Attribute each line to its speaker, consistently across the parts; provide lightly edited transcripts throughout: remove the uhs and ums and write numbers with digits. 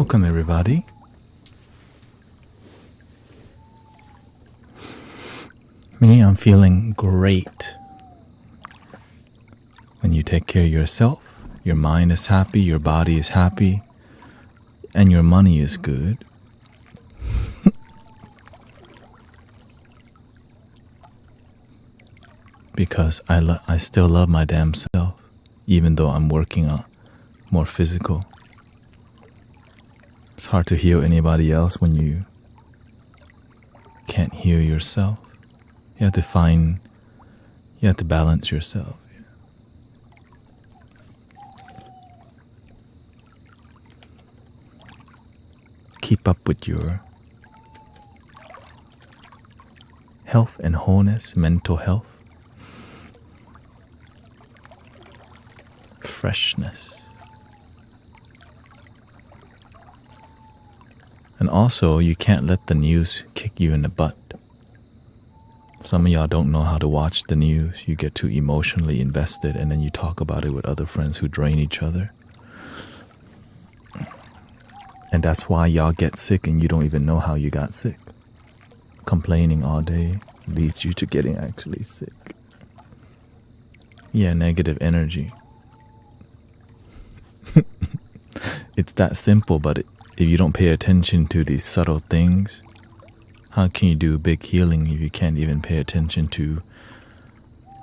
Speaker 1: Welcome, everybody. Me, I'm feeling great. When you take care of yourself, your mind is happy, your body is happy, and your money is good. Because I still love my damn self, even though I'm working on more physical. It's hard to heal anybody else when you can't heal yourself. You have to balance yourself. Keep up with your health and wholeness, mental health, freshness. And also, you can't let the news kick you in the butt. Some of y'all don't know how to watch the news. You get too emotionally invested and then you talk about it with other friends who drain each other. And that's why y'all get sick and you don't even know how you got sick. Complaining all day leads you to getting actually sick. Yeah, negative energy. It's that simple, but if you don't pay attention to these subtle things, how can you do big healing if you can't even pay attention to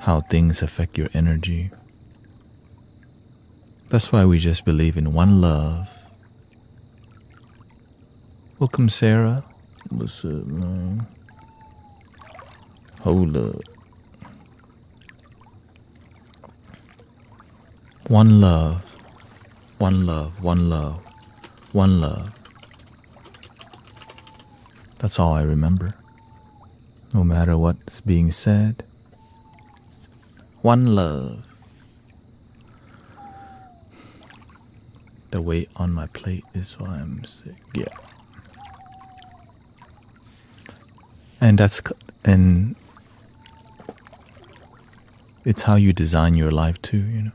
Speaker 1: how things affect your energy? That's why we just believe in one love. Welcome, Sarah. What's up, man? Hold up. One love. One love. One love. One love. That's all I remember. No matter what's being said. One love. The weight on my plate is why I'm sick. Yeah. And it's how you design your life too, you know.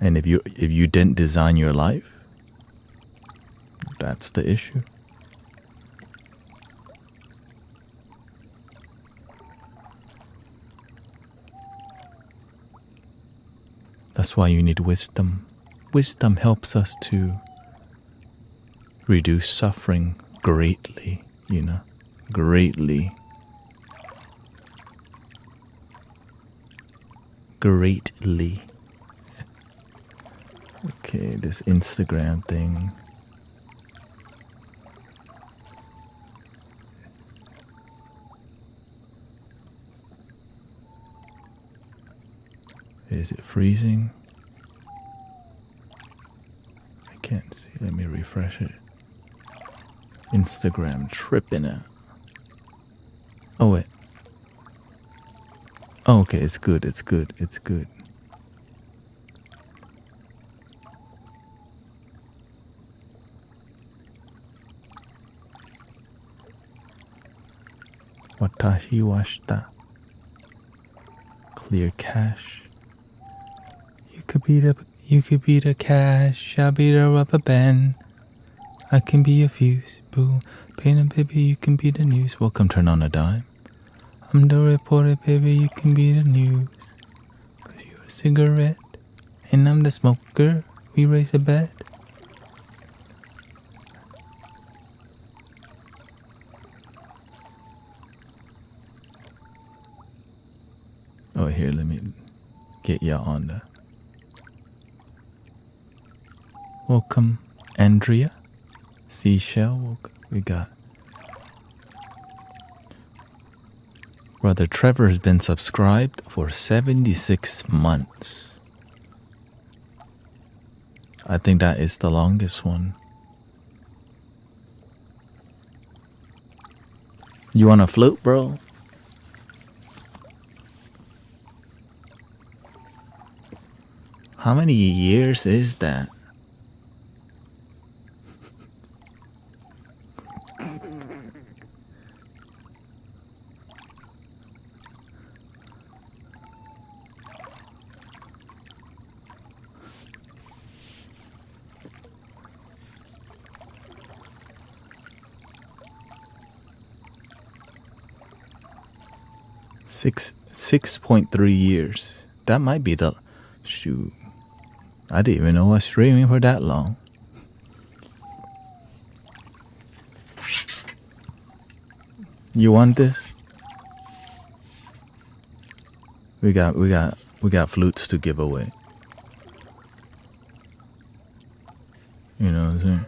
Speaker 1: And if you didn't design your life, that's the issue. That's why you need wisdom. Wisdom helps us to reduce suffering greatly, you know, greatly. Greatly. Okay, this Instagram thing. Is it freezing? I can't see. Let me refresh it. Instagram tripping out. Oh, wait. Oh, okay, it's good, it's good, it's good. Watashi washita. Clear cache. You could be the cash, I'll be the rubber band. I can be a fuse, boo. Pain and baby, you can be the news. Welcome, turn on a dime. I'm the reporter, baby, you can be the news. 'Cause you're a cigarette, and I'm the smoker. We raise a bet. Oh, here, let me get y'all on the... Welcome, Andrea. Seashell, welcome. We got... Brother Trevor has been subscribed for 76 months. I think that is the longest one. You want a flute, bro? How many years is that? 6.3 years. That might be the... Shoot. I didn't even know I was streaming for that long. You want this? We got flutes to give away. You know what I'm saying?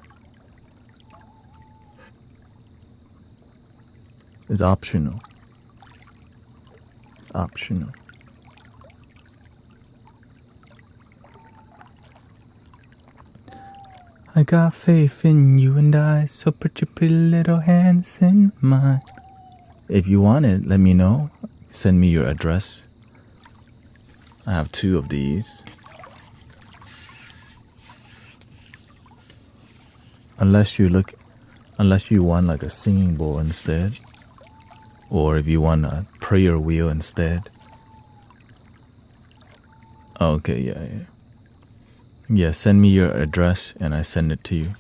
Speaker 1: It's optional. Optional. I got faith in you and I, so put your pretty little hands in mine. If you want it, let me know. Send me your address. I have 2 of these. Unless you want like a singing bowl instead. Or if you want a prayer wheel instead. Okay, yeah. Yeah, send me your address and I send it to you.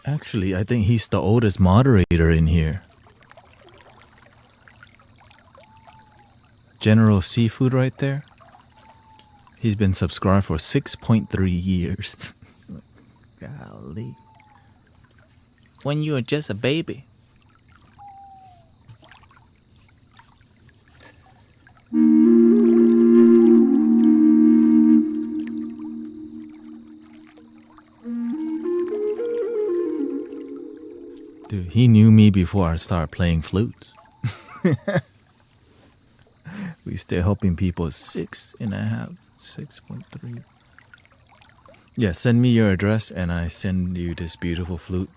Speaker 1: Actually, I think he's the oldest moderator in here. General Seafood right there. He's been subscribed for 6.3 years. Golly. When you were just a baby. Dude, he knew me before I started playing flutes. We still helping people 6.5, 6.3. Yeah, send me your address and I send you this beautiful flute.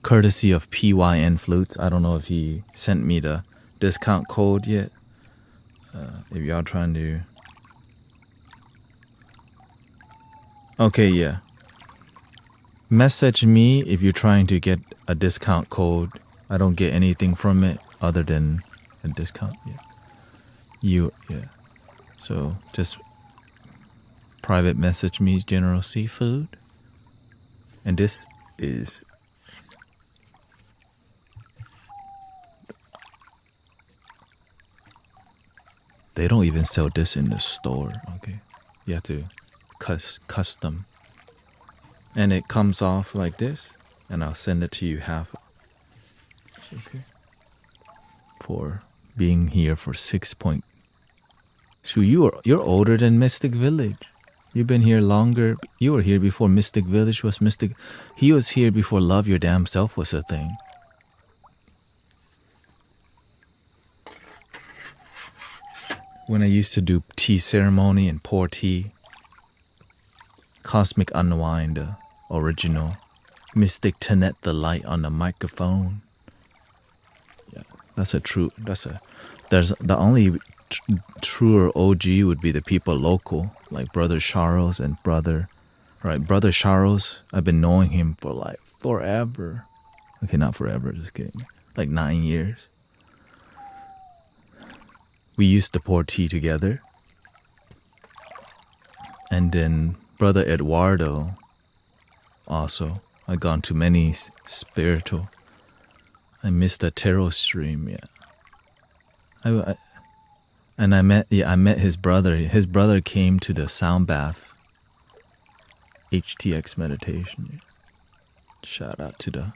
Speaker 1: Courtesy of PYN Flutes. I don't know if he sent me the discount code yet. If y'all trying to... Okay, yeah. Message me if you're trying to get a discount code. I don't get anything from it other than a discount. Yeah. So just private message me, General Seafood. And this is... They don't even sell this in the store. Okay. You have to custom. And it comes off like this, and I'll send it to you half. Okay. For being here for 6 point. So you're older than Mystic Village. You've been here longer. You were here before Mystic Village was Mystic. He was here before Love Your Damn Self was a thing. When I used to do tea ceremony and pour tea. Cosmic Unwind, the original. Mystic Thanet, the light on the microphone. Yeah, there's the only truer OG would be the people local, like Brother Charles and Brother Charles. I've been knowing him for like forever. Okay, not forever, just kidding. Like 9 years. We used to pour tea together. And then Brother Eduardo, also. I've gone to many spiritual. I missed the tarot stream, yeah. I met his brother. His brother came to the sound bath HTX meditation. Shout out to the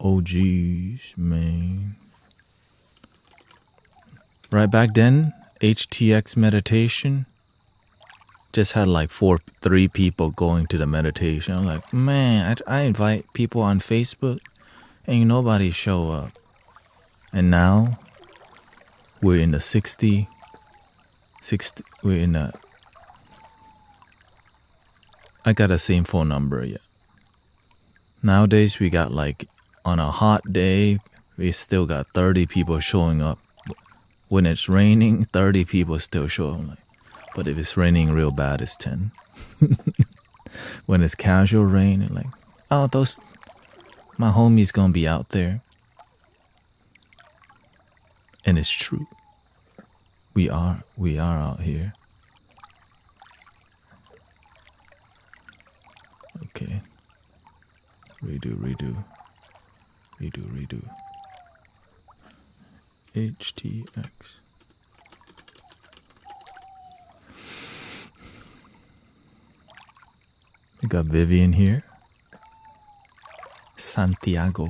Speaker 1: OGs, man. Right back then, HTX meditation just had like 3 people going to the meditation. I'm like, man, I invite people on Facebook Ain't nobody show up. And now we're in the 60, we're in the, I got the same phone number yet. Nowadays we got like, on a hot day, we still got 30 people showing up. When it's raining, 30 people still show up. But if it's raining real bad, it's 10. When it's casual rain, like, oh, my homie's gonna be out there. And it's true. We are out here. Okay. Redo. HTX. We got Vivian here. Santiago.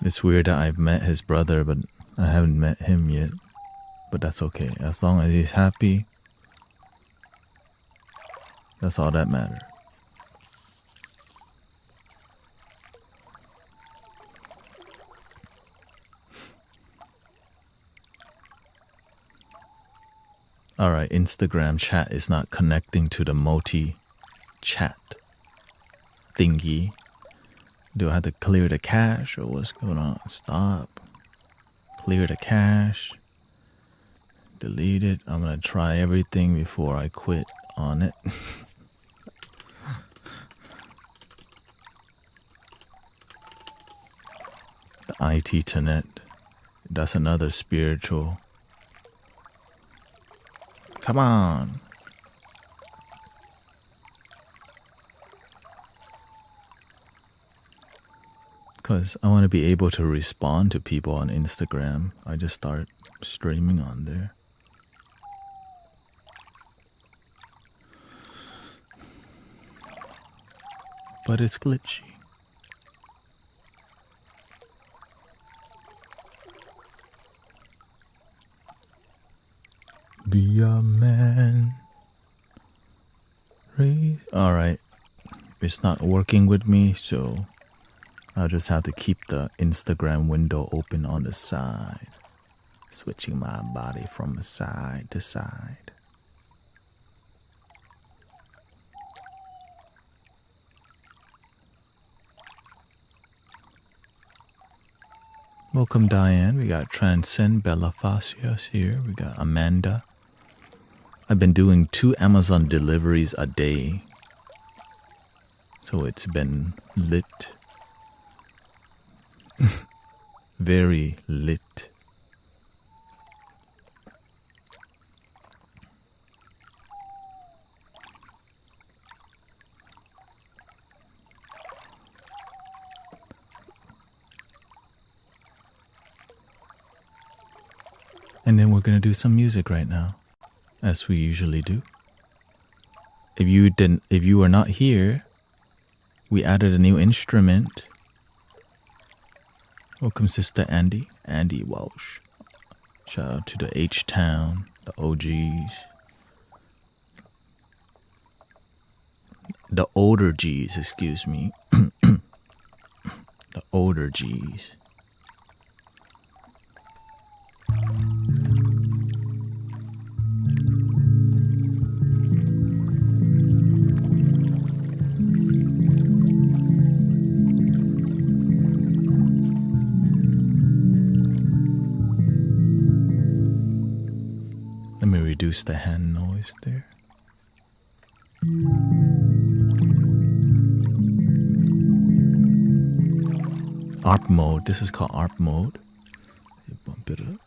Speaker 1: It's weird that I've met his brother, but I haven't met him yet. But that's okay. As long as he's happy, that's all that matters. Alright, Instagram chat is not connecting to the multi-chat thingy. Do I have to clear the cache or what's going on? Stop. Clear the cache. Delete it. I'm going to try everything before I quit on it. The IT Thanet. That's another spiritual. Come on. Because I want to be able to respond to people on Instagram. I just start streaming on there. But it's glitchy. Be a man. Alright. It's not working with me, so I'll just have to keep the Instagram window open on the side. Switching my body from side to side. Welcome, Diane. We got Transcend Bellafacios here. We got Amanda. I've been doing 2 Amazon deliveries a day. So it's been lit. Very lit. And then we're going to do some music right now, as we usually do. If you were not here, we added a new instrument. Welcome, Sister Andy Walsh. Shout out to the H-Town, the OGs. The older G's, excuse me. The older G's. Let me reduce the hand noise there. ARP mode. This is called ARP mode. Bump it up.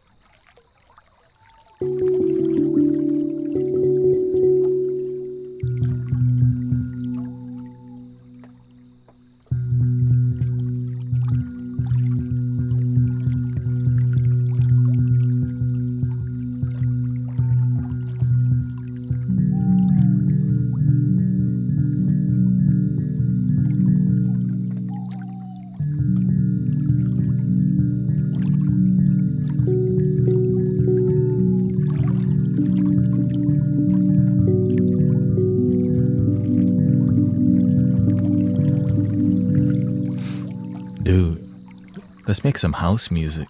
Speaker 1: Let's make some house music.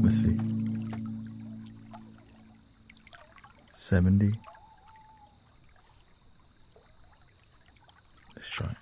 Speaker 1: Let's see. 70. Let's try.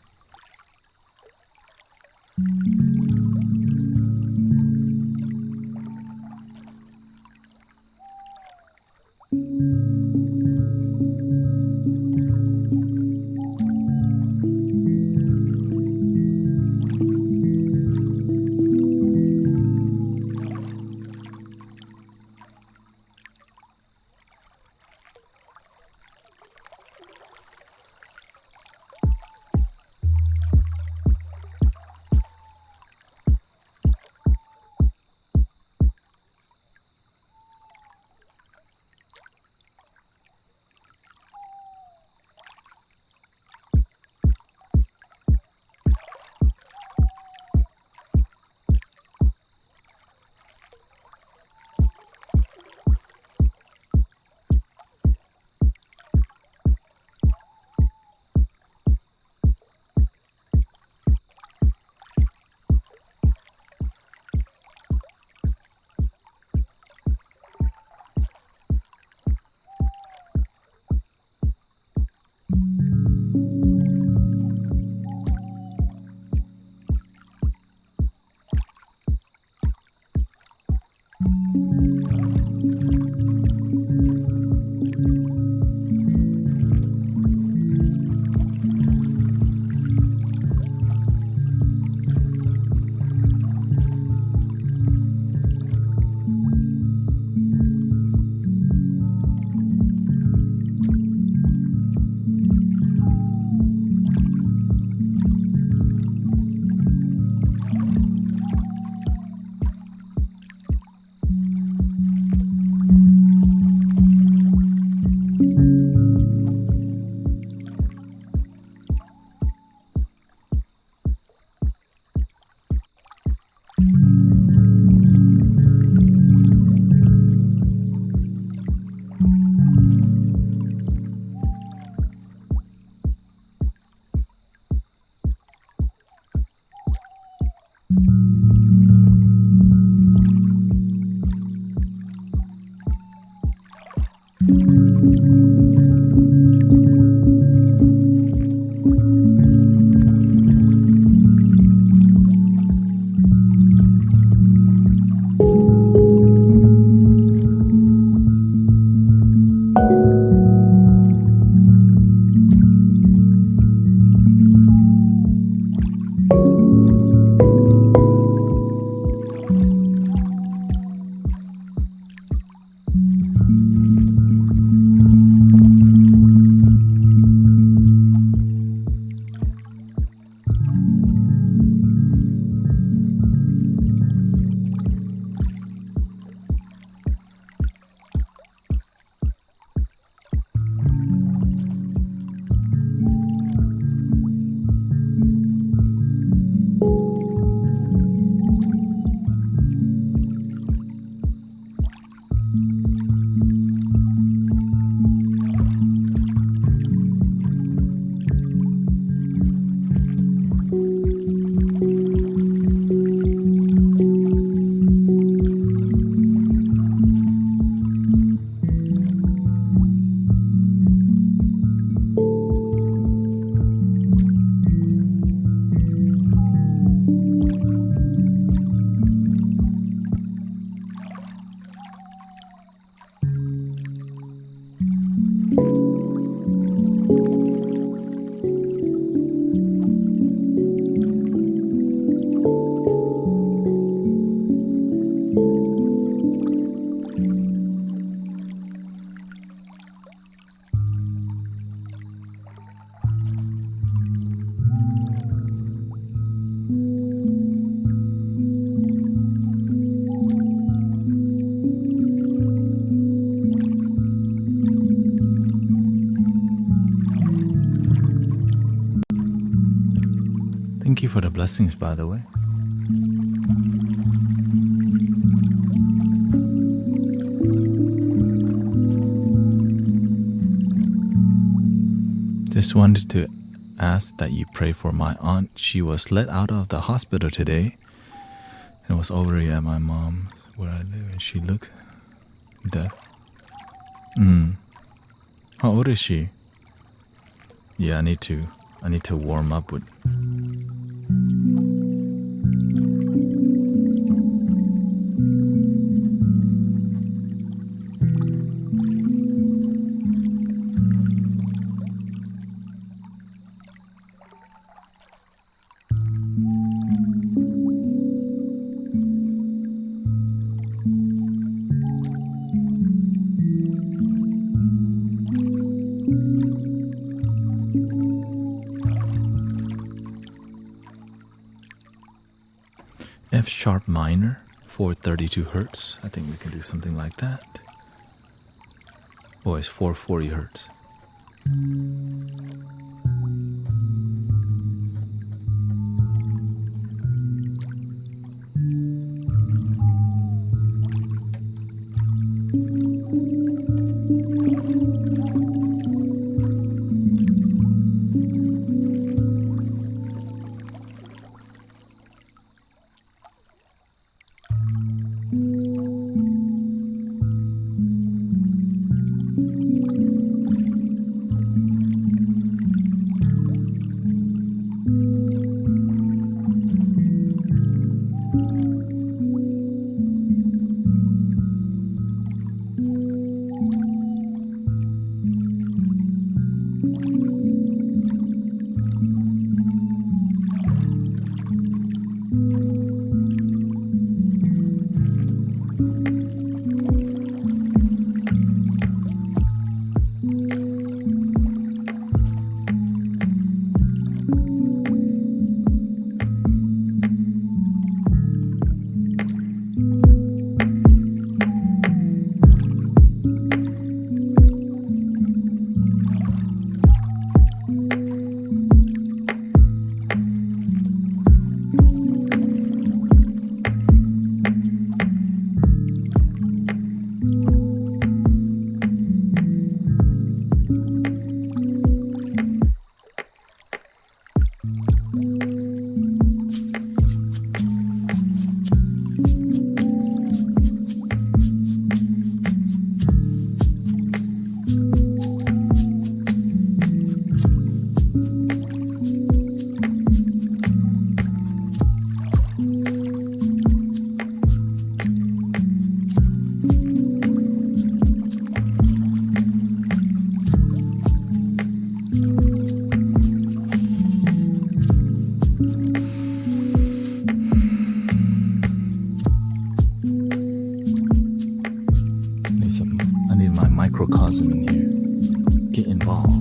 Speaker 1: Thank you for the blessings, by the way. Just wanted to ask that you pray for my aunt. She was let out of the hospital today and was already at my mom's where I live, and she looked deaf. How old is she? Yeah, I need to warm up with. F sharp minor, 432 hertz. I think we can do something like that. Oh, it's 440 hertz. Microcosm in here. Get involved.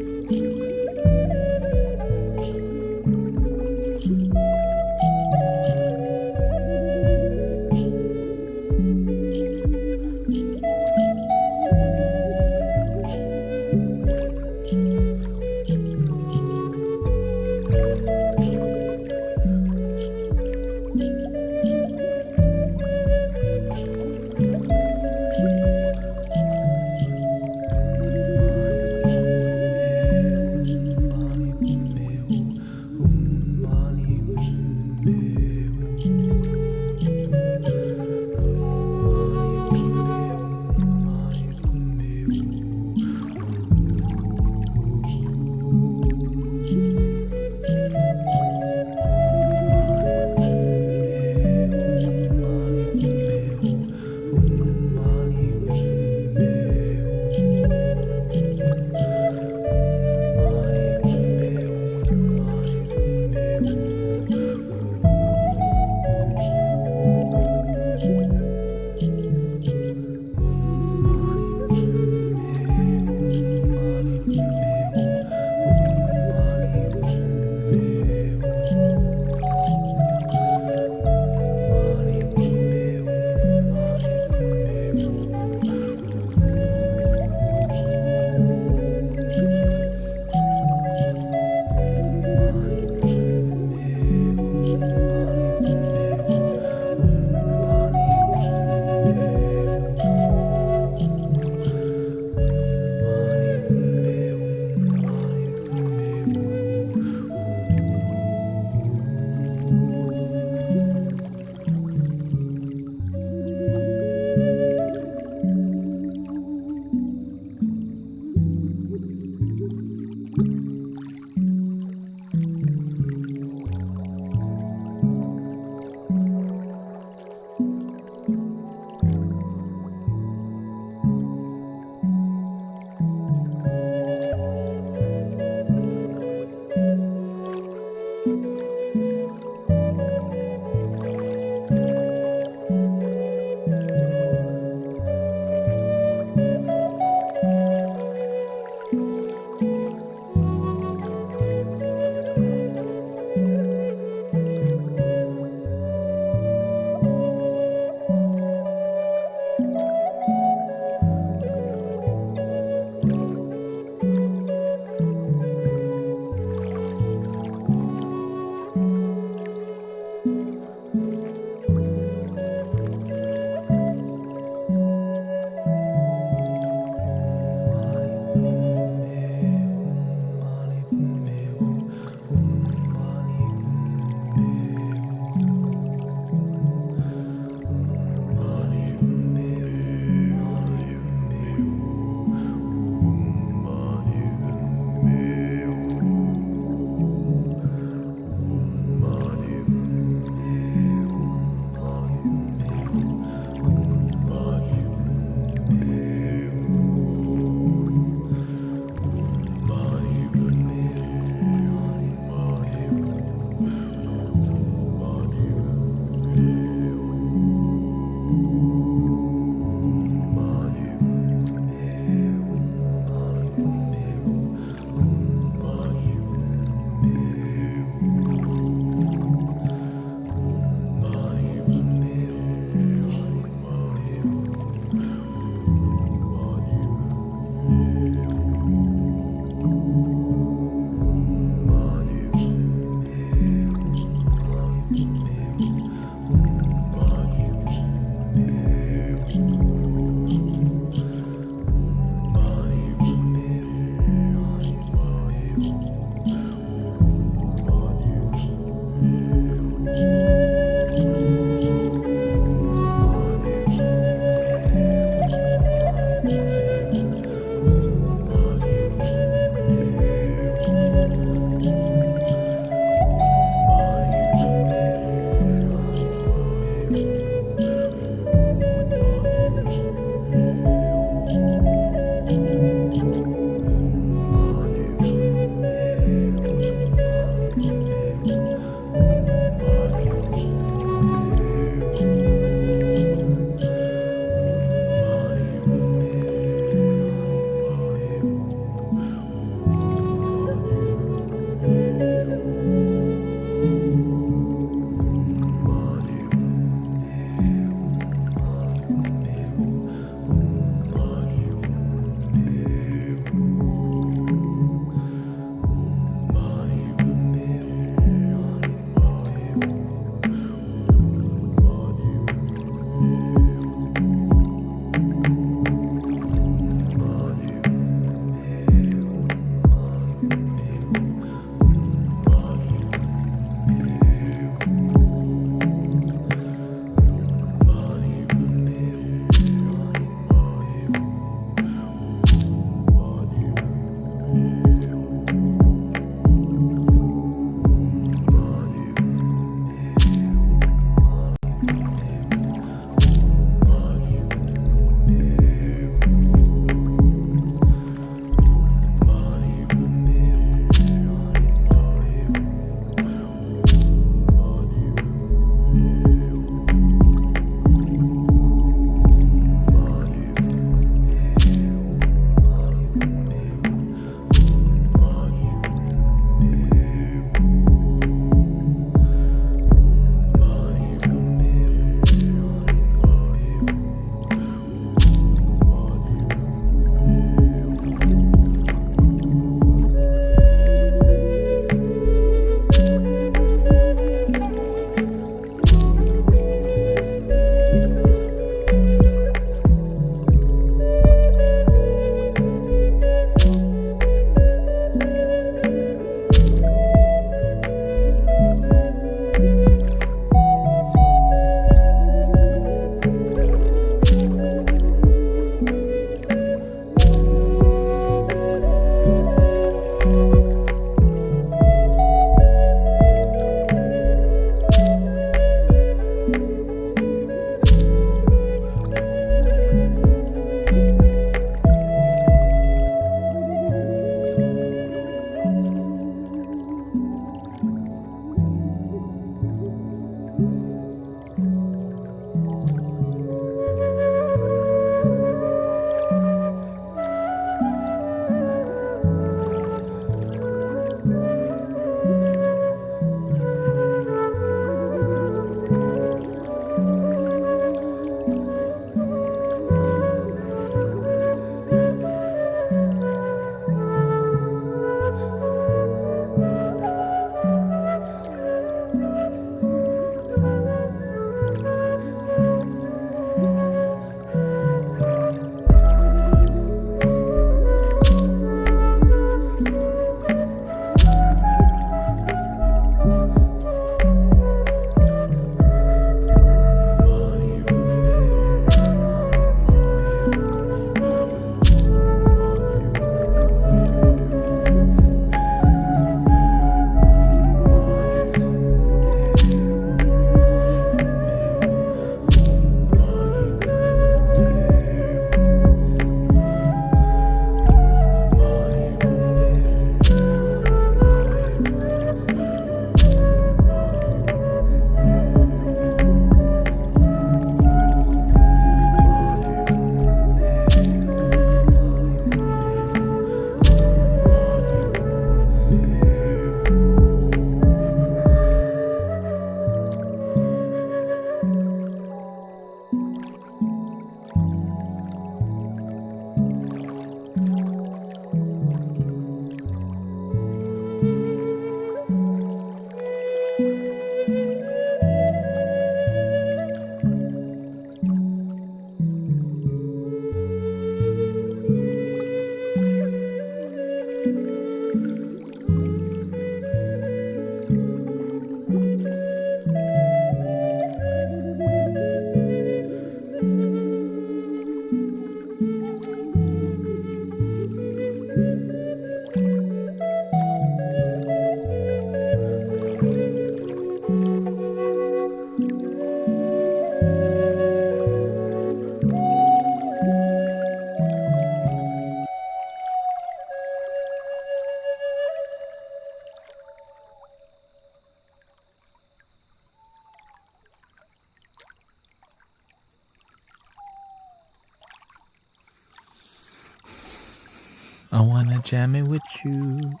Speaker 1: I wanna jam it with you.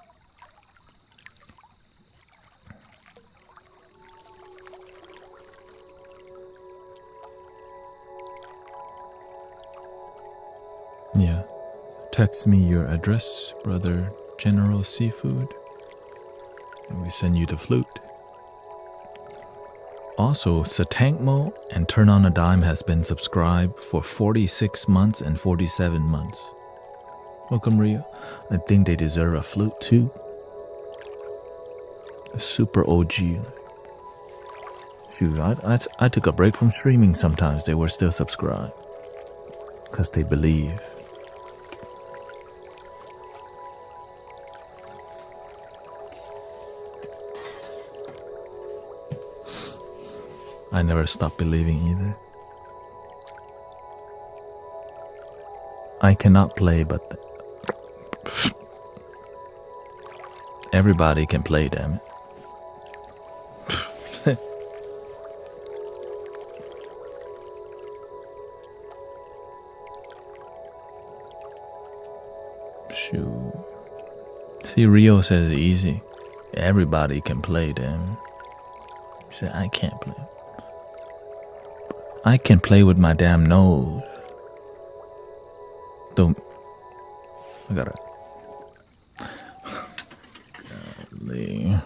Speaker 1: Yeah. Text me your address, brother General Seafood, and we send you the flute. Also, Satankmo and Turn on a Dime has been subscribed for 46 months and 47 months. Welcome, Rio. I think they deserve a flute too. A super OG. Shoot, I took a break from streaming sometimes. They were still subscribed. Because they believe. I never stopped believing either. I cannot play, but everybody can play, damn it. Shoot. See, Rio says easy. Everybody can play, damn it. He said, I can't play. I can play with my damn nose. Don't. I gotta. Golly.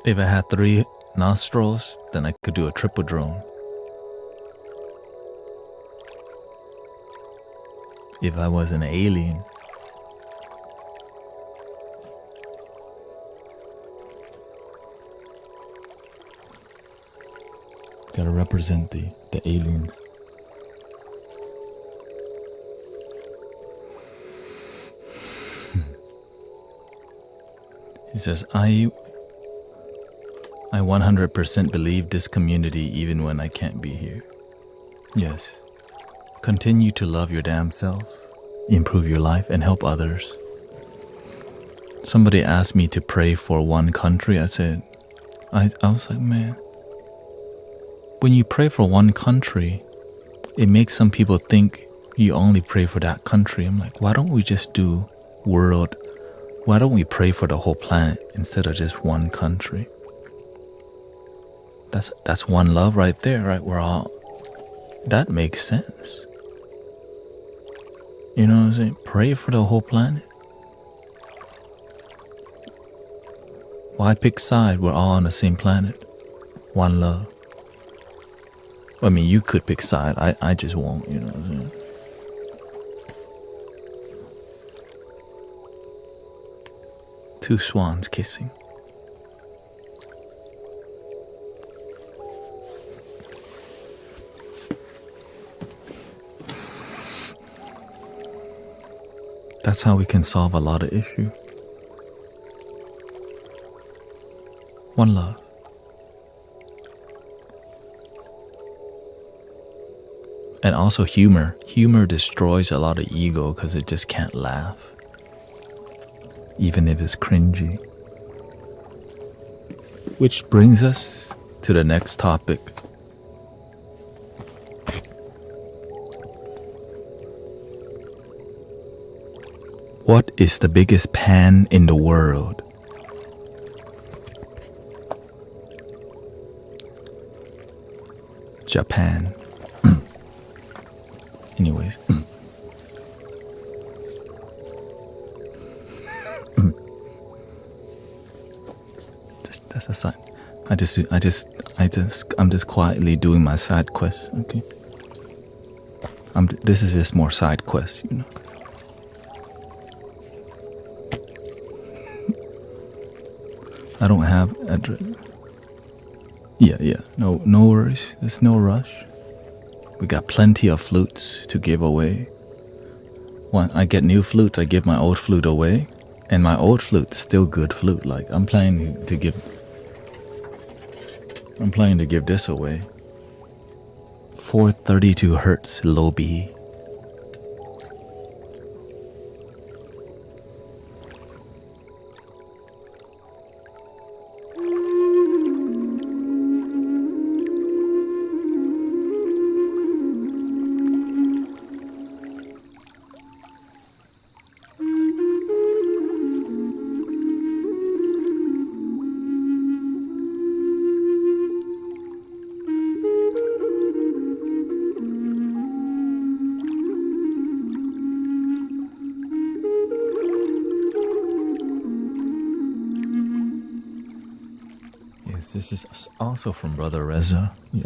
Speaker 1: If I had 3 nostrils, then I could do a triple drone. If I was an alien. Gotta represent the aliens. He says, I 100% believe this community even when I can't be here. Yes. Continue to love your damn self, improve your life, and help others. Somebody asked me to pray for one country. I said, I was like, man, when you pray for one country, it makes some people think you only pray for that country. I'm like, why don't we just do world? Why don't we pray for the whole planet instead of just one country? That's one love right there, right? We're all, that makes sense. You know what I'm saying? Pray for the whole planet. Why pick side? We're all on the same planet. One love. I mean, you could pick side. I just won't, you know what I'm saying? Two swans kissing. That's how we can solve a lot of issues. One love. And also humor. Humor destroys a lot of ego because it just can't laugh. Even if it's cringy. Which brings us to the next topic. What is the biggest pan in the world? Japan. Anyways. a side. I'm just quietly doing my side quest. Okay. This is just more side quest, you know. I don't have address. Yeah. No worries. There's no rush. We got plenty of flutes to give away. When I get new flutes, I give my old flute away, and my old flute's still good flute. Like I'm planning to give this away. 432 hertz low B. This is also from Brother Reza. Yeah.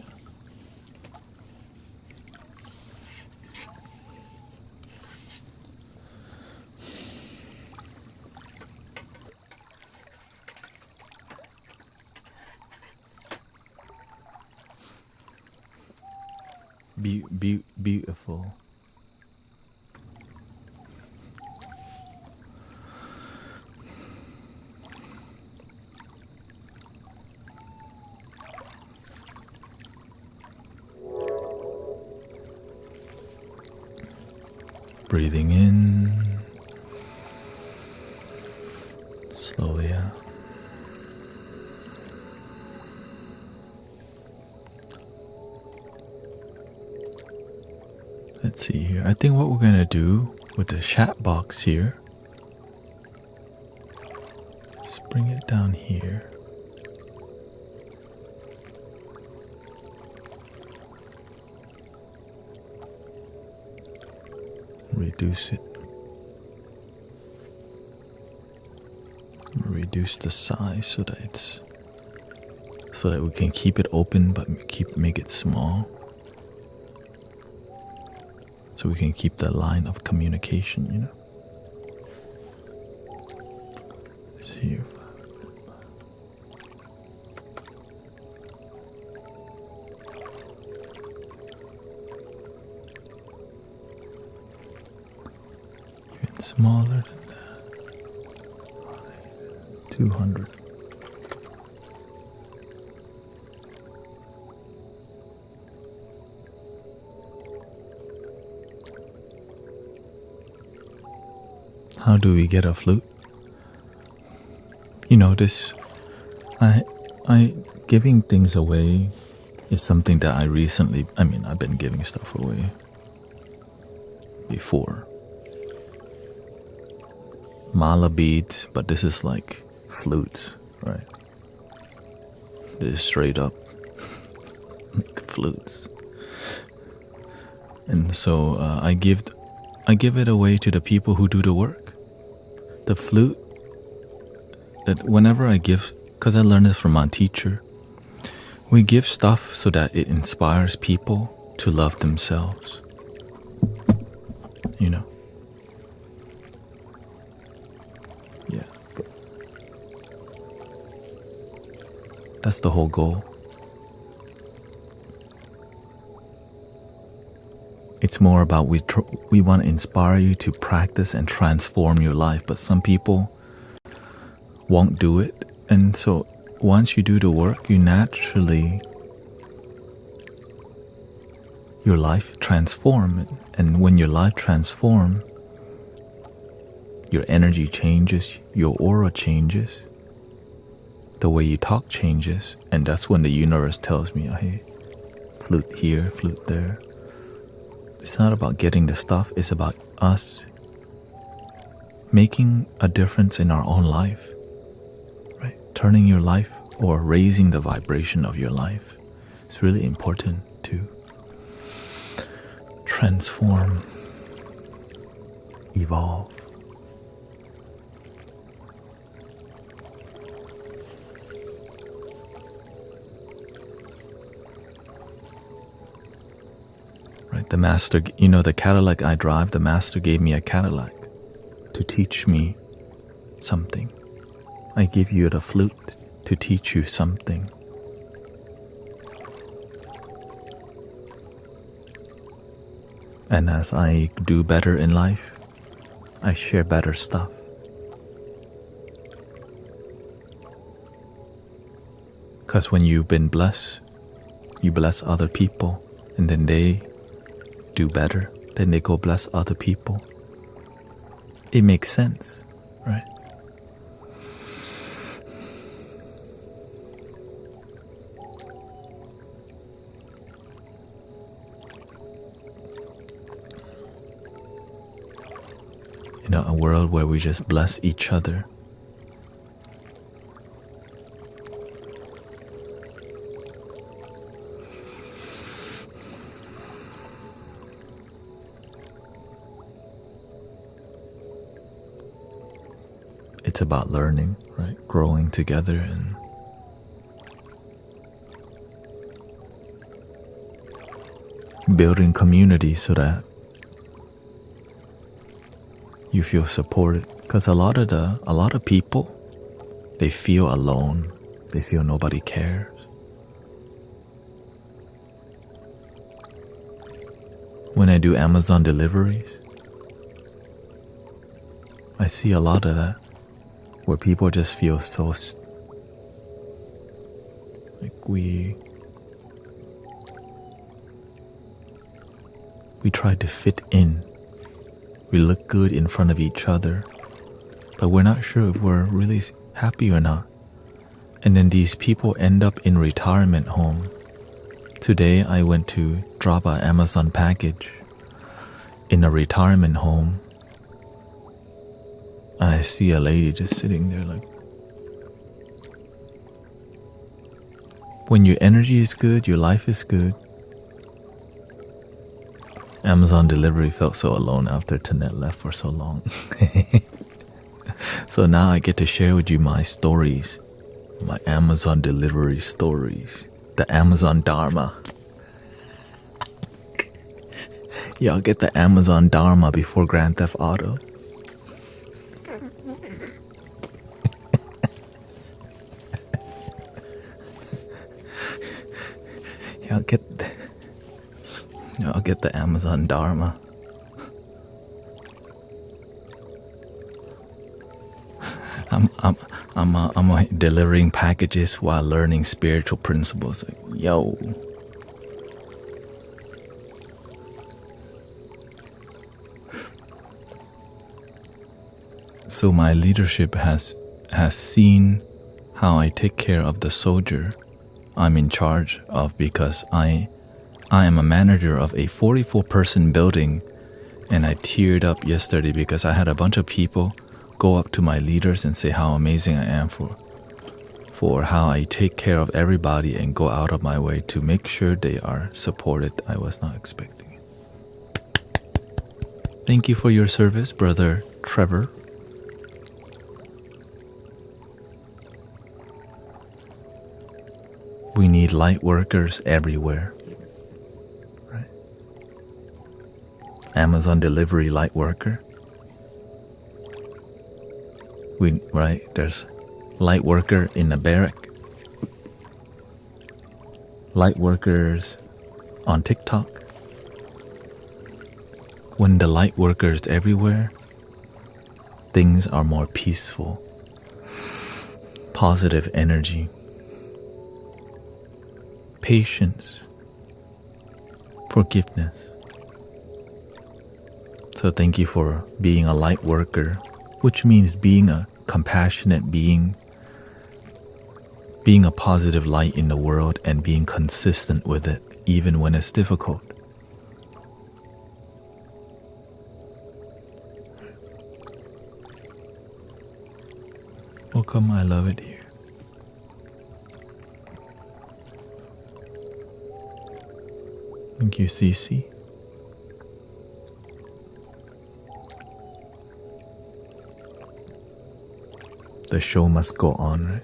Speaker 1: Beautiful. Breathing in, slowly out. Let's see here. I think what we're gonna do with the chat box here is bring it down here. Reduce it. Reduce the size so that we can keep it open but make it small. So we can keep the line of communication, you know. Let's see here. Smaller than that. 200. How do we get a flute? You know, I giving things away is something that I've been giving stuff away before. Mala beads, but this is like flutes, right? This is straight up like flutes. And so I give it away to the people who do the work. The flute, that whenever I give, because I learned this from my teacher, we give stuff so that it inspires people to love themselves. You know? Yeah. That's the whole goal. It's more about we want to inspire you to practice and transform your life, but some people won't do it. And so once you do the work, you naturally, your life transforms. And when your life transforms, your energy changes, your aura changes, the way you talk changes. And that's when the universe tells me, oh, hey, flute here, flute there. It's not about getting the stuff, it's about us making a difference in our own life, right? Turning your life or raising the vibration of your life. It's really important to transform, evolve. Right? The master, the Cadillac I drive, the master gave me a Cadillac to teach me something. I give you the flute to teach you something. And as I do better in life, I share better stuff. Because when you've been blessed, you bless other people, and then they do better, then they go bless other people. It makes sense, right? A world where we just bless each other. It's about learning, right? Growing together and building community so that you feel supported. Because a lot of people, they feel alone. They feel nobody cares. When I do Amazon deliveries, I see a lot of that, where people just feel so like we try to fit in. We look good in front of each other, but we're not sure if we're really happy or not. And then these people end up in retirement home. Today I went to drop an Amazon package in a retirement home, and I see a lady just sitting there like, when your energy is good, your life is good. Amazon delivery felt so alone after Thanet left for so long. So now I get to share with you my stories, my Amazon delivery stories, the Amazon Dharma. Y'all get the Amazon Dharma before Grand Theft Auto. Y'all get the Amazon Dharma. I'm delivering packages while learning spiritual principles. Like, yo. So my leadership has seen how I take care of the soldier I'm in charge of, because I am a manager of a 44-person building, and I teared up yesterday because I had a bunch of people go up to my leaders and say how amazing I am for how I take care of everybody and go out of my way to make sure they are supported. I was not expecting it. Thank you for your service, Brother Trevor. We need light workers everywhere. Right? Amazon delivery light worker. There's light worker in the barrack. Light workers on TikTok. When the light workers everywhere, things are more peaceful. Positive energy. Patience, forgiveness. So thank you for being a light worker, which means being a compassionate being, being a positive light in the world, and being consistent with it, even when it's difficult. Welcome, I love it here. Thank you, Cece. The show must go on, right?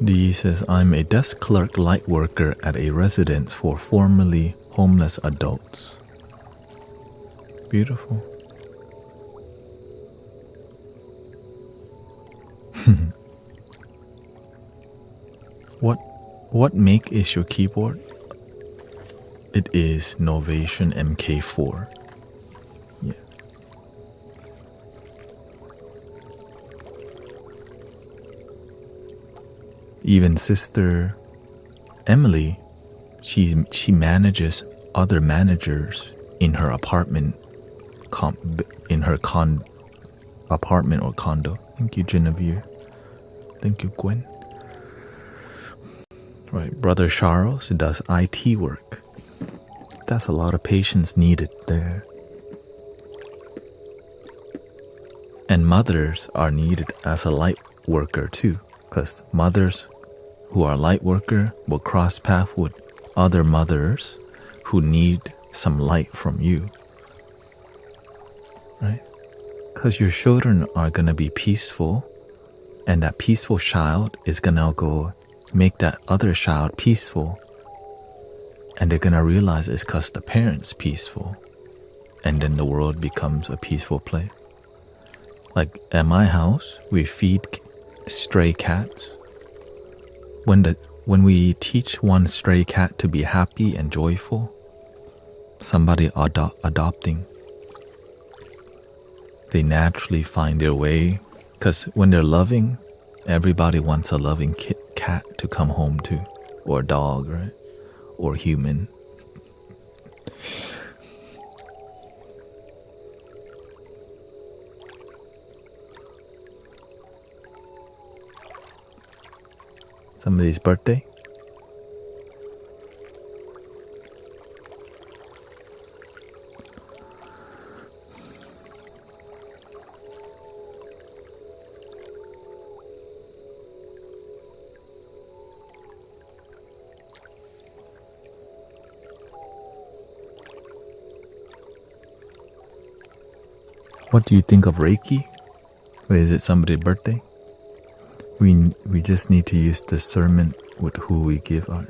Speaker 1: Dee says, I'm a desk clerk light worker at a residence for formerly homeless adults. Beautiful. What make is your keyboard? It is Novation MK4. Yeah. Even sister Emily, she manages other managers in her apartment, apartment or condo. Thank you, Genevieve. Thank you, Gwen. Right, Brother Charles does IT work. That's a lot of patience needed there. And mothers are needed as a light worker too, because mothers who are light worker will cross path with other mothers who need some light from you. Right? Because your children are going to be peaceful, and that peaceful child is going to go make that other child peaceful, and they're gonna realize it's because the parent's peaceful, and then the world becomes a peaceful place. Like at my house, we feed stray cats. When we teach one stray cat to be happy and joyful, somebody adopting, they naturally find their way, because when they're loving, everybody wants a loving cat to come home to, or a dog, right? Or human. Somebody's birthday? What do you think of Reiki? Or is it somebody's birthday? We just need to use discernment with who we give our.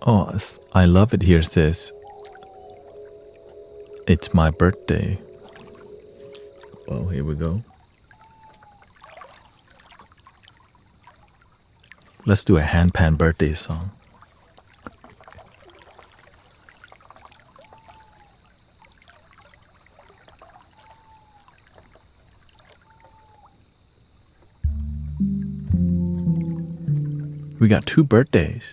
Speaker 1: Oh, I love it here, sis. It's my birthday. Well, here we go. Let's do a handpan birthday song. We got 2 birthdays.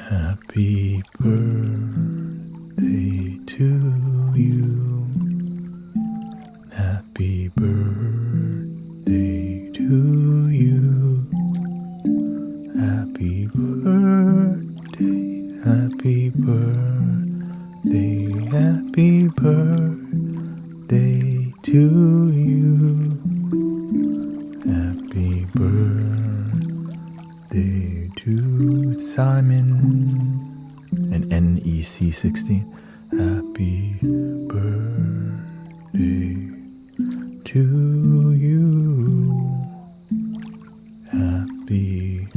Speaker 1: Happy birthday to you. Happy birthday to you. Happy birthday, happy birthday, happy birthday to you. Happy birthday to Simon and NEC 16. Happy birthday to you. Happy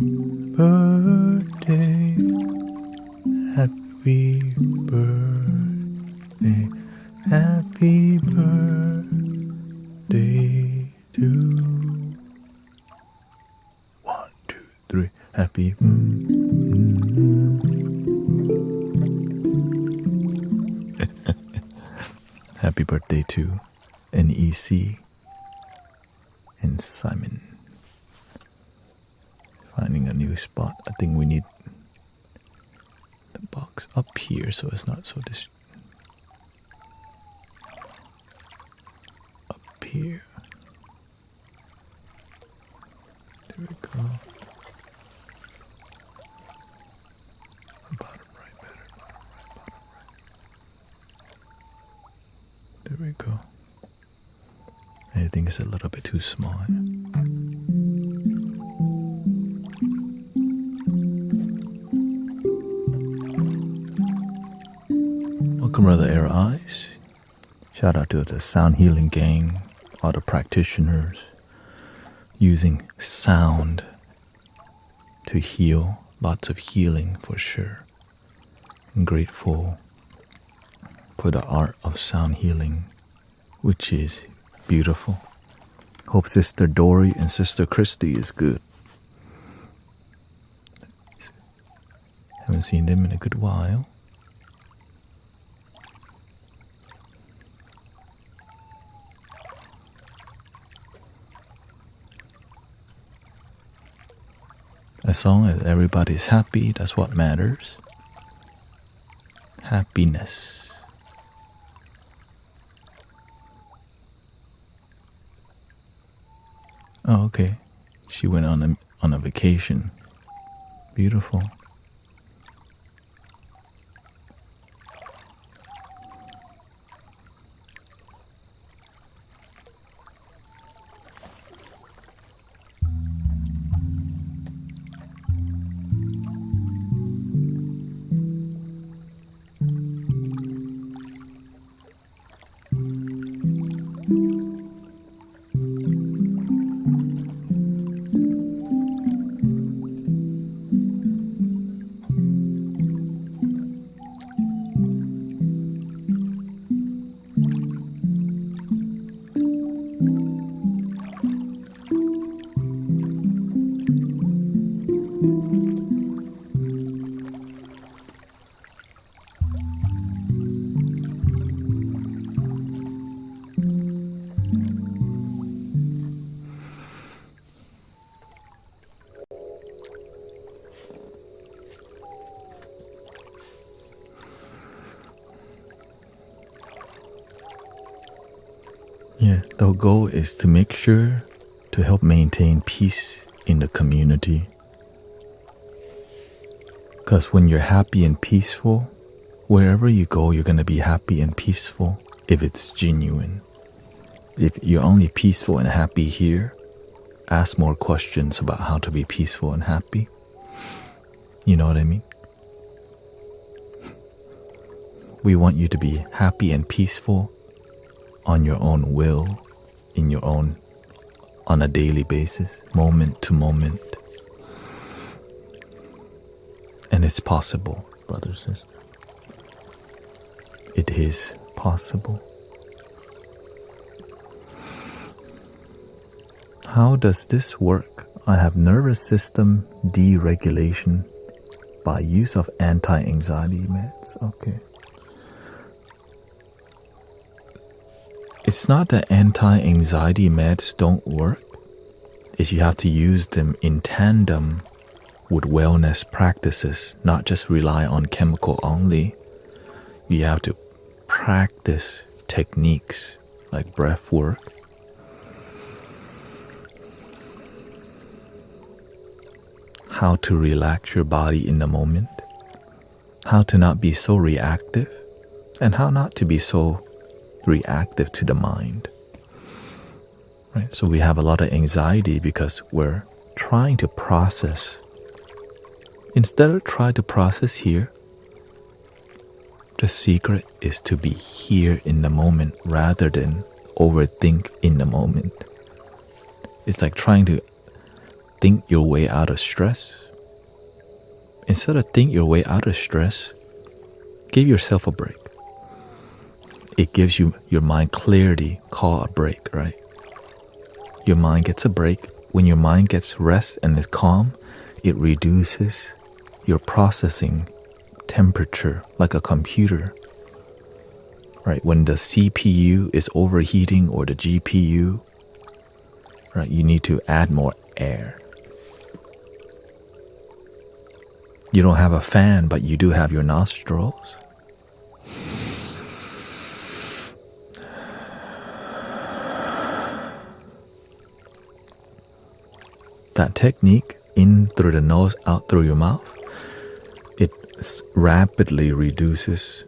Speaker 1: birthday. Happy birthday. Happy birthday to 1, 2, 3. Happy Happy birthday to NEC and Simon. Finding a new spot. I think we need the box. box up here so it's not so up here. There we go. Bottom right, better. Bottom right, bottom right. There we go. I think it's a little bit too small. Welcome, Brother Air Eyes. Shout out to the sound healing gang, all the practitioners using sound to heal. Lots of healing for sure. I'm grateful for the art of sound healing, which is beautiful. Hope Sister Dory and Sister Christy is good. Haven't seen them in a good while. As long as everybody's happy, that's what matters. Happiness. Oh, okay. She went on a vacation. Beautiful. Yeah, the goal is to make sure to help maintain peace in the community. Because when you're happy and peaceful, wherever you go, you're going to be happy and peaceful if it's genuine. If you're only peaceful and happy here, ask more questions about how to be peaceful and happy. You know what I mean? We want you to be happy and peaceful on your own will, on a daily basis, moment to moment. And it's possible, brother, sister. It is possible. How does this work? I have nervous system deregulation by use of anti-anxiety meds. Okay. It's not that anti-anxiety meds don't work. It's you have to use them in tandem with wellness practices, not just rely on chemical only. You have to practice techniques like breath work, how to relax your body in the moment, how to not be so reactive, and how not to be so reactive to the mind. Right? So we have a lot of anxiety because we're trying to process. Instead of trying to process here, the secret is to be here in the moment rather than overthink in the moment. It's like trying to think your way out of stress. Instead of think your way out of stress, give yourself a break. It gives you your mind clarity, call a break, right? Your mind gets a break. When your mind gets rest and is calm, it reduces your processing temperature like a computer, right? When the CPU is overheating or the GPU, right, you need to add more air. You don't have a fan, but you do have your nostrils. That technique, in through the nose, out through your mouth, it rapidly reduces,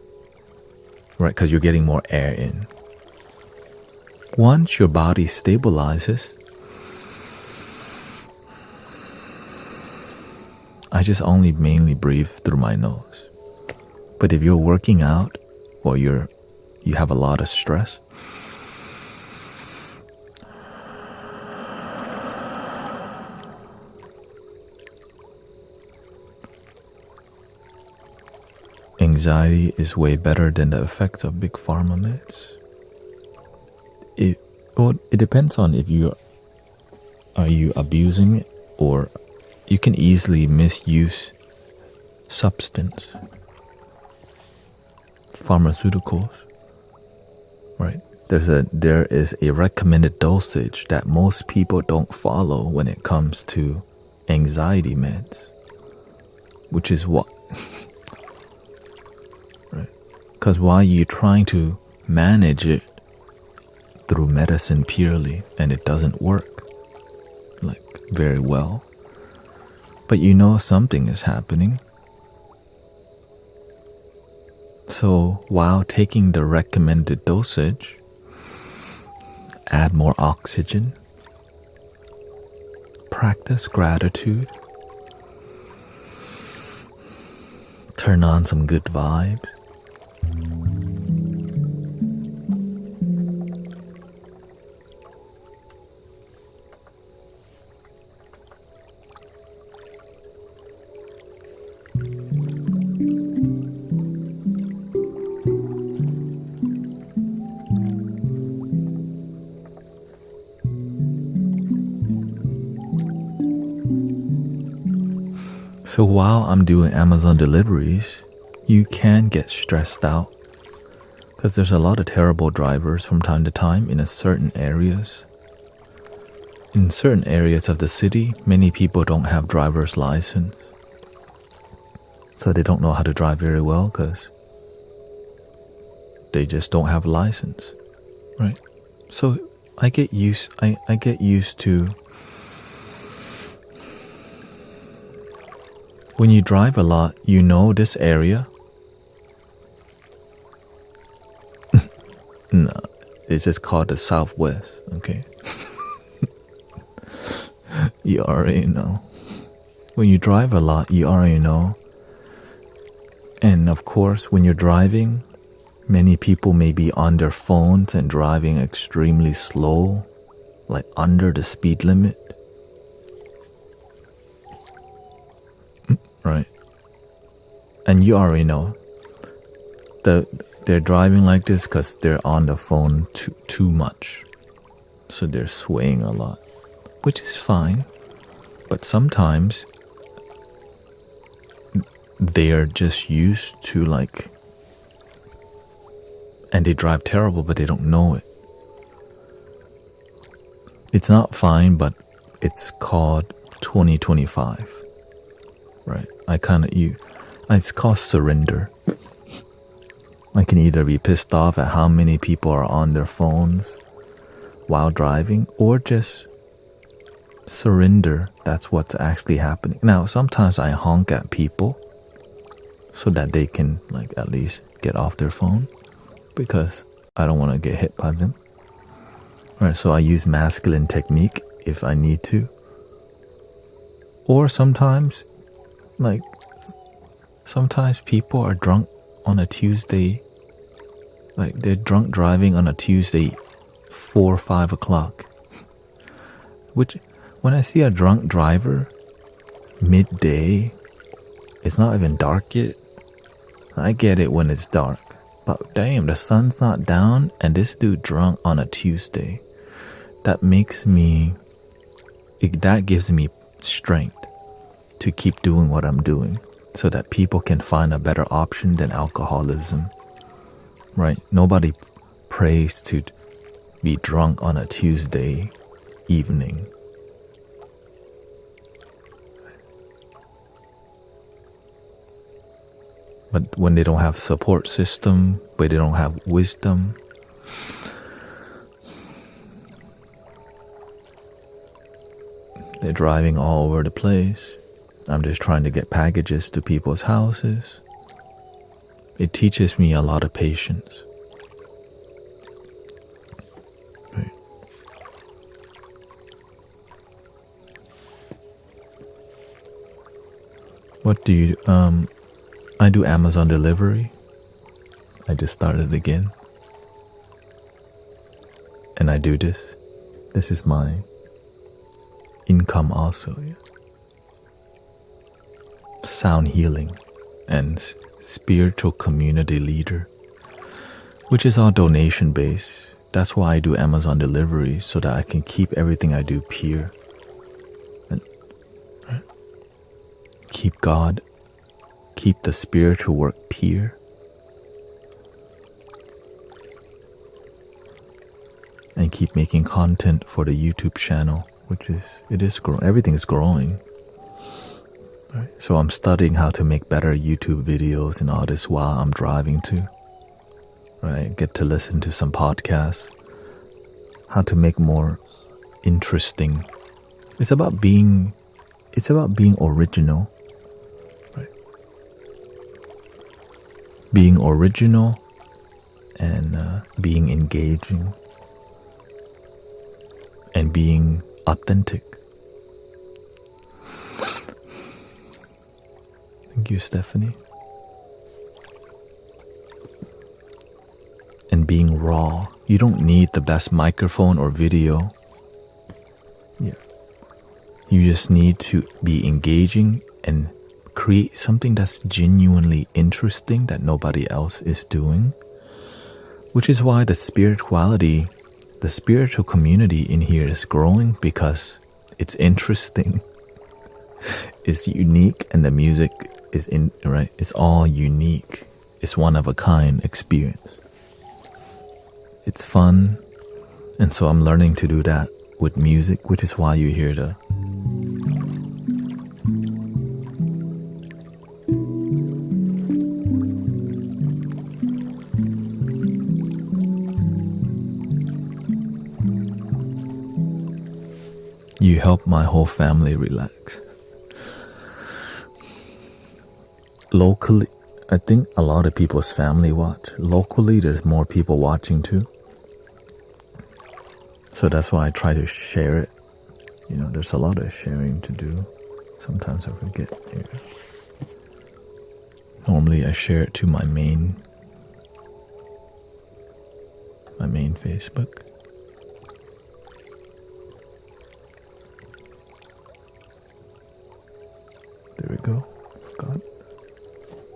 Speaker 1: right? Because you're getting more air in. Once your body stabilizes, I just only mainly breathe through my nose. But if you're working out or you have a lot of stress, anxiety is way better than the effects of big pharma meds. It depends on if are you abusing it, or you can easily misuse substance, pharmaceuticals, right? There is a recommended dosage that most people don't follow when it comes to anxiety meds, which is what? Right? Because while you're trying to manage it through medicine purely, and it doesn't work like very well, but you know something is happening. So while taking the recommended dosage, add more oxygen, practice gratitude, turn on some good vibes. So while I'm doing Amazon deliveries, you can get stressed out because there's a lot of terrible drivers from time to time in certain areas. In certain areas of the city, many people don't have driver's license. So they don't know how to drive very well because they just don't have a license, right? So I get used to, when you drive a lot, you know this area. No, it's just called the Southwest, okay? You already know. When you drive a lot, you already know. And of course, when you're driving, many people may be on their phones and driving extremely slow, like under the speed limit. Right? And you already know. They're driving like this because they're on the phone too much. So they're swaying a lot, which is fine. But sometimes they're just used to and they drive terrible, but they don't know it. It's not fine, but it's called 2025. Right? It's called surrender. I can either be pissed off at how many people are on their phones while driving, or just surrender. That's what's actually happening. Now, sometimes I honk at people so that they can at least get off their phone, because I don't want to get hit by them. All right, so I use masculine technique if I need to. Or sometimes people are drunk on a Tuesday. They're drunk driving on a Tuesday, 4 or 5 o'clock. Which, when I see a drunk driver midday, it's not even dark yet. I get it when it's dark. But damn, the sun's not down and this dude drunk on a Tuesday. That gives me strength to keep doing what I'm doing, so that people can find a better option than alcoholism. Right? Nobody prays to be drunk on a Tuesday evening. But when they don't have support system, when they don't have wisdom, they're driving all over the place. I'm just trying to get packages to people's houses. It teaches me a lot of patience. Right. What do you I do Amazon delivery. I just started again. And I do this. This is my income also. Yeah. Sound healing and spiritual community leader, which is all donation based. That's why I do Amazon delivery, so that I can keep everything I do pure. And keep God, keep the spiritual work pure. And keep making content for the YouTube channel, which is growing. Everything is growing. Right. So I'm studying how to make better YouTube videos and all this while I'm driving too. Right. Get to listen to some podcasts. How to make more interesting. It's about being original. Right. Being original and being engaging and being authentic. Thank you, Stephanie. And being raw. You don't need the best microphone or video. Yeah. You just need to be engaging and create something that's genuinely interesting that nobody else is doing. Which is why the spiritual community in here is growing, because it's interesting. It's unique, and the music is right. It's all unique. It's one of a kind experience. It's fun, and so I'm learning to do that with music, which is why you hear the you help my whole family relax. Locally, I think a lot of people's family watch. Locally, there's more people watching too. So that's why I try to share it. You know, there's a lot of sharing to do. Sometimes I forget. Yeah. Normally I share it to my main Facebook. There we go. Forgot.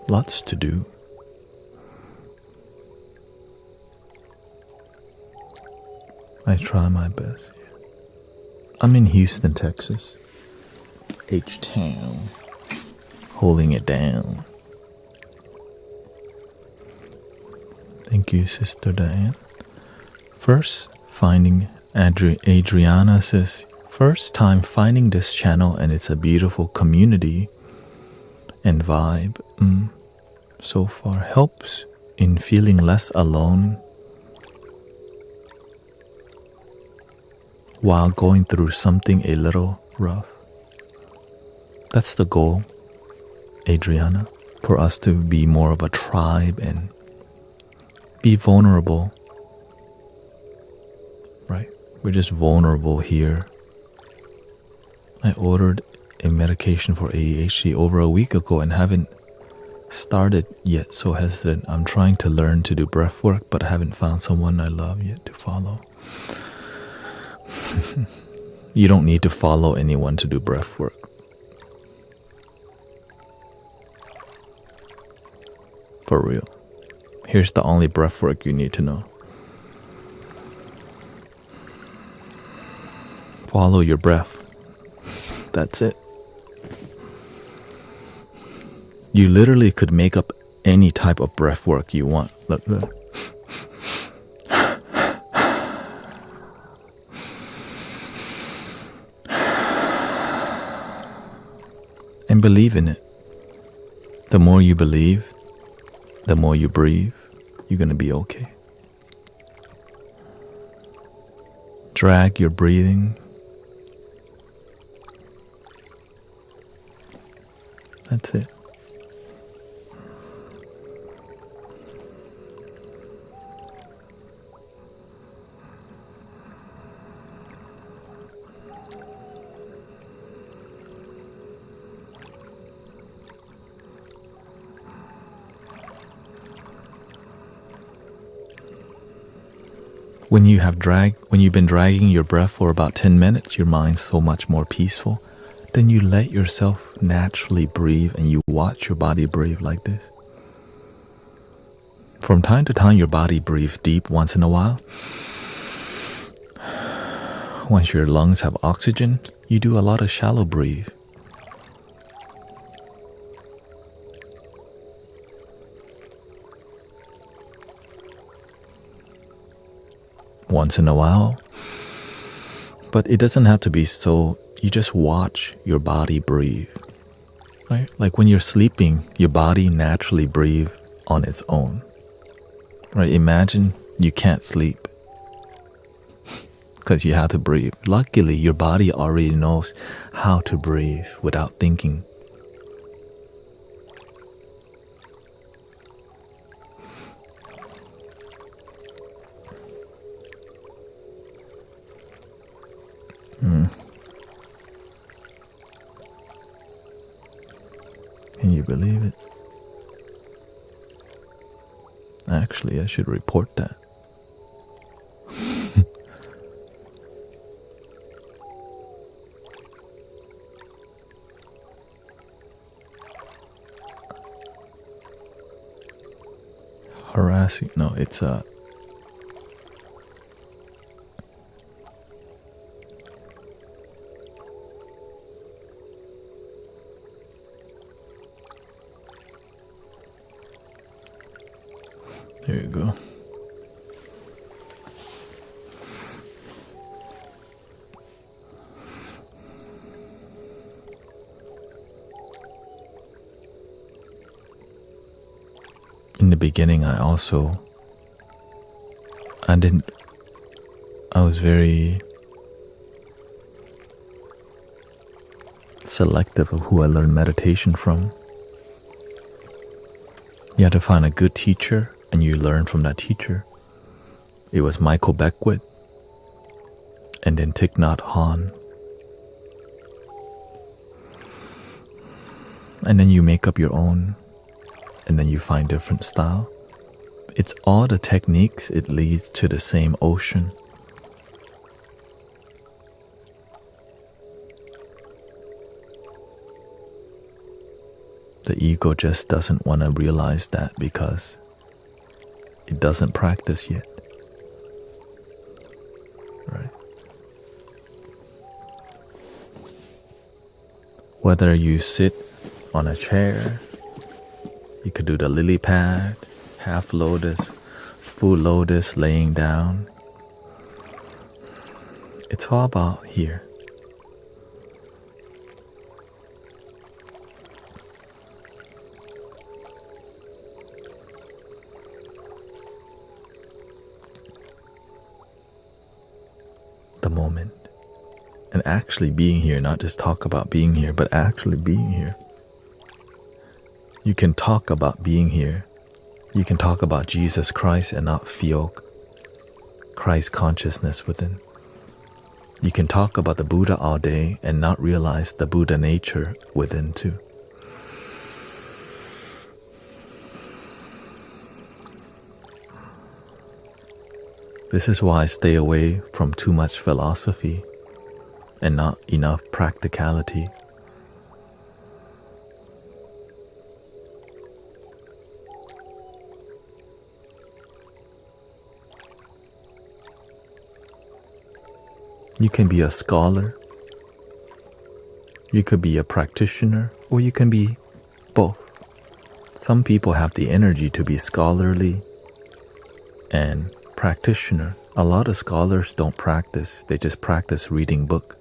Speaker 1: Lots to do. I try my best. I'm in Houston, Texas. H-Town. Holding it down. Thank you, Sister Diane. First, finding Adriana says, first time finding this channel, and it's a beautiful community and vibe. So far helps in feeling less alone while going through something a little rough. That's the goal, Adriana, for us to be more of a tribe and be vulnerable. Right? We're just vulnerable here. I ordered a medication for ADHD over a week ago and haven't started yet, so hesitant. I'm trying to learn to do breath work, but I haven't found someone I love yet to follow. You don't need to follow anyone to do breath work. For real. Here's the only breath work you need to know. Follow your breath. That's it. You literally could make up any type of breath work you want. Look. And believe in it. The more you believe, The more you breathe, you're going to be okay. Drag your breathing. That's it. When you've been dragging your breath for about 10 minutes, your mind's so much more peaceful. Then you let yourself naturally breathe and you watch your body breathe like this. From time to time, your body breathes deep once in a while. Once your lungs have oxygen, you do a lot of shallow breathe. Once in a while. But it doesn't have to be so. You just watch your body breathe. Right? Like when you're sleeping, your body naturally breathes on its own. Right? Imagine you can't sleep because you have to breathe. Luckily, your body already knows how to breathe without thinking. Can you believe it? Actually, I should report that. Harassing. No, it's there you go. In the beginning, I was very selective of who I learned meditation from. You had to find a good teacher and you learn from that teacher. It was Michael Beckwith and then Thich Nhat Hanh. And then you make up your own and then you find different style. It's all the techniques, it leads to the same ocean. The ego just doesn't want to realize that because it doesn't practice yet. Right? Whether you sit on a chair, you could do the lily pad, half lotus, full lotus, laying down. It's all about here. The moment. And actually being here, not just talk about being here, but actually being here. You can talk about being here. You can talk about Jesus Christ and not feel Christ consciousness within. You can talk about the Buddha all day and not realize the Buddha nature within too. This is why I stay away from too much philosophy and not enough practicality. You can be a scholar, you could be a practitioner, or you can be both. Some people have the energy to be scholarly and practitioner. A lot of scholars don't practice, they just practice reading book.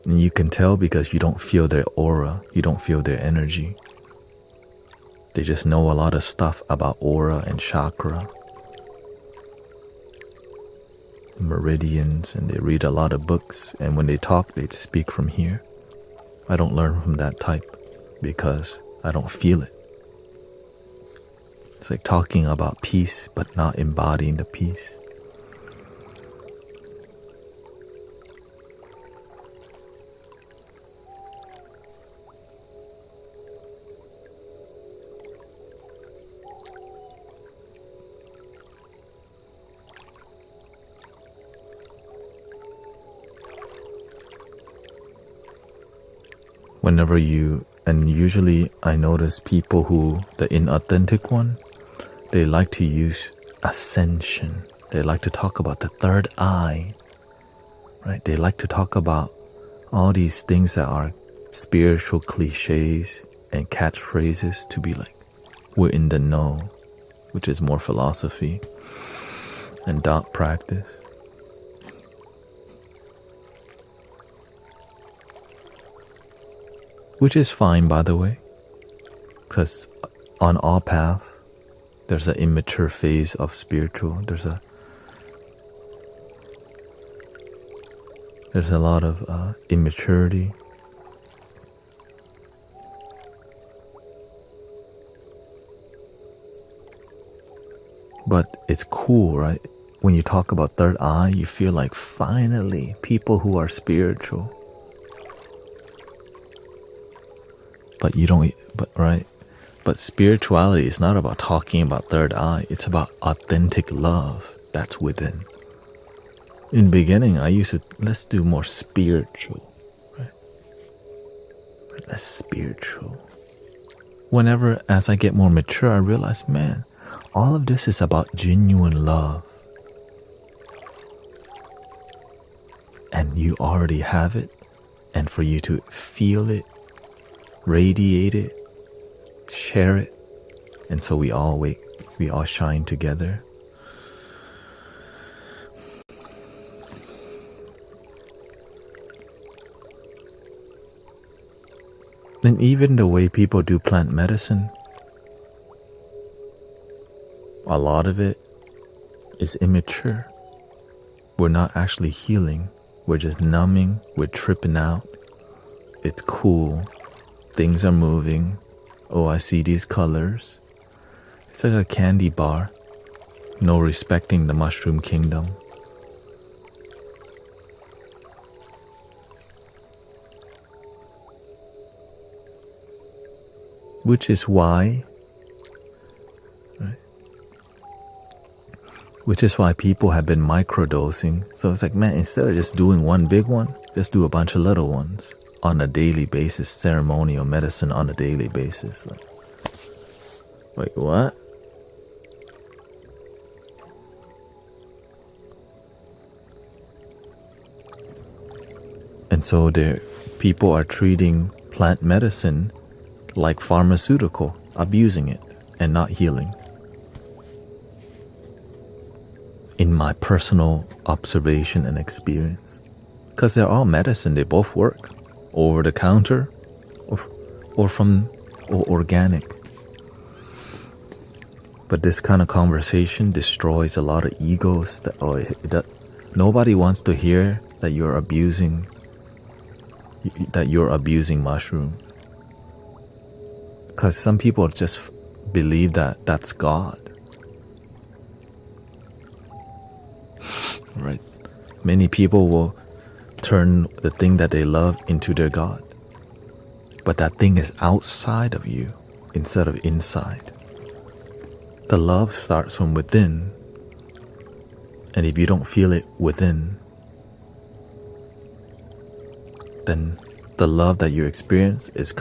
Speaker 1: And you can tell because you don't feel their aura, you don't feel their energy. They just know a lot of stuff about aura and chakra, meridians, and they read a lot of books, and when they talk, they speak from here. I don't learn from that type because I don't feel it. It's like talking about peace but not embodying the peace. Usually I notice people who, the inauthentic one, they like to use ascension. They like to talk about the third eye, right? They like to talk about all these things that are spiritual cliches and catchphrases to be like, we're in the know, which is more philosophy and dot practice. Which is fine, by the way, because on all paths, there's an immature phase of spiritual. There's a lot of immaturity. But it's cool, right? When you talk about third eye, you feel like finally people who are spiritual. But you don't, but spirituality is not about talking about third eye. It's about authentic love that's within. In the beginning, I used to, let's do more spiritual, right? Less spiritual. Whenever, as I get more mature, I realize, man, all of this is about genuine love. And you already have it. And for you to feel it, radiate it, share it, and so we all shine together. And even the way people do plant medicine, a lot of it is immature. We're not actually healing. We're just numbing. We're tripping out. It's cool. Things are moving. Oh, I see these colors. It's like a candy bar. No respecting the mushroom kingdom. Which is why, right? Which is why people have been microdosing. So it's like, man, instead of just doing one big one, just do a bunch of little ones on a daily basis. Ceremonial medicine on a daily basis. Like, wait, what? And so people are treating plant medicine like pharmaceutical, abusing it and not healing. In my personal observation and experience, because they're all medicine, they both work, over the counter or organic. But this kind of conversation destroys a lot of egos. That nobody wants to hear that you're abusing mushroom. Because some people just believe that that's God. Right? Many people will turn the thing that they love into their God. But that thing is outside of you instead of inside. The love starts from within. And if you don't feel it within, then the love that you experience is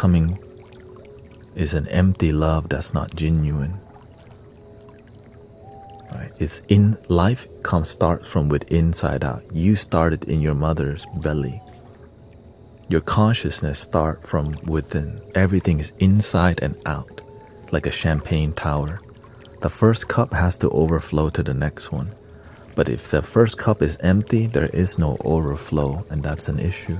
Speaker 1: an empty love that's not genuine. Right? It's in life starts from within inside out. You started in your mother's belly. Your consciousness starts from within. Everything is inside and out, like a champagne tower. The first cup has to overflow to the next one. But if the first cup is empty, there is no overflow, and that's an issue.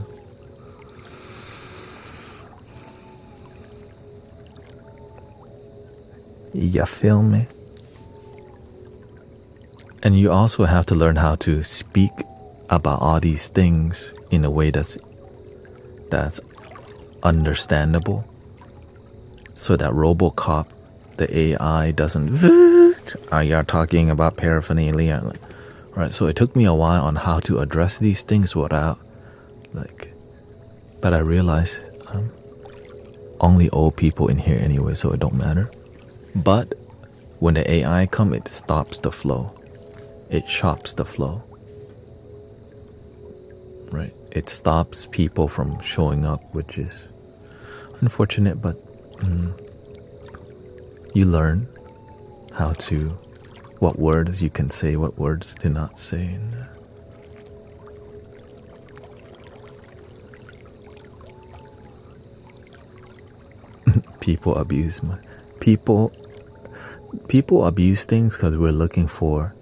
Speaker 1: You feel me? And you also have to learn how to speak about all these things in a way that's understandable, so that RoboCop, the AI, doesn't. You're talking about paraphernalia, right? So it took me a while on how to address these things without, but I realized only old people in here anyway, so it don't matter. But when the AI come, it stops the flow. It chops the flow. Right? It stops people from showing up, which is unfortunate, but you learn what words you can say, what words to not say. People abuse people abuse things because we're looking for,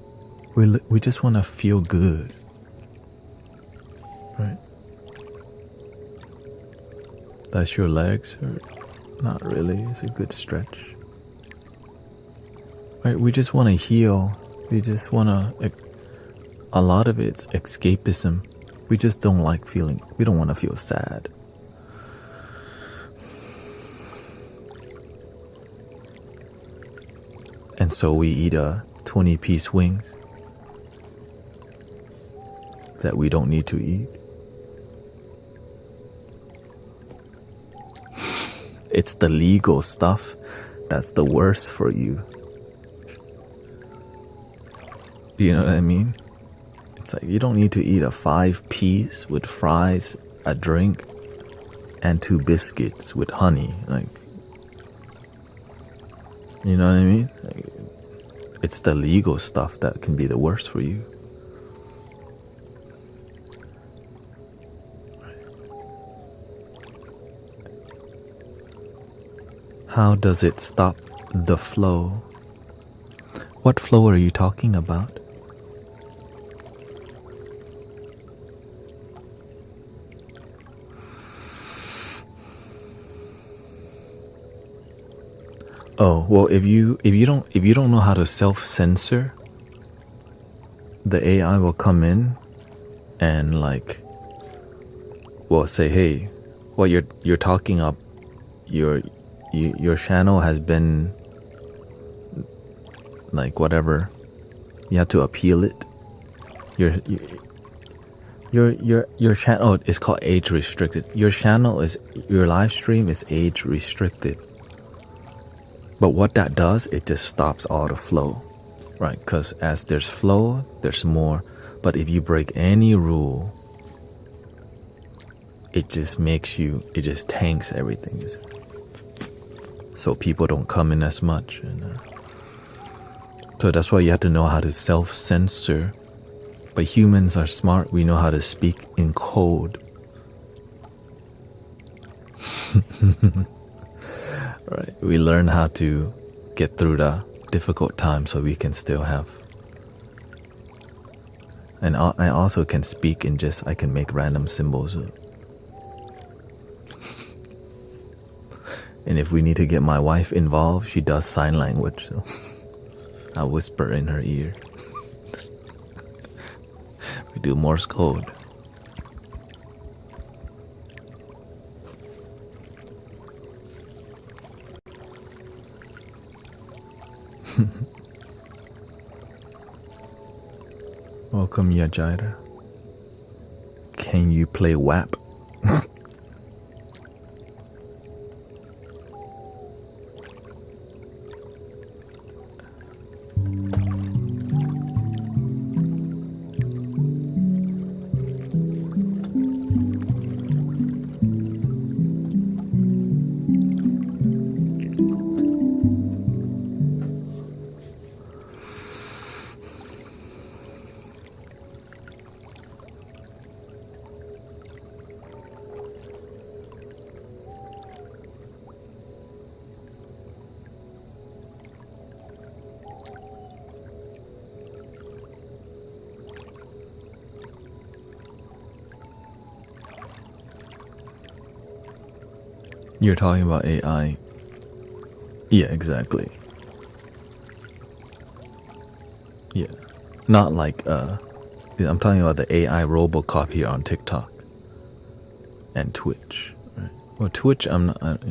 Speaker 1: we just want to feel good, right? Does your legs hurt? Not really. It's a good stretch, right? We just want to heal. We just want to, a lot of it's escapism. We just don't like feeling, we don't want to feel sad. And so we eat a 20-piece wing that we don't need to eat. It's the legal stuff that's the worst for you. You know what I mean? It's like you don't need to eat a 5-piece with fries, a drink, and 2 biscuits with honey. You know what I mean? It's the legal stuff that can be the worst for you. How does it stop the flow? What flow are you talking about? Oh, well, if you don't know how to self-censor, the AI will come in and say, hey, what you're talking up, your channel has been whatever. You have to appeal it. Your channel is called age restricted. Your live stream is age restricted. But what that does, it just stops all the flow, right? Because as there's flow, there's more. But if you break any rule, it just tanks everything. So people don't come in as much. So that's why you have to know how to self-censor. But humans are smart. We know how to speak in code. Right, we learn how to get through the difficult times so we can still have. And I also can speak in I can make random symbols. And if we need to get my wife involved, she does sign language, so I whisper in her ear. We do Morse code. Welcome, Yajaira. Can you play WAP? You're talking about AI. Yeah, exactly. Yeah. Not like, I'm talking about the AI Robocop here on TikTok and Twitch. Right? Well, Twitch, I'm not,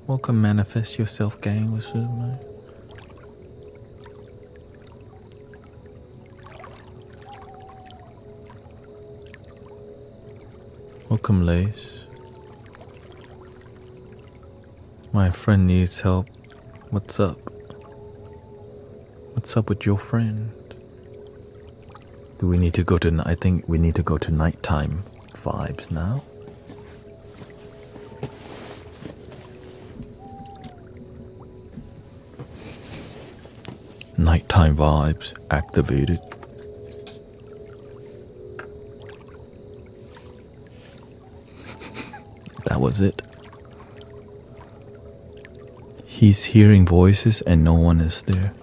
Speaker 1: Welcome, Manifest Yourself, gang. What's up, man? Welcome, Lace. My friend needs help. What's up? What's up with your friend? Do we need to go to... I think we need to go to nighttime vibes now. Nighttime vibes activated. That was it. He's hearing voices and no one is there.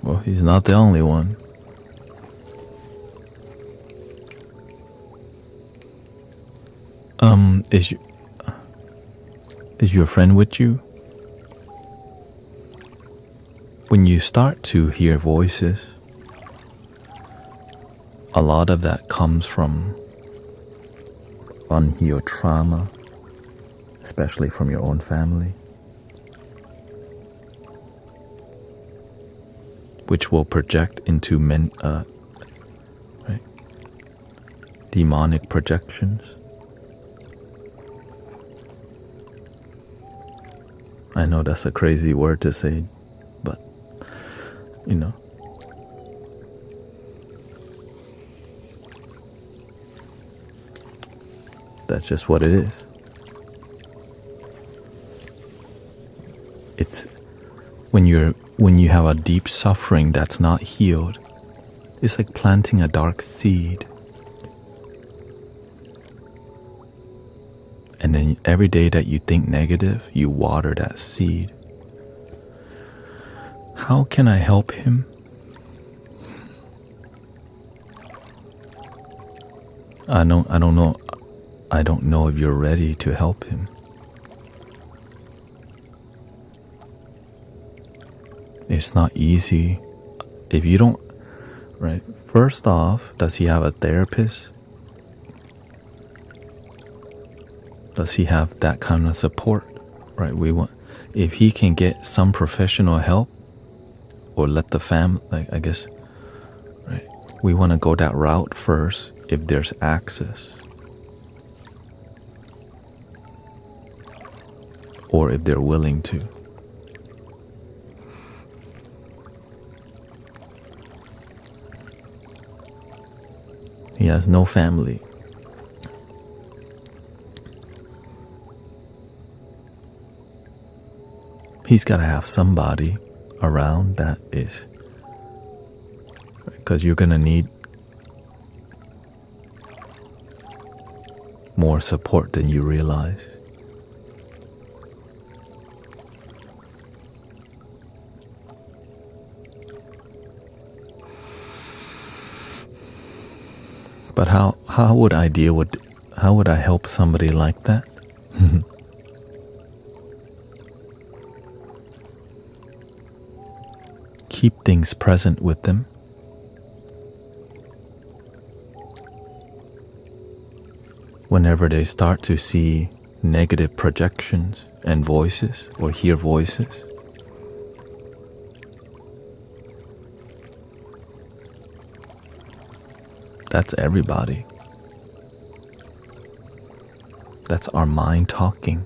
Speaker 1: Well, he's not the only one. Is your friend with you? When you start to hear voices, a lot of that comes from unhealed trauma, especially from your own family, which will project into demonic projections. I know that's a crazy word to say, but that's just what it is. It's when you have a deep suffering that's not healed, it's like planting a dark seed. And then every day that you think negative, you water that seed. How can I help him? I don't know. I don't know if you're ready to help him. It's not easy. If you don't, right? First off, does he have a therapist? Does he have that kind of support? Right? If he can get some professional help, or let the family, I guess, right? We want to go that route first if there's access. Or if they're willing to. He has no family. He's got to have somebody around that is, because you're going to need more support than you realize. But how would I help somebody like that? Keep things present with them. Whenever they start to see negative projections and voices or hear voices, that's everybody. That's our mind talking.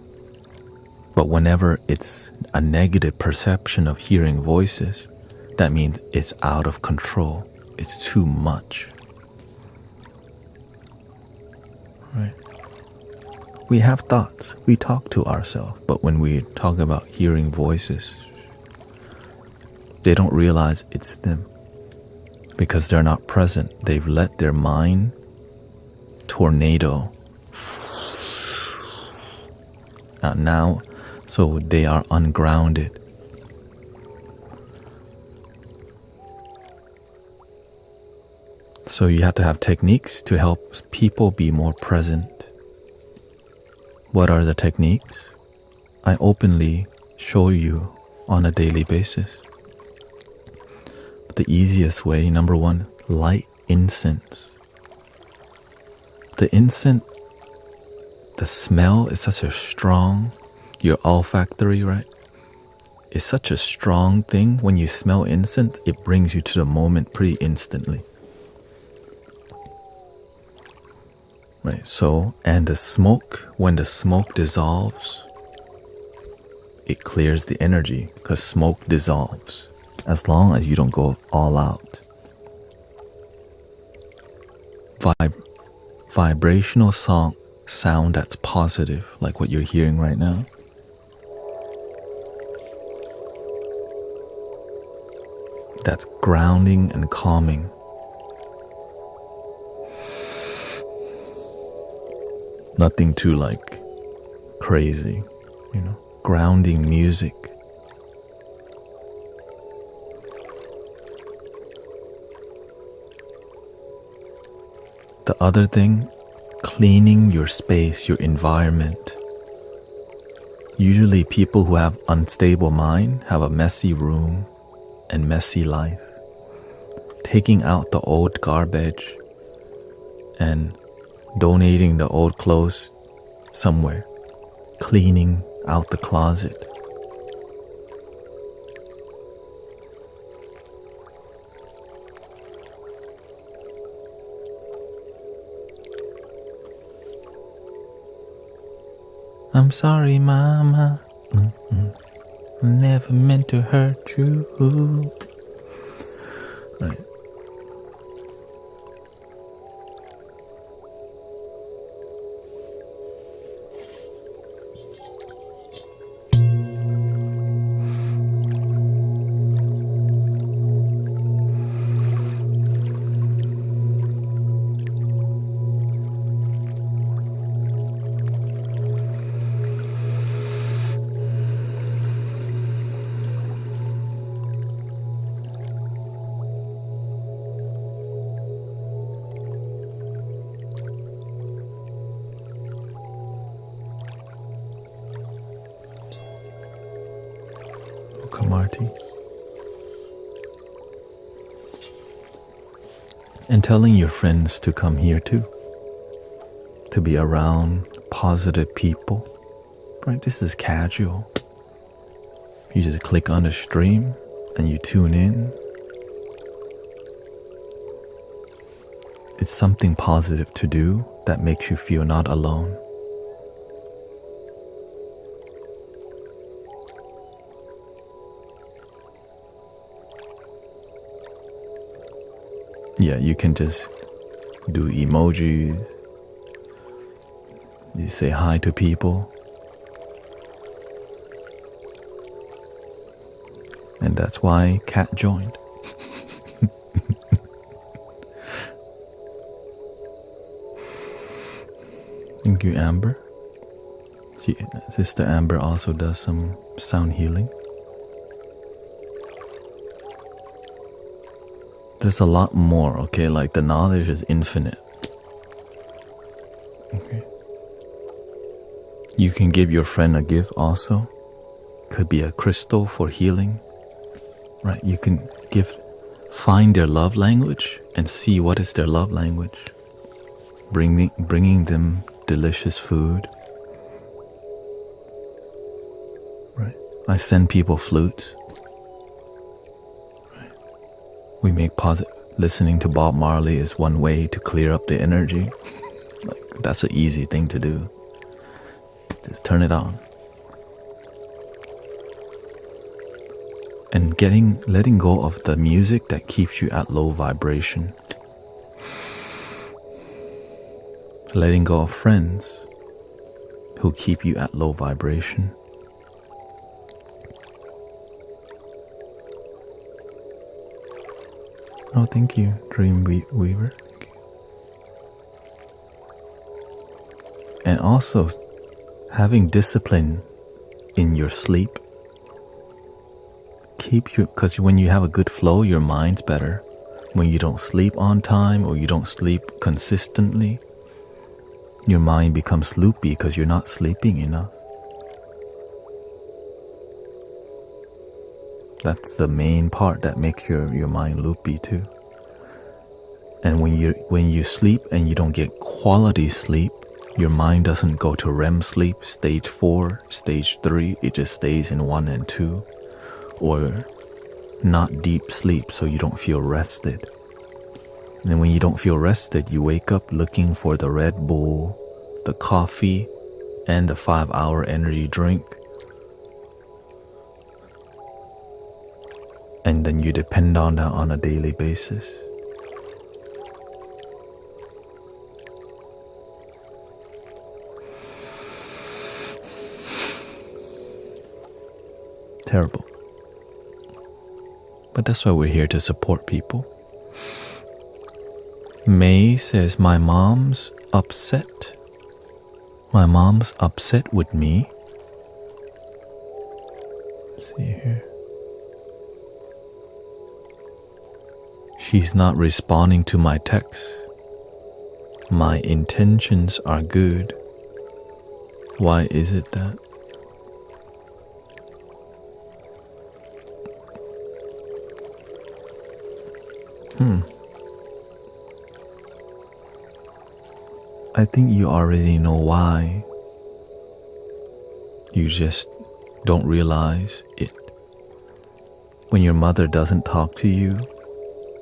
Speaker 1: But whenever it's a negative perception of hearing voices, that means it's out of control. It's too much. Right? We have thoughts. We talk to ourselves. But when we talk about hearing voices, they don't realize it's them. Because they're not present. They've let their mind tornado. Now, so they are ungrounded. So you have to have techniques to help people be more present. What are the techniques? I openly show you on a daily basis. The easiest way, number one, light incense. The incense, the smell is such a strong, your olfactory, right? It's such a strong thing. When you smell incense, it brings you to the moment pretty instantly. Right, so, and the smoke, when the smoke dissolves, it clears the energy because smoke dissolves as long as you don't go all out. Vibrational sound that's positive, like what you're hearing right now. That's grounding and calming. Nothing too like crazy, grounding music. The other thing, cleaning your space, your environment. Usually people who have unstable mind have a messy room and messy life. Taking out the old garbage and donating the old clothes somewhere. Cleaning out the closet. I'm sorry, Mama. Never meant to hurt you. Right. Marty. And telling your friends to come here too. To be around positive people. Right? This is casual. You just click on the stream and you tune in. It's something positive to do that makes you feel not alone. Yeah, you can just do emojis. You say hi to people. And that's why Kat joined. Thank you, Amber. Sister Amber also does some sound healing. There's a lot more, okay? Like the knowledge is infinite. Okay. You can give your friend a gift also. Could be a crystal for healing. Right? You can find their love language and see what is their love language. Bringing them delicious food. Right? I send people flutes. We make listening to Bob Marley is one way to clear up the energy. Like, that's an easy thing to do. Just turn it on. And letting go of the music that keeps you at low vibration. Letting go of friends who keep you at low vibration. Oh, thank you, Dream Weaver. And also, having discipline in your sleep keeps you, because when you have a good flow, your mind's better. When you don't sleep on time or you don't sleep consistently, your mind becomes loopy because you're not sleeping enough. That's the main part that makes your mind loopy too. And when you sleep and you don't get quality sleep, your mind doesn't go to REM sleep, stage 4, stage 3, it just stays in 1 and 2, or not deep sleep, so you don't feel rested. And when you don't feel rested, you wake up looking for the Red Bull, the coffee, and the 5-hour energy drink. And then you depend on that on a daily basis. Terrible. But that's why we're here, to support people. May says, my mom's upset. My mom's upset with me. Let's see here. She's not responding to my texts. My intentions are good. Why is it that? I think you already know why. You just don't realize it. When your mother doesn't talk to you,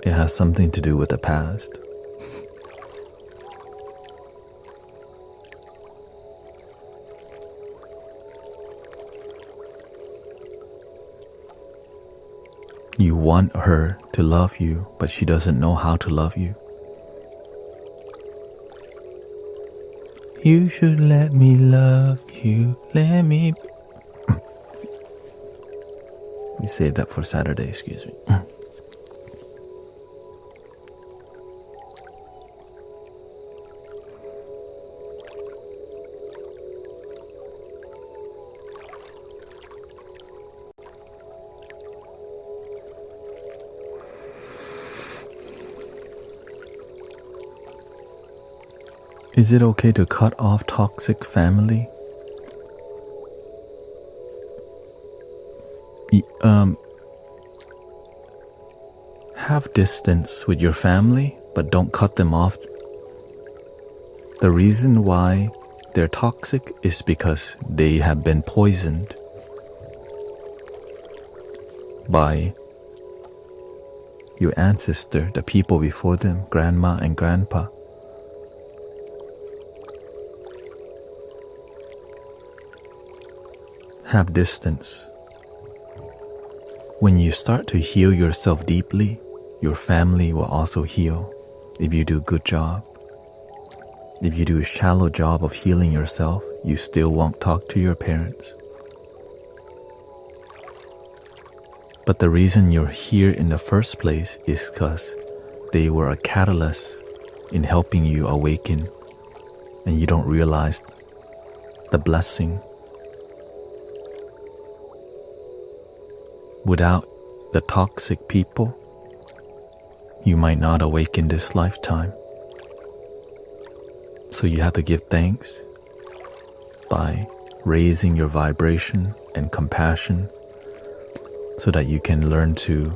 Speaker 1: it has something to do with the past. You want her to love you, but she doesn't know how to love you. You should let me love you, let me... We save that for Saturday, excuse me. Is it okay to cut off toxic family? Have distance with your family, but don't cut them off. The reason why they're toxic is because they have been poisoned by your ancestor, the people before them, grandma and grandpa. Have distance. When you start to heal yourself deeply, your family will also heal if you do a good job. If you do a shallow job of healing yourself, you still won't talk to your parents. But the reason you're here in the first place is because they were a catalyst in helping you awaken, and you don't realize the blessing. Without the toxic people, you might not awaken this lifetime. So you have to give thanks by raising your vibration and compassion so that you can learn to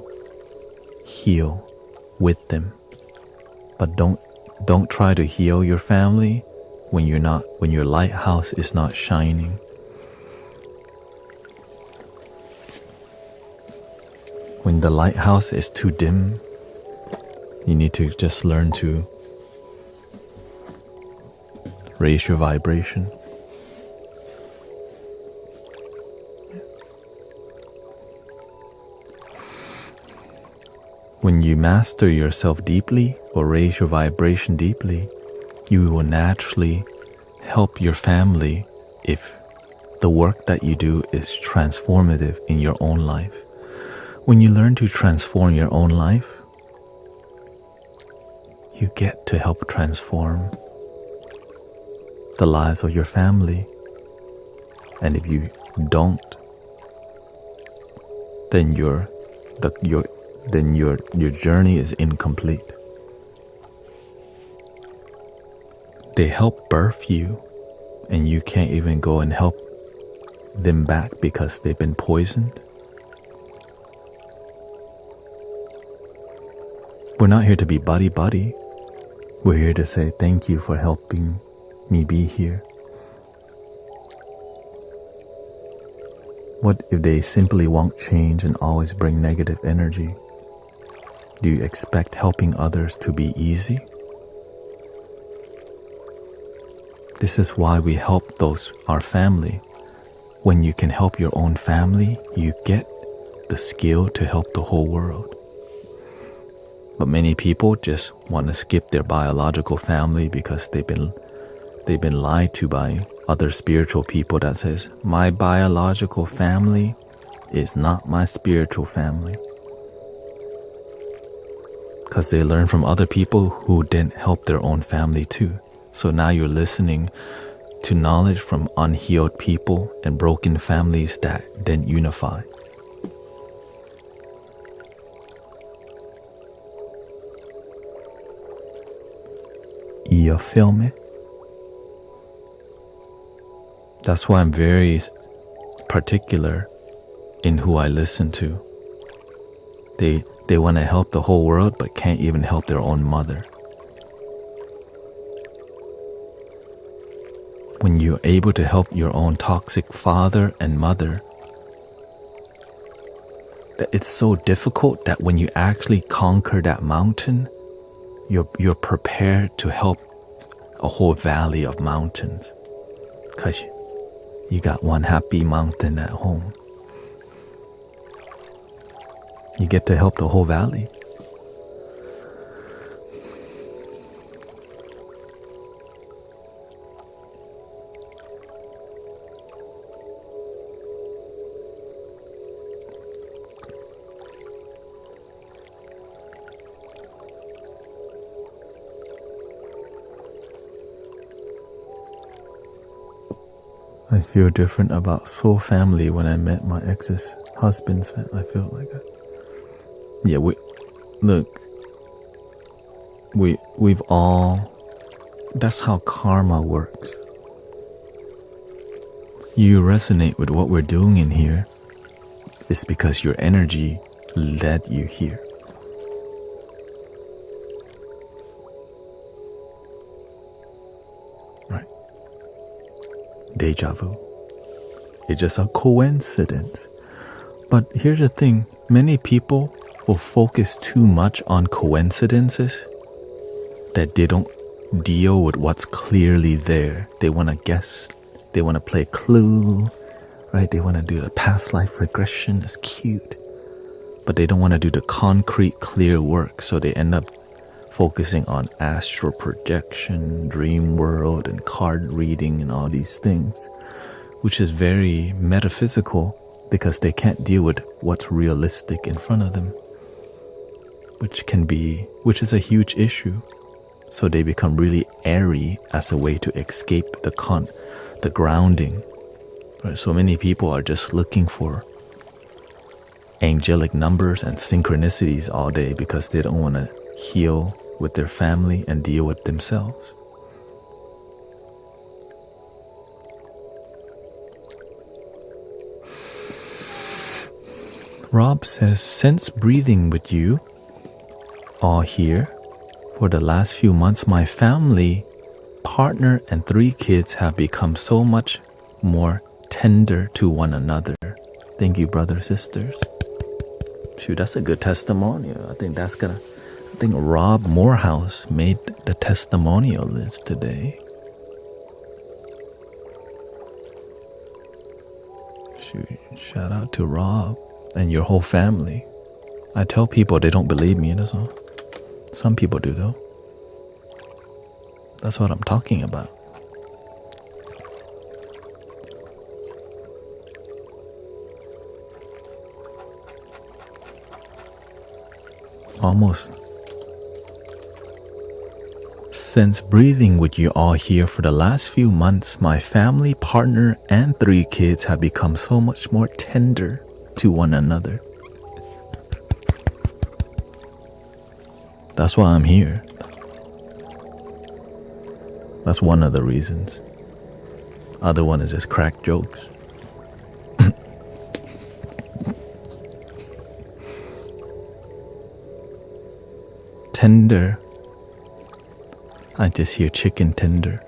Speaker 1: heal with them. But don't try to heal your family when your lighthouse is not shining. When the lighthouse is too dim, you need to just learn to raise your vibration. When you master yourself deeply or raise your vibration deeply, you will naturally help your family if the work that you do is transformative in your own life. When you learn to transform your own life, you get to help transform the lives of your family. And if you don't, then your journey is incomplete. They help birth you, and you can't even go and help them back because they've been poisoned. We're not here to be buddy-buddy. We're here to say thank you for helping me be here. What if they simply won't change and always bring negative energy? Do you expect helping others to be easy? This is why we help our family. When you can help your own family, you get the skill to help the whole world. But many people just want to skip their biological family because they've been lied to by other spiritual people that says, my biological family is not my spiritual family. Because they learn from other people who didn't help their own family too. So now you're listening to knowledge from unhealed people and broken families that didn't unify. You feel me? That's why I'm very particular in who I listen to. They want to help the whole world but can't even help their own mother. When you're able to help your own toxic father and mother, it's so difficult that when you actually conquer that mountain, you're prepared to help a whole valley of mountains. Because you got one happy mountain at home. You get to help the whole valley. I feel different about soul family when I met my ex's husband's family. I feel like that. Yeah, we've all, that's how karma works. You resonate with what we're doing in here. It's because your energy led you here. Right. Deja vu. It's just a coincidence. But here's the thing, many people will focus too much on coincidences that they don't deal with what's clearly there. They want to guess, they want to play Clue, right? They want to do the past life regression, it's cute. But they don't want to do the concrete, clear work, so they end up focusing on astral projection, dream world, and card reading and all these things, which is very metaphysical because they can't deal with what's realistic in front of them, which is a huge issue. So they become really airy as a way to escape the grounding. Right? So many people are just looking for angelic numbers and synchronicities all day because they don't want to heal with their family and deal with themselves. Rob says, since breathing with you all here for the last few months, my family, partner, and 3 kids have become so much more tender to one another. Thank you, brothers, sisters. Shoot, that's a good testimonial. I think Rob Morehouse made the testimonial list today. Shoot, shout out to Rob and your whole family. I tell people they don't believe me, that's all. Some people do though. That's what I'm talking about. Almost. Since breathing with you all here for the last few months, my family, partner, and 3 kids have become so much more tender to one another. That's why I'm here. That's one of the reasons. Other one is just crack jokes. tender. I just hear chicken tender.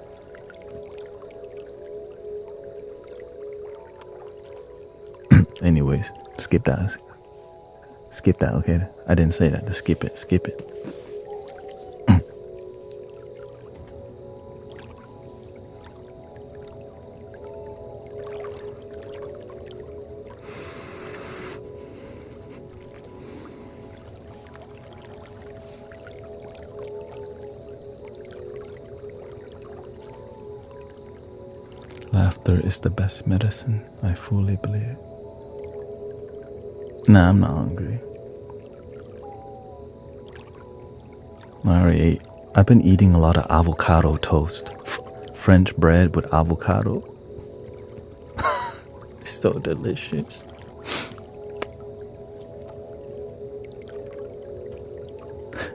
Speaker 1: Anyways, skip that. Skip that, okay? I didn't say that. Just skip it. Skip it. Laughter is the best medicine. I fully believe. Nah, I'm not hungry. I already ate. I've been eating a lot of avocado toast. French bread with avocado. It's so delicious.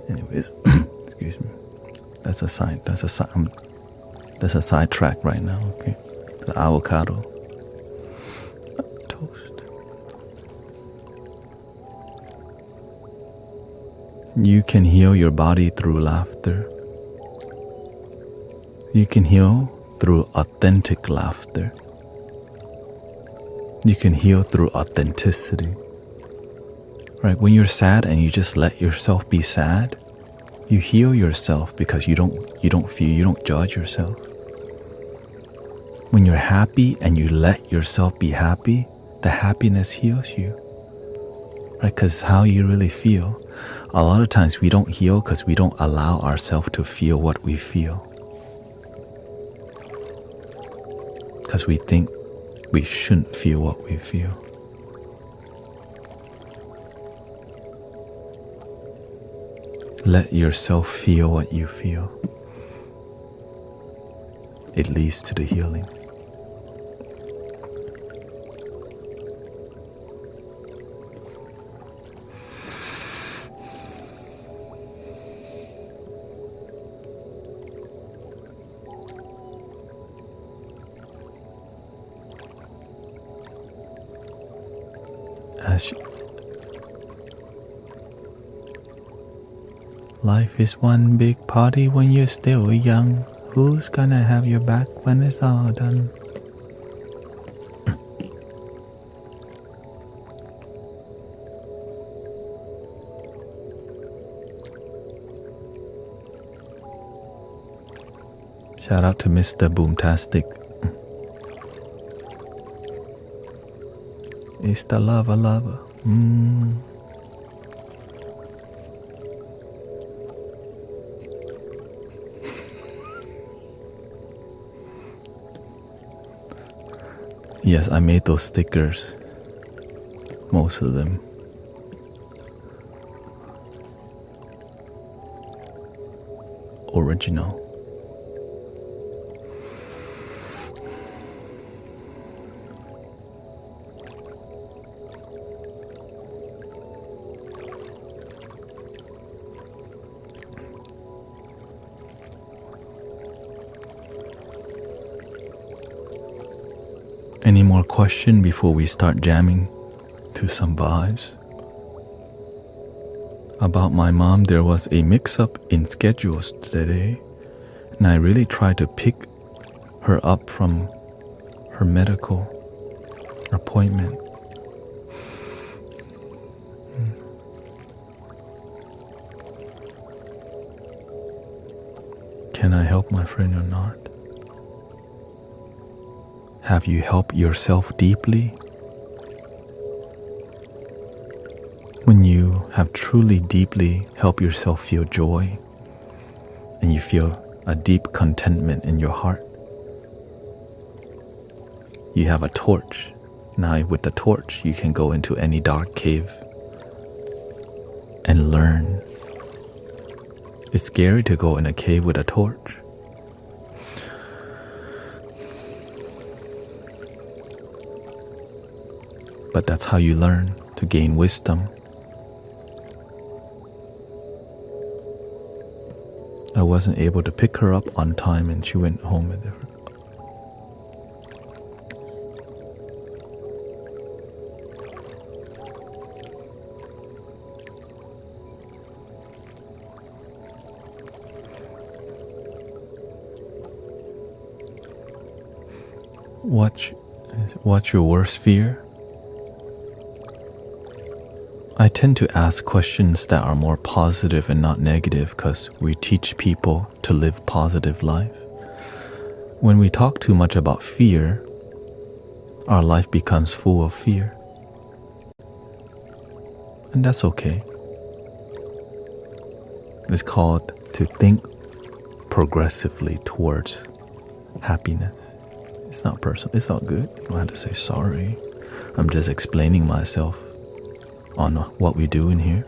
Speaker 1: Anyways, excuse me. That's a sidetrack right now, okay? The avocado toast. You can heal your body through laughter. You can heal through authentic laughter. You can heal through authenticity. Right? When you're sad and you just let yourself be sad, you heal yourself because you don't judge yourself. When you're happy and you let yourself be happy, the happiness heals you. Right? Because how you really feel. A lot of times we don't heal because we don't allow ourselves to feel what we feel. Because we think we shouldn't feel what we feel. Let yourself feel what you feel. It leads to the healing. Life is one big party when you're still young. Who's gonna have your back when it's all done? Shout out to Mr. Boomtastic. It's the lover. Yes, I made those stickers. Most of them. Original. Any more question before we start jamming to some vibes? About my mom, there was a mix-up in schedules today, and I really tried to pick her up from her medical appointment. Can I help my friend or not? Have you helped yourself deeply? When you have truly deeply helped yourself feel joy and you feel a deep contentment in your heart, you have a torch. Now with the torch you can go into any dark cave and learn. It's scary to go in a cave with a torch. But that's how you learn to gain wisdom. I wasn't able to pick her up on time and she went home with her. What's your worst fear? I tend to ask questions that are more positive and not negative because we teach people to live positive life. When we talk too much about fear, our life becomes full of fear. And that's okay. It's called to think progressively towards happiness. It's not personal. It's all good. You don't have to say sorry. I'm just explaining myself on what we do in here.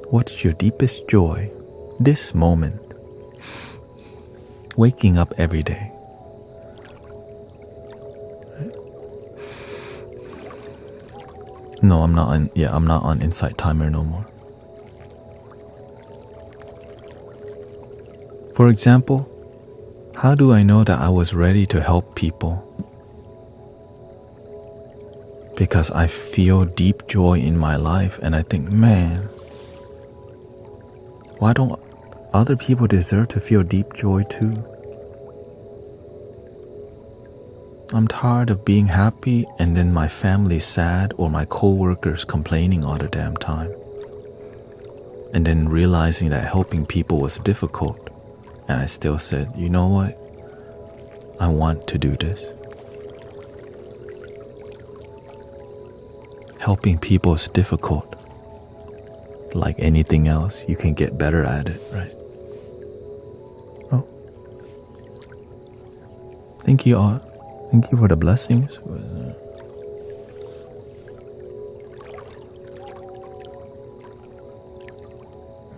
Speaker 1: What's your deepest joy this moment? Waking up every day. No, I'm not on Insight Timer no more. For example, how do I know that I was ready to help people? Because I feel deep joy in my life and I think, man, why don't other people deserve to feel deep joy too? I'm tired of being happy and then my family's sad or my co-workers complaining all the damn time. And then realizing that helping people was difficult. And I still said, you know what? I want to do this. Helping people is difficult. Like anything else, you can get better at it, right? Oh. Thank you all. Thank you for the blessings.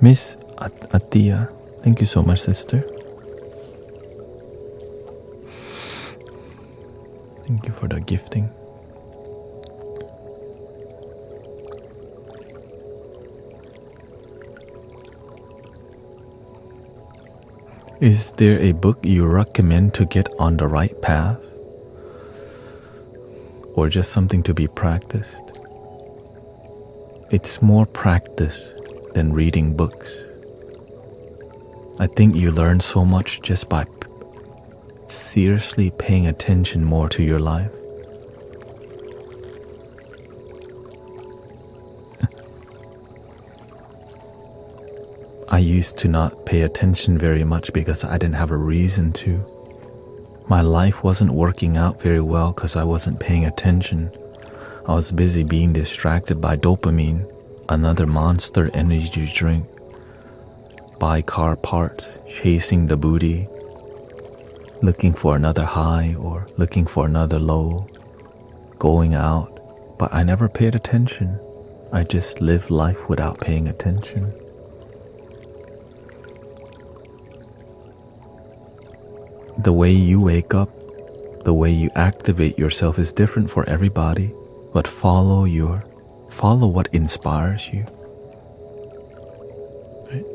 Speaker 1: Miss Atia, thank you so much, sister. Thank you for the gifting. Is there a book you recommend to get on the right path? Or just something to be practiced? It's more practice than reading books. I think you learn so much just by seriously paying attention more to your life. I used to not pay attention very much because I didn't have a reason to. My life wasn't working out very well because I wasn't paying attention. I was busy being distracted by dopamine, another Monster energy drink, buy car parts, chasing the booty, looking for another high or looking for another low, going out, but I never paid attention. I just lived life without paying attention. The way you wake up, the way you activate yourself is different for everybody, but follow what inspires you. Right?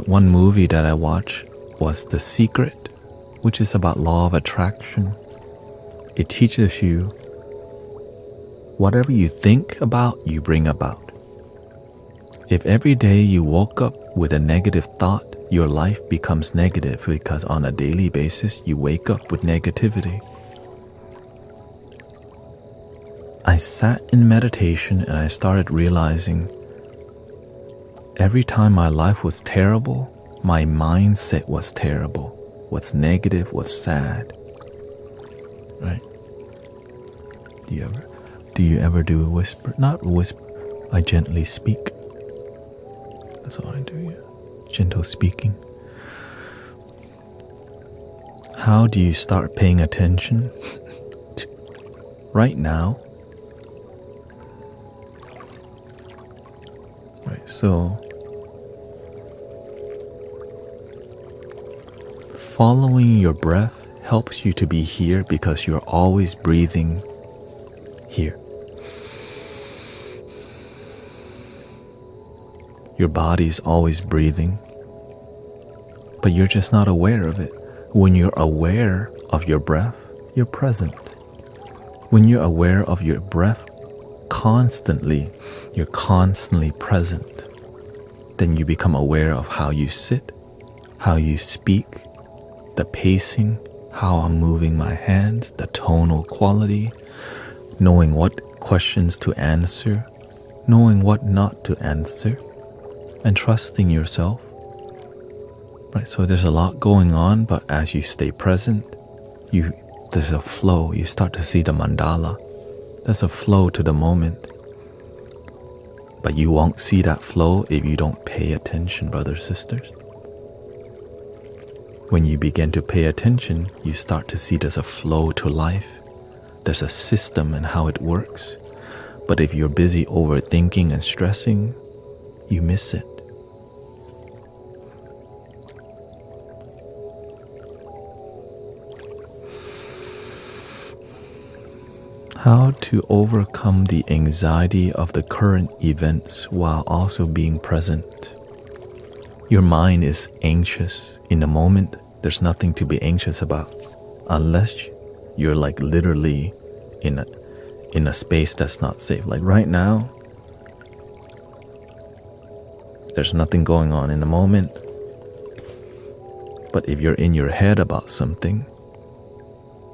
Speaker 1: One movie that I watched was The Secret, which is about law of attraction. It teaches you whatever you think about, you bring about. If every day you woke up with a negative thought, your life becomes negative because on a daily basis you wake up with negativity. I sat in meditation and I started realizing every time my life was terrible, my mindset was terrible. What's negative was sad. Right? Do you ever do a whisper? Not whisper. I gently speak. That's all I do, yeah. Gentle speaking. How do you start paying attention? Right now. Right, so following your breath helps you to be here because you're always breathing here. Your body's always breathing, but you're just not aware of it. When you're aware of your breath, you're present. When you're aware of your breath, you're constantly present, then you become aware of how you sit, how you speak, the pacing, how I'm moving my hands, the tonal quality, knowing what questions to answer, knowing what not to answer, and trusting yourself. Right, so there's a lot going on, but as you stay present, there's a flow. You start to see the mandala. There's a flow to the moment. But you won't see that flow if you don't pay attention, brothers, sisters. When you begin to pay attention, you start to see there's a flow to life. There's a system and how it works. But if you're busy overthinking and stressing, you miss it. How to overcome the anxiety of the current events while also being present. Your mind is anxious. In the moment, there's nothing to be anxious about unless you're like literally in a space that's not safe. Like right now, there's nothing going on in the moment. But if you're in your head about something,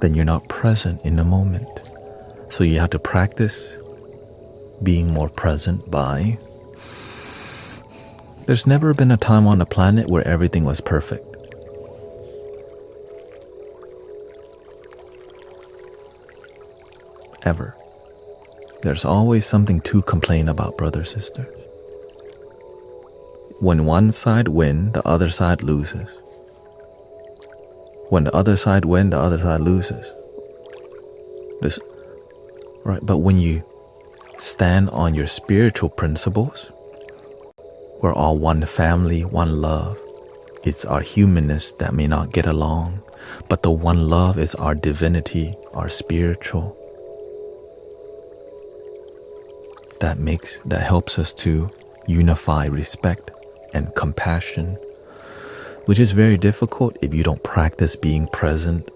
Speaker 1: then you're not present in the moment. So you have to practice being more present by... There's never been a time on the planet where everything was perfect. Ever. There's always something to complain about, brothers, sisters. When one side wins, the other side loses. When the other side wins, the other side loses. Right, but when you stand on your spiritual principles, we're all one family, one love. It's our humanness that may not get along, but the one love is our divinity, our spiritual. That helps us to unify respect and compassion, which is very difficult if you don't practice being present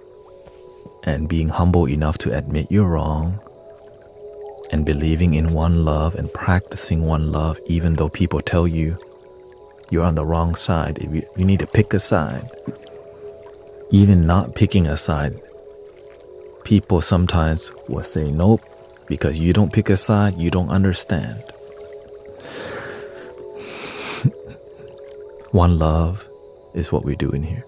Speaker 1: and being humble enough to admit you're wrong, and believing in one love and practicing one love even though people tell you you're on the wrong side. If you need to pick a side. Even not picking a side, people sometimes will say nope, because you don't pick a side, you don't understand. One love is what we do in here.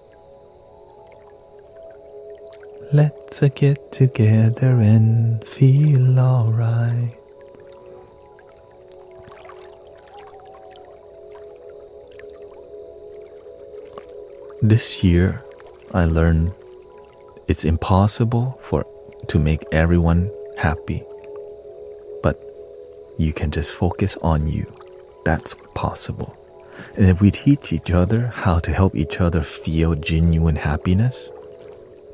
Speaker 1: Let's get together and feel alright. This year, I learned it's impossible to make everyone happy, but you can just focus on you. That's possible. And if we teach each other how to help each other feel genuine happiness,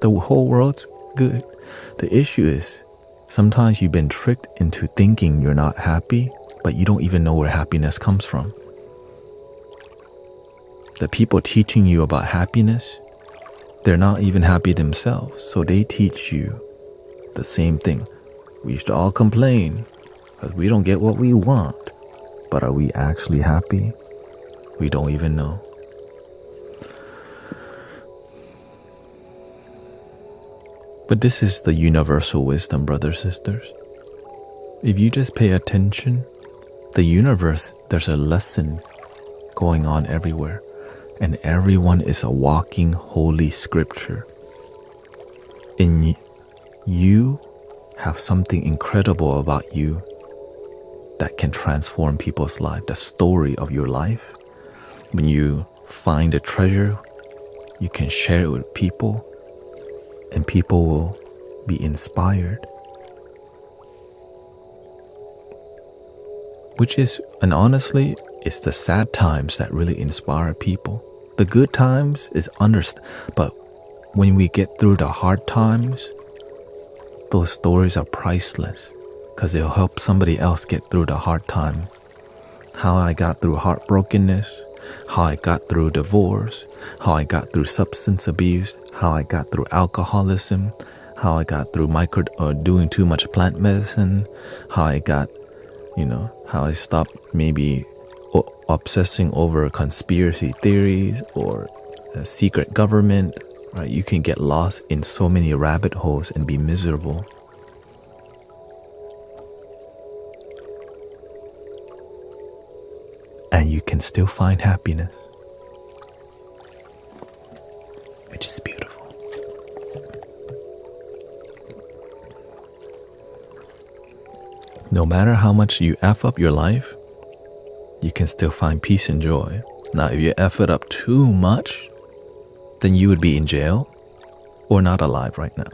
Speaker 1: the whole world's good. The issue is sometimes you've been tricked into thinking you're not happy, but you don't even know where happiness comes from. The people teaching you about happiness, they're not even happy themselves, so they teach you the same thing. We used to all complain because we don't get what we want, but are we actually happy? We don't even know. But this is the universal wisdom, brothers, sisters. If you just pay attention, the universe, there's a lesson going on everywhere. And everyone is a walking holy scripture. And you have something incredible about you that can transform people's life. The story of your life. When you find a treasure, you can share it with people, and people will be inspired. And honestly, it's the sad times that really inspire people. The good times is but when we get through the hard times, those stories are priceless because they'll help somebody else get through the hard time. How I got through heartbrokenness, how I got through divorce, how I got through substance abuse, how I got through alcoholism, how I got through doing too much plant medicine, how I got You know, how I stopped maybe obsessing over conspiracy theories or a secret government, right? You can get lost in so many rabbit holes and be miserable. And you can still find happiness, which is beautiful. No matter how much you F up your life, you can still find peace and joy. Now, if you F it up too much, then you would be in jail or not alive right now.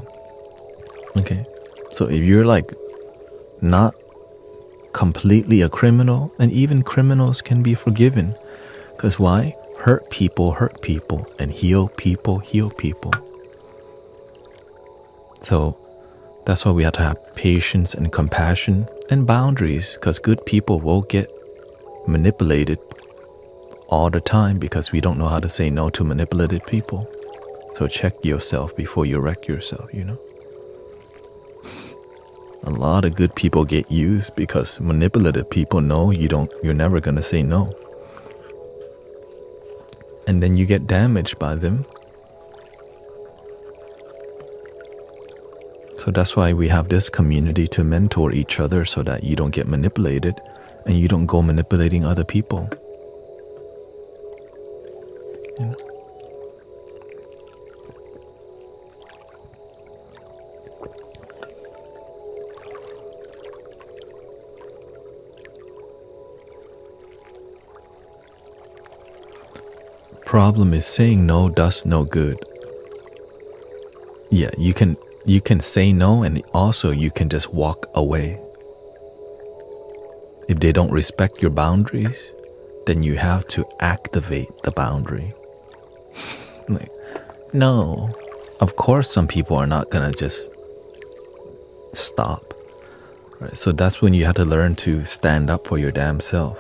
Speaker 1: Okay? So if you're like not completely a criminal, and even criminals can be forgiven. Because why? Hurt people, and heal people. So that's why we have to have patience and compassion and boundaries, because good people will get manipulated all the time because we don't know how to say no to manipulated people. So check yourself before you wreck yourself, you know? A lot of good people get used because manipulative people know you're never gonna say no. And then you get damaged by them. So that's why we have this community to mentor each other so that you don't get manipulated and you don't go manipulating other people. You know? Problem is saying no does no good. Yeah, you can say no, and also you can just walk away. If they don't respect your boundaries, then you have to activate the boundary. Like, no. Of course some people are not gonna just stop. Right? So that's when you have to learn to stand up for your damn self.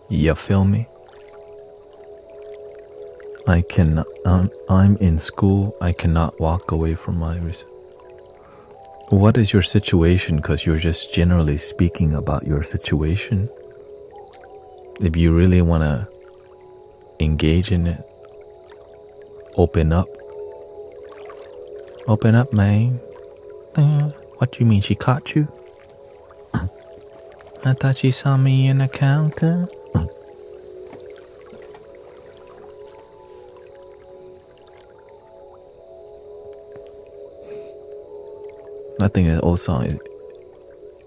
Speaker 1: You feel me? I'm in school. I cannot walk away from my What is your situation? Because you're just generally speaking about your situation. If you really want to engage in it, open up. Open up, man. What do you mean? She caught you? I thought she saw me in the counter. I think that old song,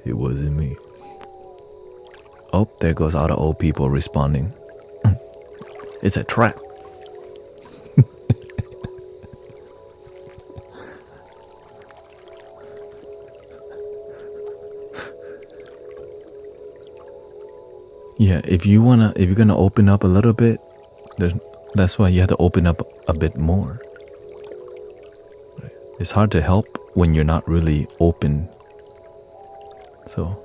Speaker 1: it wasn't me. Oh, there goes all the old people responding. It's a trap. Yeah, if you're gonna open up a little bit, that's why you have to open up a bit more. It's hard to help when you're not really open. So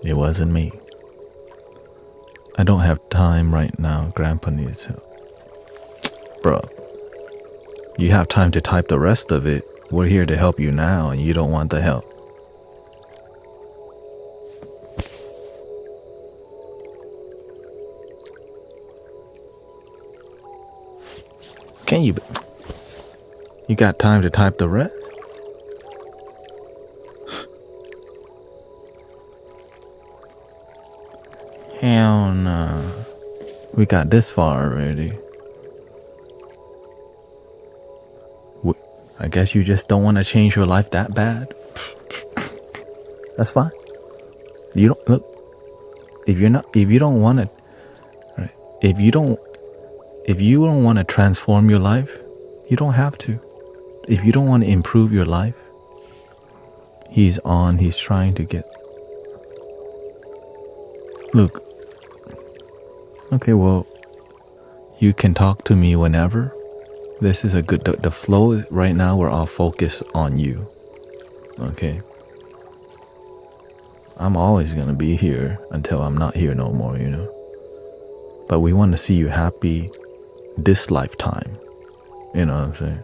Speaker 1: it wasn't me. I don't have time right now. Grandpa needs help. Bro, you have time to type the rest of it. We're here to help you now, and you don't want the help. Can you? You got time to type the rest? Hell no. We got this far already. I guess you just don't want to change your life that bad. That's fine. You don't look. If you don't want to, right? If you don't want to transform your life, you don't have to. If you don't want to improve your life, he's trying to get. Look. Okay, well, you can talk to me whenever. This is a good, the flow right now, we're all focused on you. Okay. I'm always going to be here until I'm not here no more, you know. But we want to see you happy this lifetime. You know what I'm saying?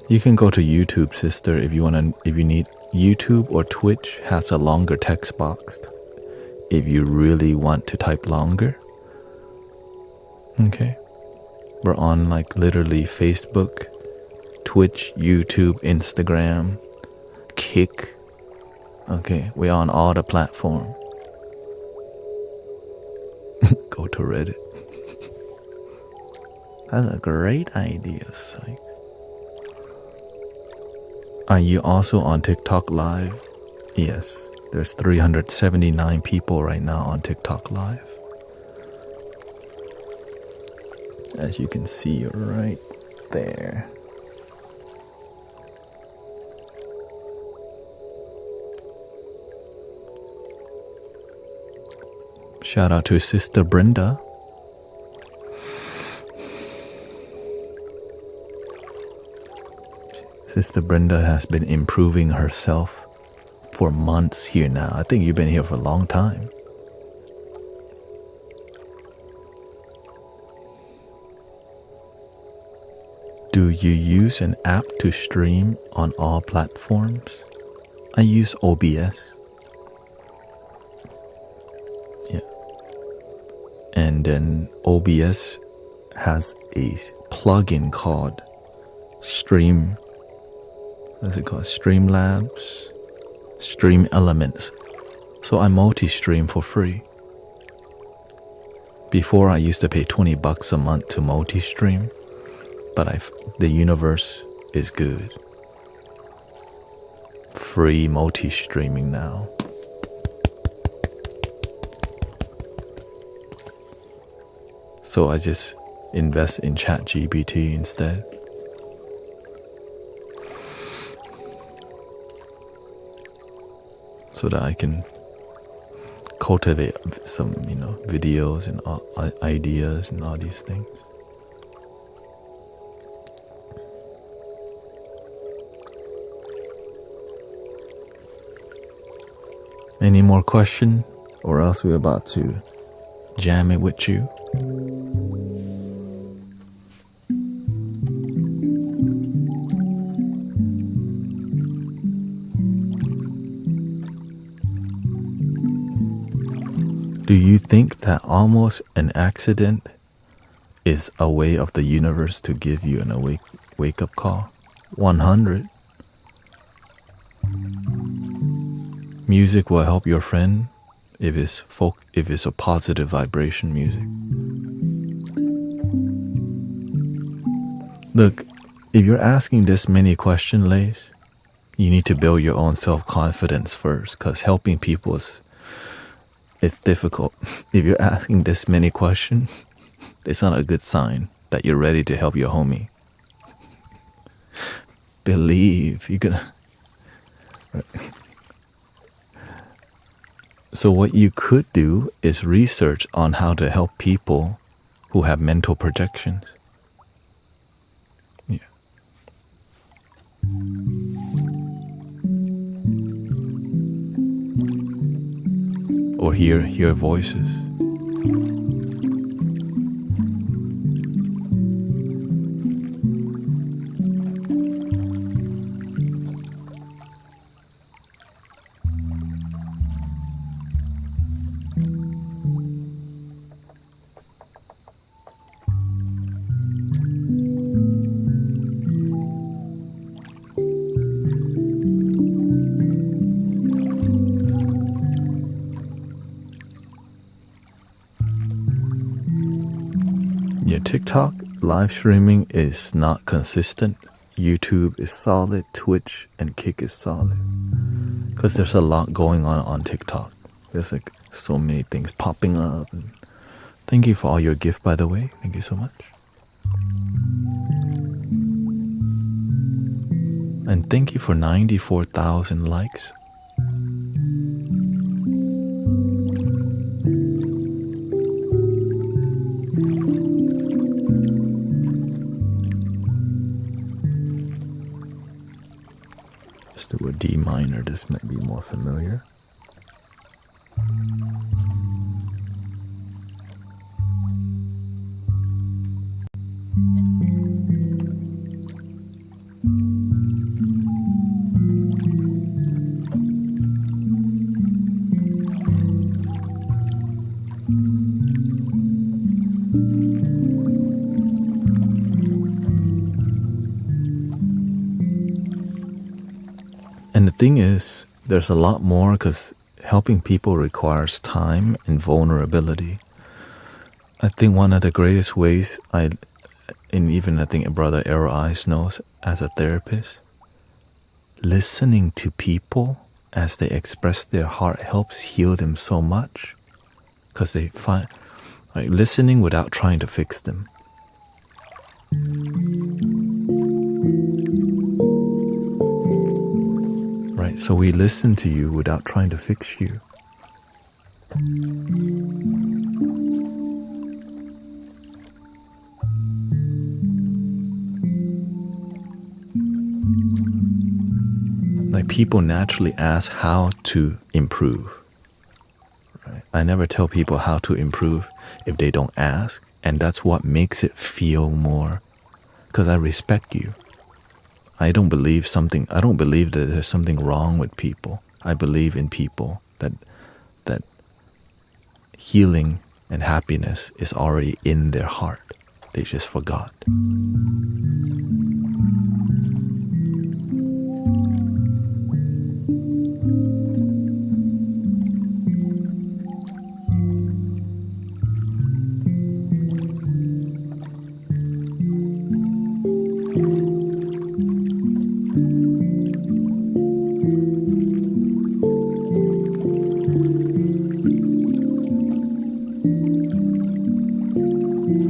Speaker 1: You can go to YouTube, sister, if you need. YouTube or Twitch has a longer text box if you really want to type longer. Okay. We're on like literally Facebook, Twitch, YouTube, Instagram, Kick. Okay, we're on all the platforms. Go to Reddit. That's a great idea, Sykes. Are you also on TikTok Live? Yes, there's 379 people right now on TikTok Live. As you can see right there. Shout out to Sister Brenda. Sister Brenda has been improving herself for months here now. I think you've been here for a long time. Do you use an app to stream on all platforms? I use OBS. Yeah. And then OBS has a plugin called Stream. What's it called? Streamlabs, Stream Elements. So I multi-stream for free. Before I used to pay $20 a month to multi-stream, but the universe is good. Free multi-streaming now. So I just invest in ChatGPT instead. So that I can cultivate some, videos and ideas and all these things. Any more question? Or else we're about to jam it with you. Do you think that almost an accident is a way of the universe to give you an wake-up call? 100. Music will help your friend if it's a positive vibration music. Look, if you're asking this many questions, Lace, you need to build your own self-confidence first, because helping people it's difficult. If you're asking this many questions, it's not a good sign that you're ready to help your homie. Believe you can. So what you could do is research on how to help people who have mental projections. Yeah. Or hear voices. TikTok live streaming is not consistent. YouTube is solid. Twitch and Kick is solid. Because there's a lot going on TikTok. There's like so many things popping up. And thank you for all your gift, by the way. Thank you so much. And thank you for 94,000 likes. D minor. This might be more familiar. And the thing is, there's a lot more because helping people requires time and vulnerability. I think one of the greatest ways and even I think Brother Arrow Eyes knows as a therapist, listening to people as they express their heart helps heal them so much because they find, like, listening without trying to fix them. Right, so we listen to you without trying to fix you. Like, people naturally ask how to improve. Right? I never tell people how to improve if they don't ask, and that's what makes it feel more, because I respect you. I don't believe that there's something wrong with people. I believe in people that healing and happiness is already in their heart. They just forgot.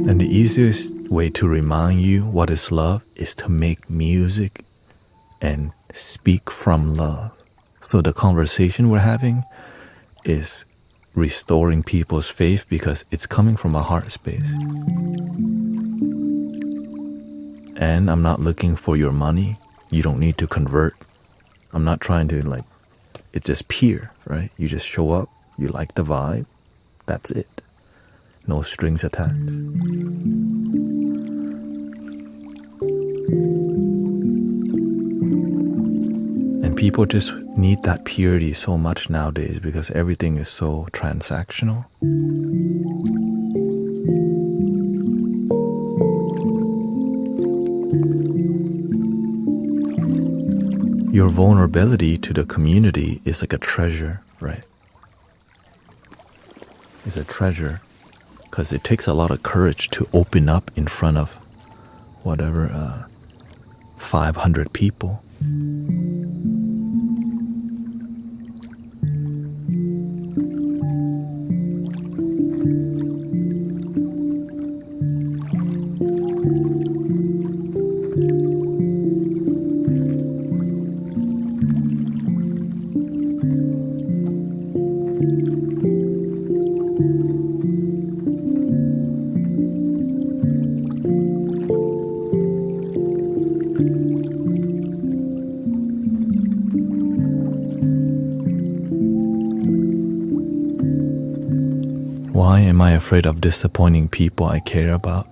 Speaker 1: And the easiest way to remind you what is love is to make music and speak from love. So the conversation we're having is restoring people's faith because it's coming from a heart space. And I'm not looking for your money. You don't need to convert. I'm not trying to, like, it's just pure, right? You just show up, you like the vibe, that's it. No strings attached. And people just need that purity so much nowadays because everything is so transactional. Your vulnerability to the community is like a treasure, right? It's a treasure because it takes a lot of courage to open up in front of whatever 500 people. Why am I afraid of disappointing people I care about?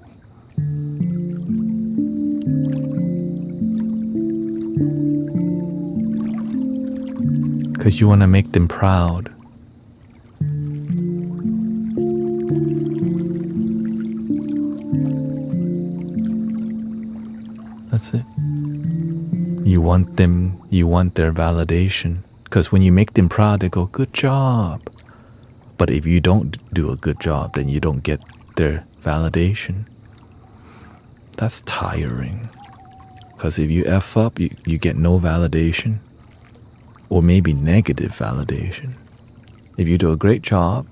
Speaker 1: Because you want to make them proud. That's it. You want their validation. Because when you make them proud, they go, good job. But if you don't do a good job, then you don't get their validation. That's tiring. Because if you F up, you get no validation. Or maybe negative validation. If you do a great job,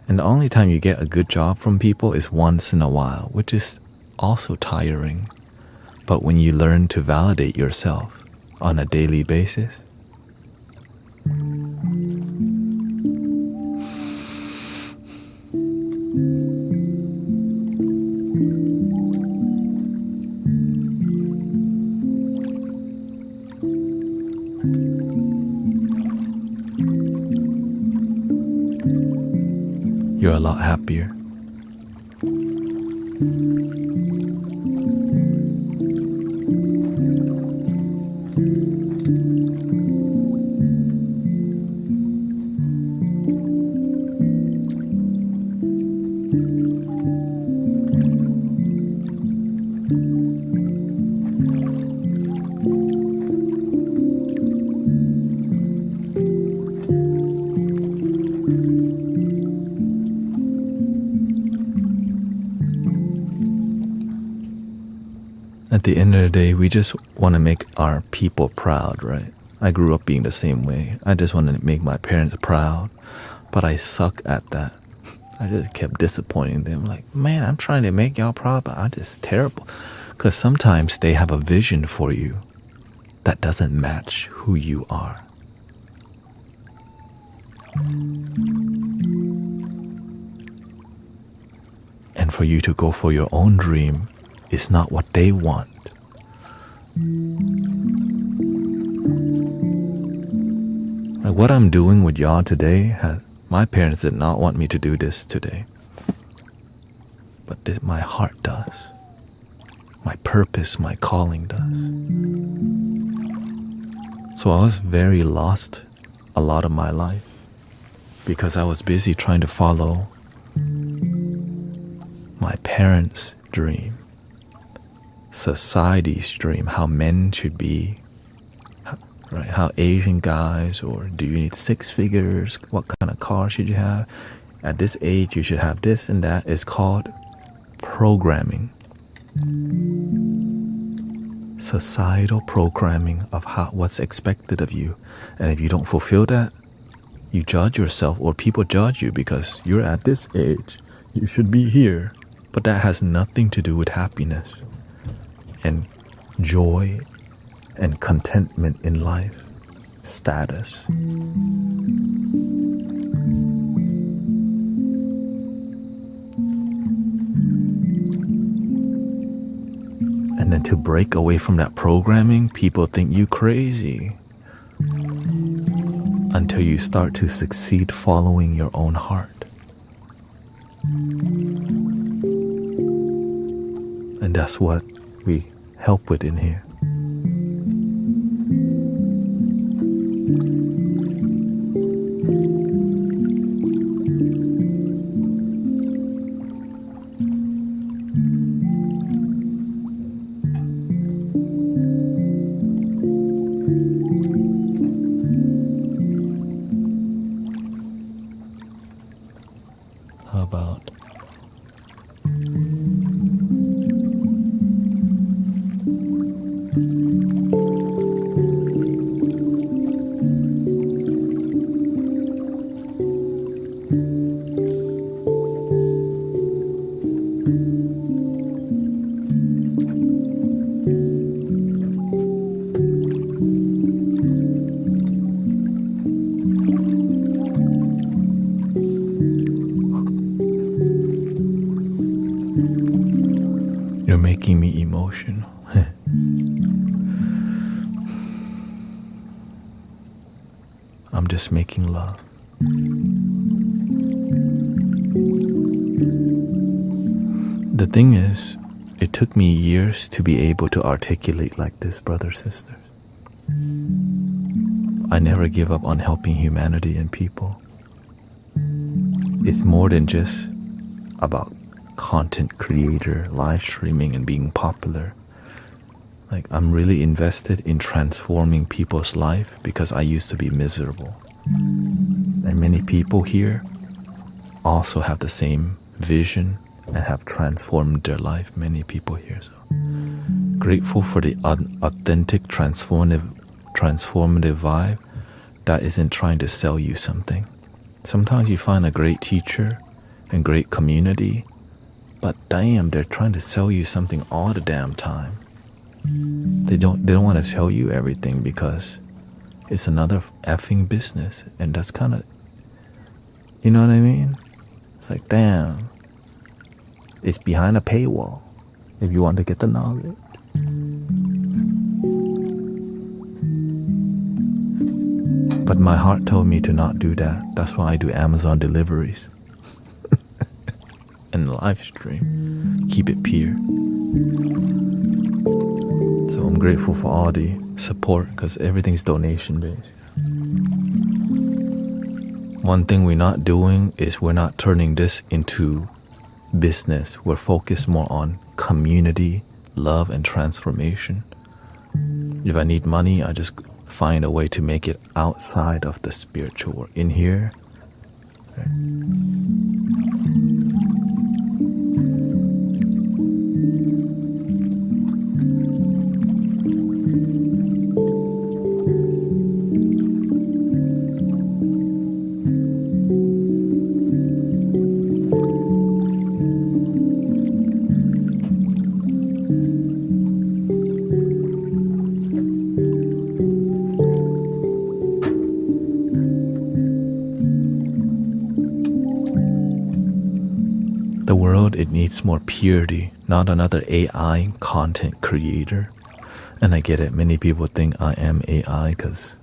Speaker 1: and the only time you get a good job from people is once in a while, which is also tiring. But when you learn to validate yourself on a daily basis, you're a lot happier. At the end of the day, we just want to make our people proud, right? I grew up being the same way. I just wanted to make my parents proud, but I suck at that. I just kept disappointing them. Like, man, I'm trying to make y'all proud, but I'm just terrible. Because sometimes they have a vision for you that doesn't match who you are. And for you to go for your own dream is not what they want. Like what I'm doing with y'all today, my parents did not want me to do this today. But this, my heart does. My purpose, my calling does. So I was very lost a lot of my life because I was busy trying to follow my parents' dream, society's dream, how men should be, right? How Asian guys, or do you need 6 figures? What kind of car should you have? At this age, you should have this and that. It's called programming. Societal programming of what's expected of you. And if you don't fulfill that, you judge yourself, or people judge you because you're at this age. You should be here. But that has nothing to do with happiness and joy and contentment in life, status. And then to break away from that programming, people think you crazy until you start to succeed following your own heart. And that's what we help with in here. How about you're making me emotional. I'm just making love. The thing is, it took me years to be able to articulate like this, brothers, sisters. I never give up on helping humanity and people. It's more than just about content creator, live streaming, and being popular. Like, I'm really invested in transforming people's life because I used to be miserable. And many people here also have the same vision and have transformed their life. Many people here. So grateful for the authentic, transformative vibe that isn't trying to sell you something. Sometimes you find a great teacher and great community, but damn, they're trying to sell you something all the damn time. They don't want to tell you everything because it's another effing business, and that's kind of, you know what I mean? It's like, damn, it's behind a paywall if you want to get the knowledge. But my heart told me to not do that. That's why I do Amazon deliveries. in the live stream. Keep it pure. So I'm grateful for all the support because everything's donation based. One thing we're not doing is we're not turning this into business. We're focused more on community, love, and transformation. If I need money, I just find a way to make it outside of the spiritual work. In here, the world, it needs more purity, not another AI content creator. And I get it, many people think I am AI because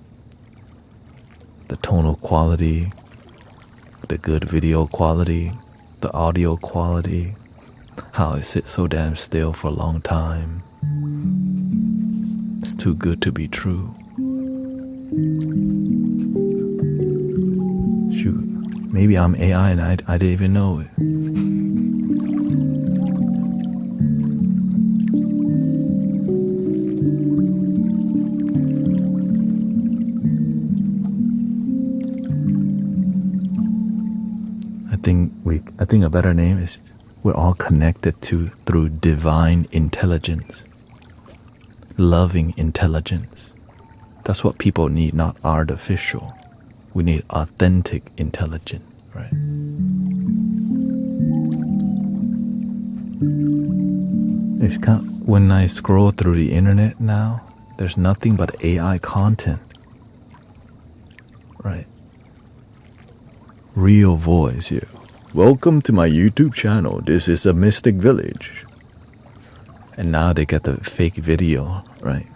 Speaker 1: the tonal quality, the good video quality, the audio quality, how I sit so damn still for a long time. It's too good to be true. Shoot, maybe I'm AI and I didn't even know it. I think a better name is we're all connected through divine intelligence, loving intelligence. That's what people need, not artificial. We need authentic intelligence, right? It's when I scroll through the internet now, there's nothing but AI content, right? Real voice here. Welcome to my YouTube channel. This is a Mystic Village. And now they get the fake video, right?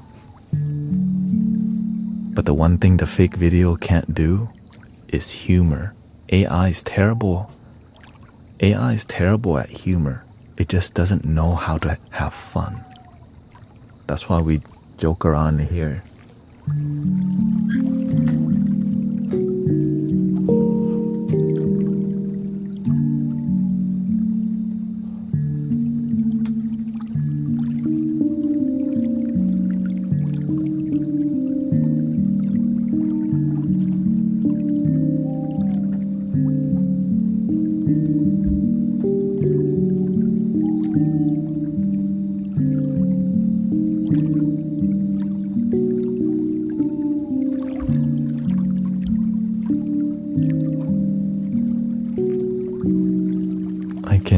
Speaker 1: But the one thing the fake video can't do is humor. AI is terrible. AI is terrible at humor. It just doesn't know how to have fun. That's why we joke around here.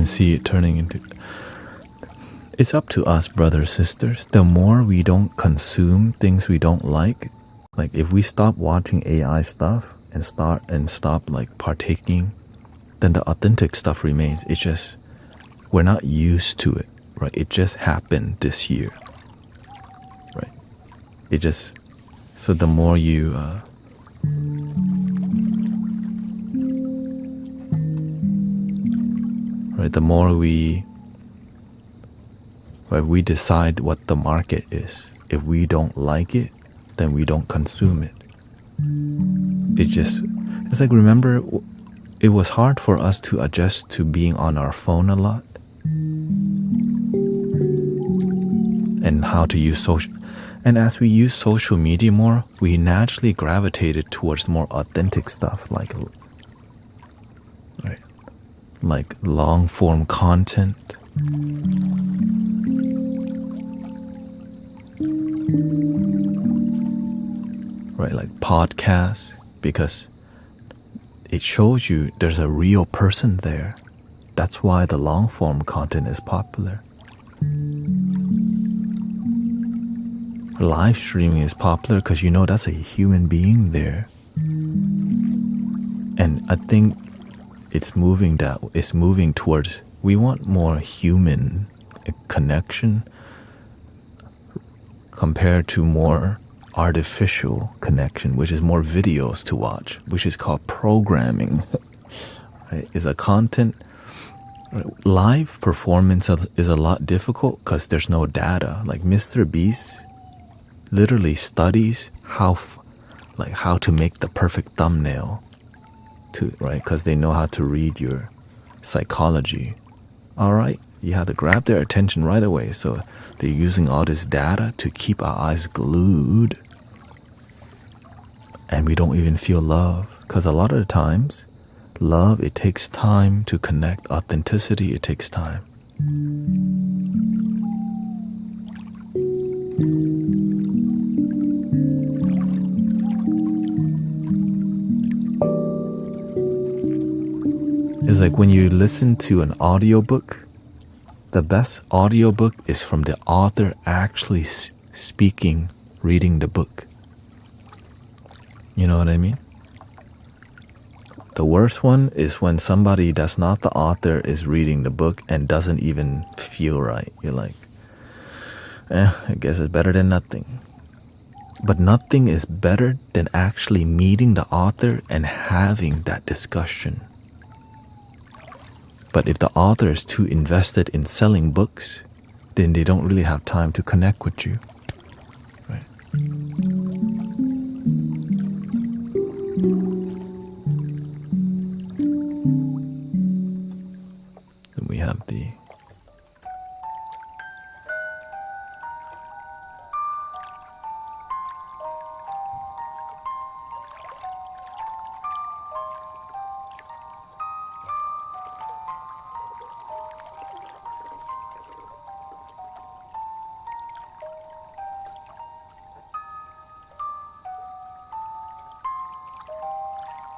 Speaker 1: See it turning into. It's up to us, brothers, sisters. The more we don't consume things we don't like if we stop watching AI stuff and stop like partaking, then the authentic stuff remains. It's just we're not used to it, right? It just happened this year, right? It just so the more you the more we decide what the market is. If we don't like it, then we don't consume it. It's like, remember, it was hard for us to adjust to being on our phone a lot and how to use social. And as we use social media more, we naturally gravitated towards more authentic stuff like long form content. Right, like podcasts, because it shows you there's a real person there. That's why the long form content is popular. Live streaming is popular because that's a human being there. And I think it's moving towards, we want more human connection compared to more artificial connection, which is more videos to watch, which is called programming. Right? Is a content, Live performance is a lot difficult because there's no data. Like Mr. Beast literally studies how to make the perfect thumbnail, right? Because they know how to read your psychology. All right, you have to grab their attention right away. So they're using all this data to keep our eyes glued, and we don't even feel love. Because a lot of the times, love, it takes time to connect. Authenticity, it takes time. It's like when you listen to an audiobook, the best audiobook is from the author actually speaking, reading the book. You know what I mean? The worst one is when somebody that's not the author is reading the book and doesn't even feel right. You're like, I guess it's better than nothing. But nothing is better than actually meeting the author and having that discussion. But if the author is too invested in selling books, then they don't really have time to connect with you. Right? Then we have the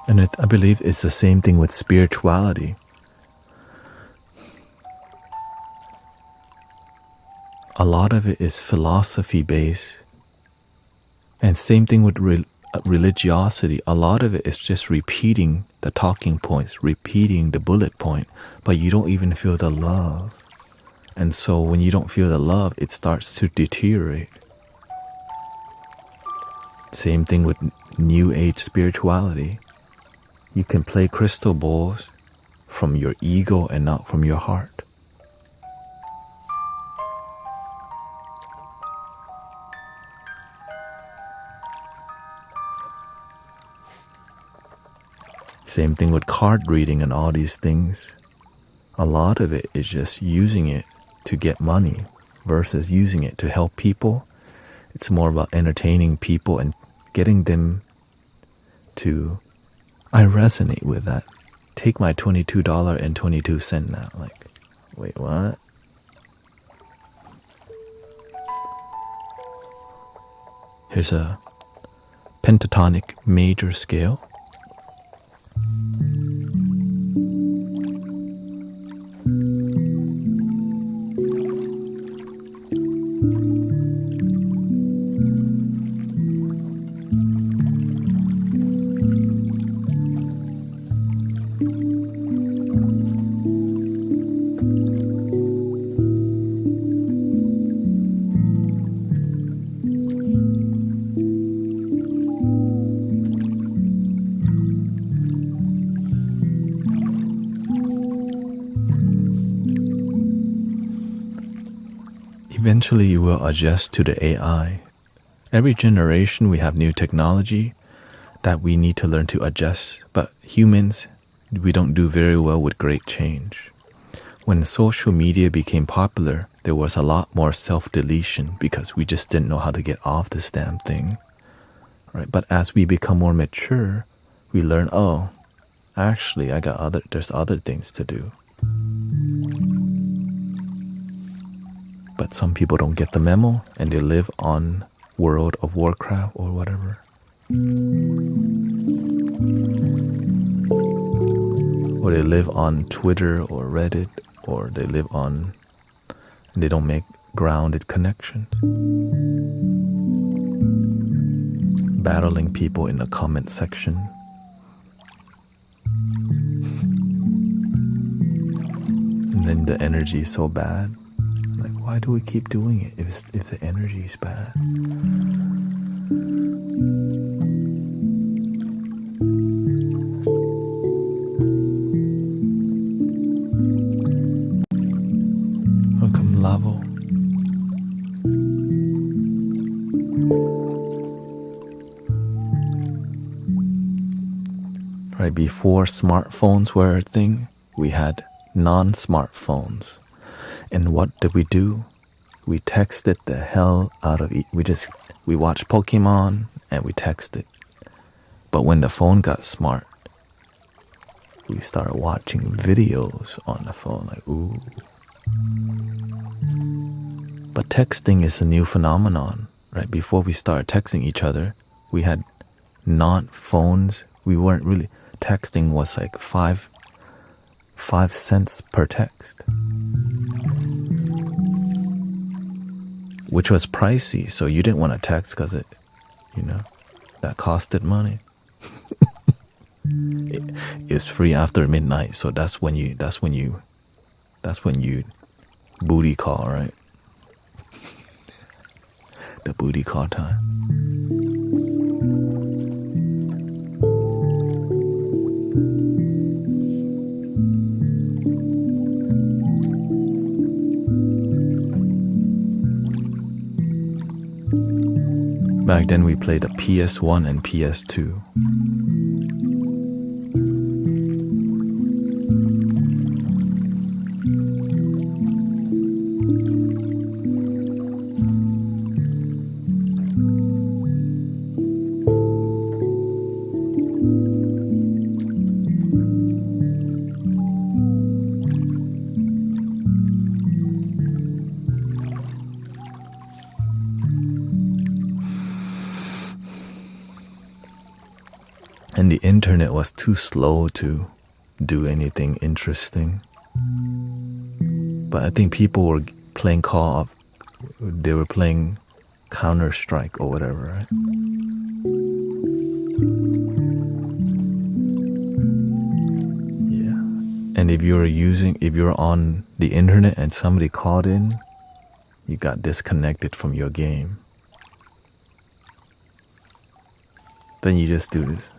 Speaker 1: And I believe it's the same thing with spirituality. A lot of it is philosophy based. And same thing with religiosity. A lot of it is just repeating the talking points, repeating the bullet point, but you don't even feel the love. And so when you don't feel the love, it starts to deteriorate. Same thing with New Age spirituality. You can play crystal balls from your ego and not from your heart. Same thing with card reading and all these things. A lot of it is just using it to get money versus using it to help people. It's more about entertaining people and getting them to... I resonate with that. Take my $22.22 now. Like, wait, what? Here's a pentatonic major scale. Eventually you will adjust to the AI. Every generation we have new technology that we need to learn to adjust, but humans, we don't do very well with great change. When social media became popular, there was a lot more self-deletion because we just didn't know how to get off this damn thing. Right? But as we become more mature, we learn, oh, actually there's other things to do. But some people don't get the memo and they live on World of Warcraft or whatever. Or they live on Twitter or Reddit, or they live on... and they don't make grounded connections. Battling people in the comment section. And then the energy is so bad. Why do we keep doing it if the energy is bad? before smartphones were a thing, we had non-smartphones. And what did we do? We texted the hell out of we watched Pokemon and we texted. But when the phone got smart, we started watching videos on the phone, like, ooh. But texting is a new phenomenon, right? Before we started texting each other, we had not phones. We weren't really, texting was like 5 cents per text, which was pricey. So you didn't want to text because it, that costed money. It's free after midnight, so that's when you booty call, right? The booty call time. Back then we played the PS1 and PS2. And the internet was too slow to do anything interesting. But I think people were playing they were playing Counter-Strike or whatever, right? Yeah. And if you're on the internet and somebody called in, you got disconnected from your game. Then you just do this.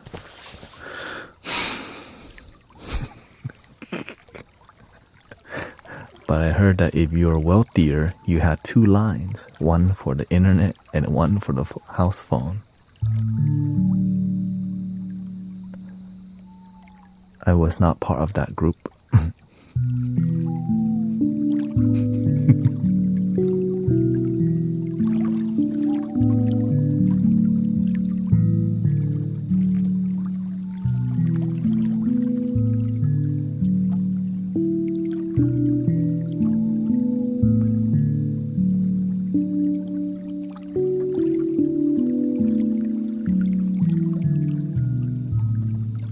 Speaker 1: But I heard that if you were wealthier, you had 2 lines, one for the internet and one for the house phone. I was not part of that group.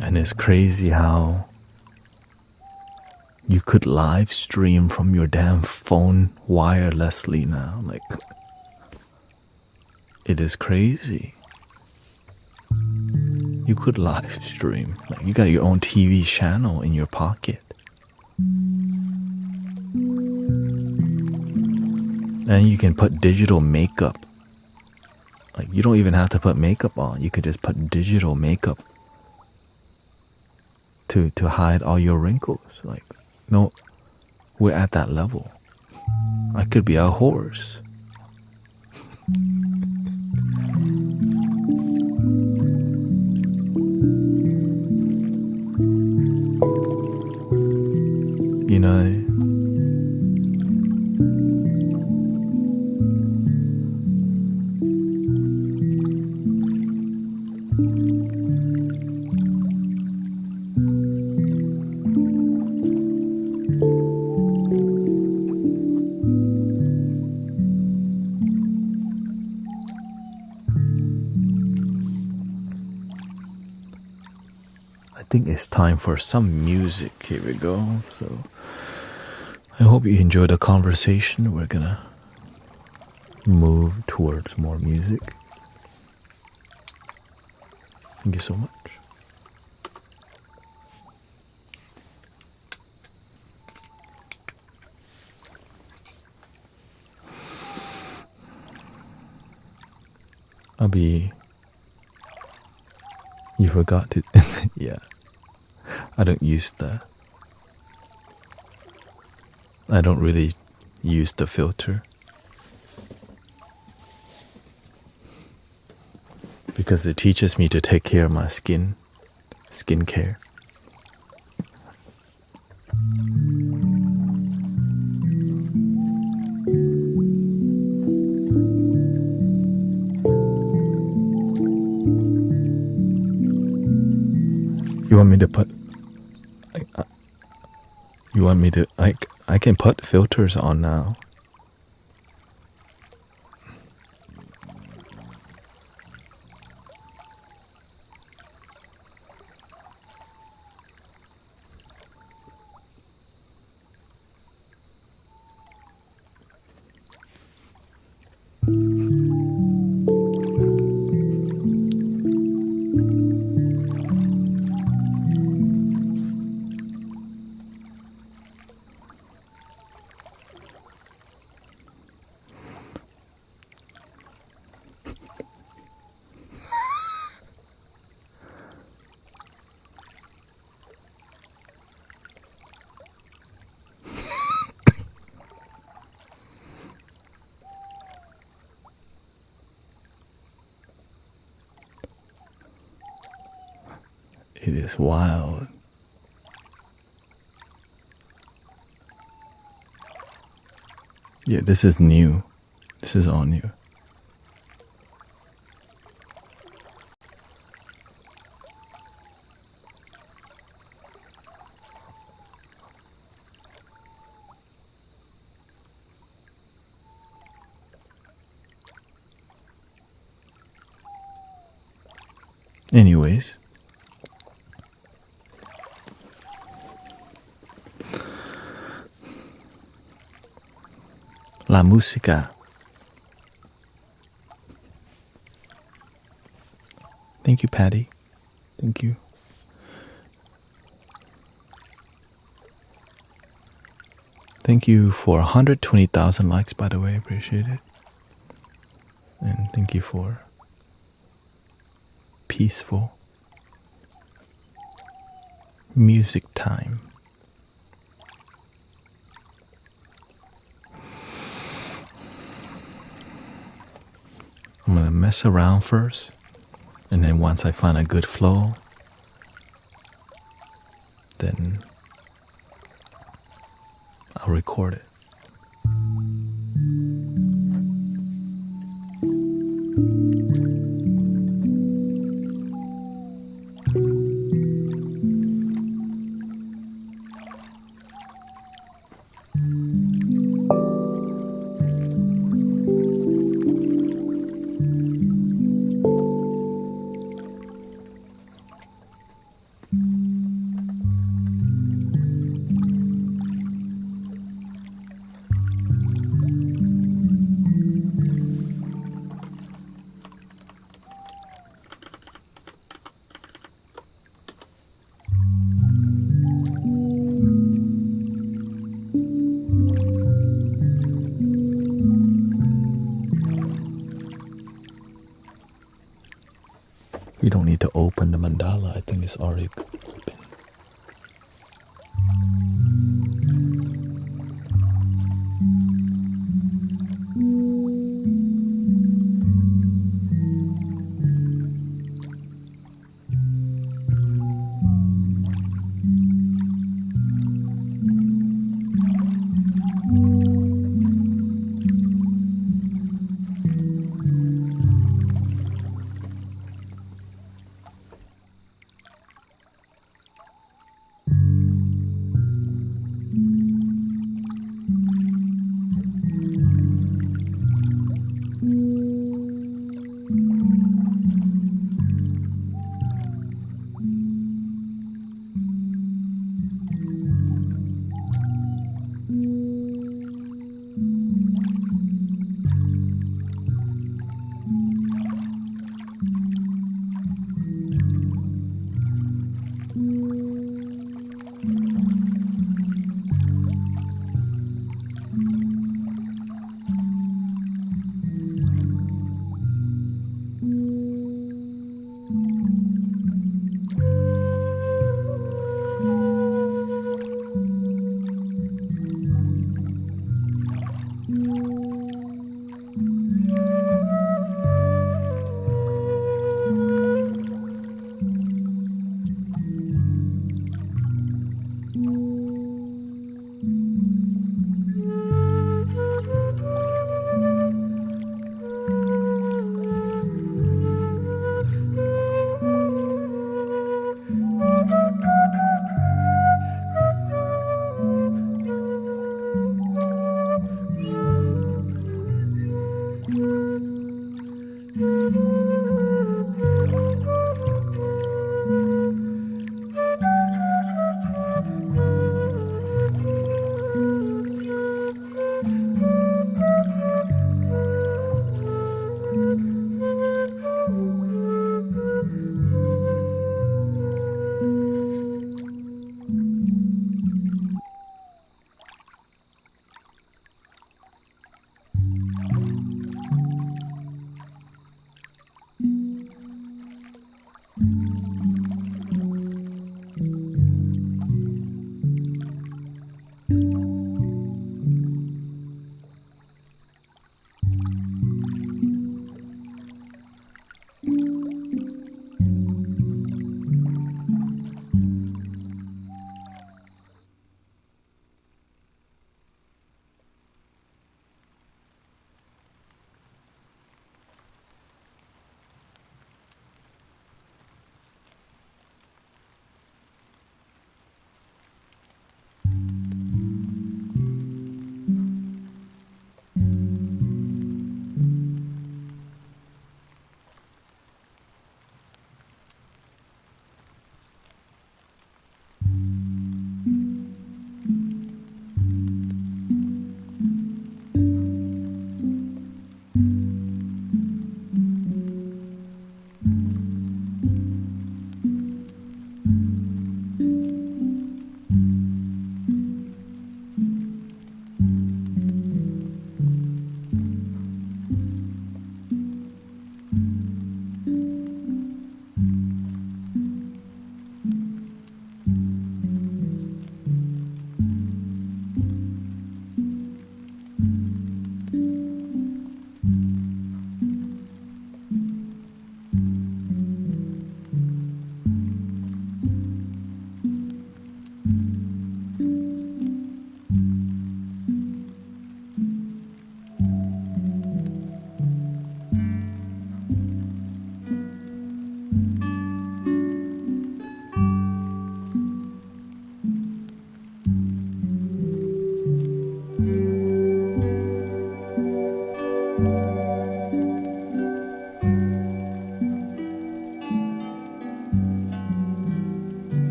Speaker 1: And it's crazy how you could live stream from your damn phone wirelessly now. Like, it is crazy. You could live stream. Like, you got your own TV channel in your pocket. And you can put digital makeup. Like, you don't even have to put makeup on. You could just put digital makeup to hide all your wrinkles. Like, no, we're at that level. I could be a horse. You know, I think it's time for some music. Here we go. So I hope you enjoyed the conversation. We're gonna move towards more music. Thank you so much. You forgot to, yeah. I don't really use the filter because it teaches me to take care of my skincare. You want me to put... You want me to... I can put filters on now. It is wild. Yeah, this is new. This is all new. Anyways. La música. Thank you, Patty. Thank you. Thank you for 120,000 likes, by the way. Appreciate it. And thank you for peaceful music time. I'm gonna mess around first, and then once I find a good flow, then I'll record it. You don't need to open the mandala. I think it's already open.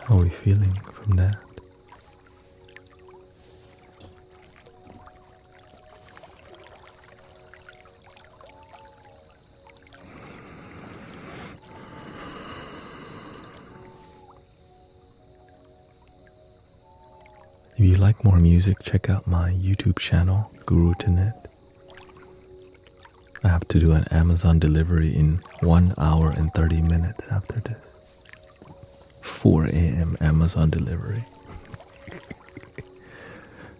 Speaker 1: How are we feeling from that? If you like more music, check out my YouTube channel, Guru Thanet. I have to do an Amazon delivery in 1 hour and 30 minutes after this. 4 a.m. Amazon delivery.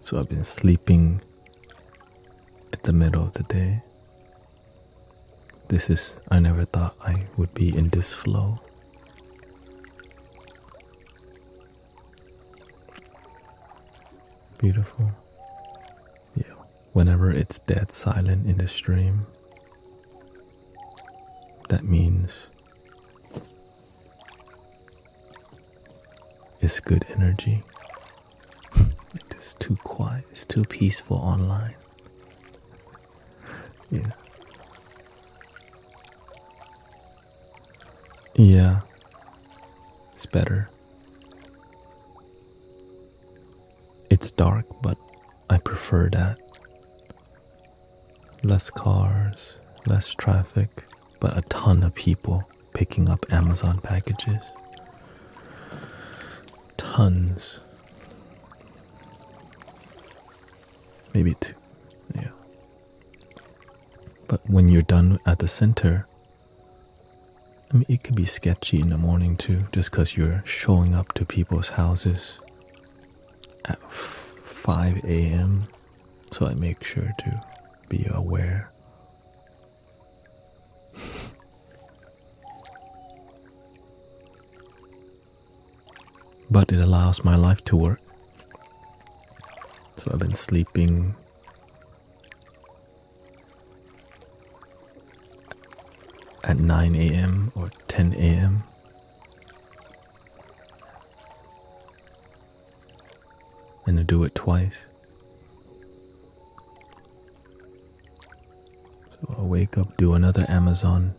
Speaker 1: So I've been sleeping at the middle of the day. I never thought I would be in this flow. Beautiful. Yeah, whenever it's dead silent in the stream, that means it's good energy. It's too quiet, it's too peaceful online. Yeah. Yeah, it's better. It's dark, but I prefer that. Less cars, less traffic, but a ton of people picking up Amazon packages. Tons. Maybe 2, yeah. But when you're done at the center, I mean, it could be sketchy in the morning too, just because you're showing up to people's houses at 5 a.m. So I make sure to be aware. But it allows my life to work. So I've been sleeping at 9 a.m. or 10 a.m. And I do it twice. So I'll wake up, do another Amazon,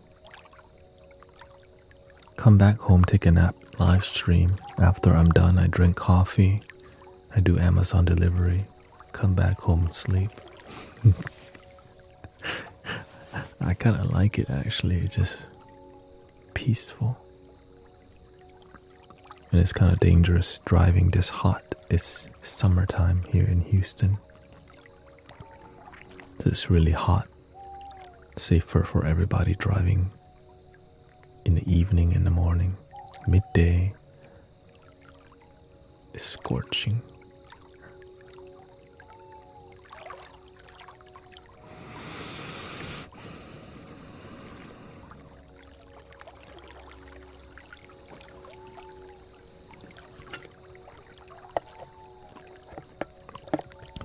Speaker 1: come back home, take a nap, live stream. After I'm done, I drink coffee, I do Amazon delivery, come back home, sleep. I kind of like it actually, it's just peaceful. And it's kind of dangerous driving this hot. It's summertime here in Houston. So it's really hot. Safer for everybody driving in the evening, in the morning, midday. It's scorching.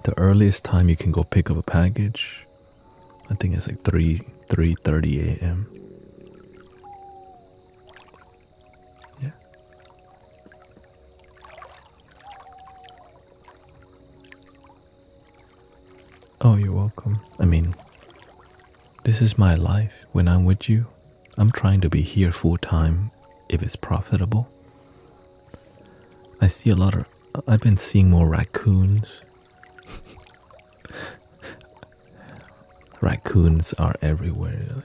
Speaker 1: The earliest time you can go pick up a package, I think it's like 3:30 a.m. Yeah. Oh, you're welcome. I mean, this is my life. When I'm with you, I'm trying to be here full time if it's profitable. I've been seeing more raccoons. Raccoons are everywhere.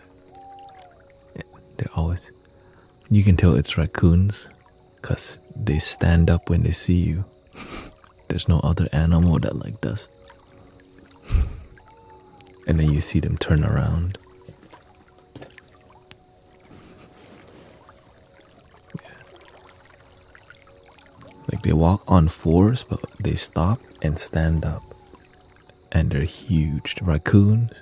Speaker 1: They're always... You can tell it's raccoons because they stand up when they see you. There's no other animal that like does. And then you see them turn around. Yeah. Like they walk on fours, but they stop and stand up. And they're huge. The raccoons,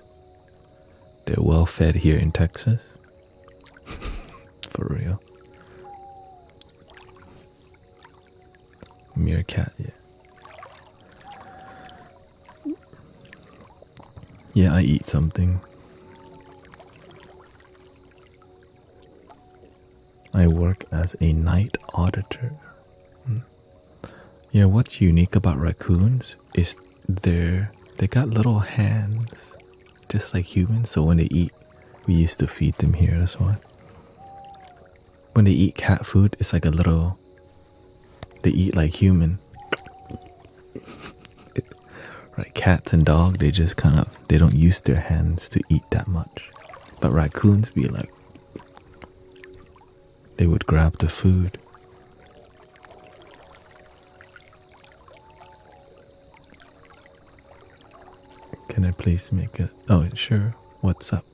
Speaker 1: they're well fed here in Texas. For real. Meerkat, yeah. Yeah, I eat something. I work as a night auditor. Yeah, what's unique about raccoons is they got little hands, just like humans. So when they eat, we used to feed them here, that's why. When they eat cat food, it's like a little They eat like human. Right, cats and dogs, they just kind of, they don't use their hands to eat that much. But raccoons be like, they would grab the food. Can I please make it? Oh, sure. What's up?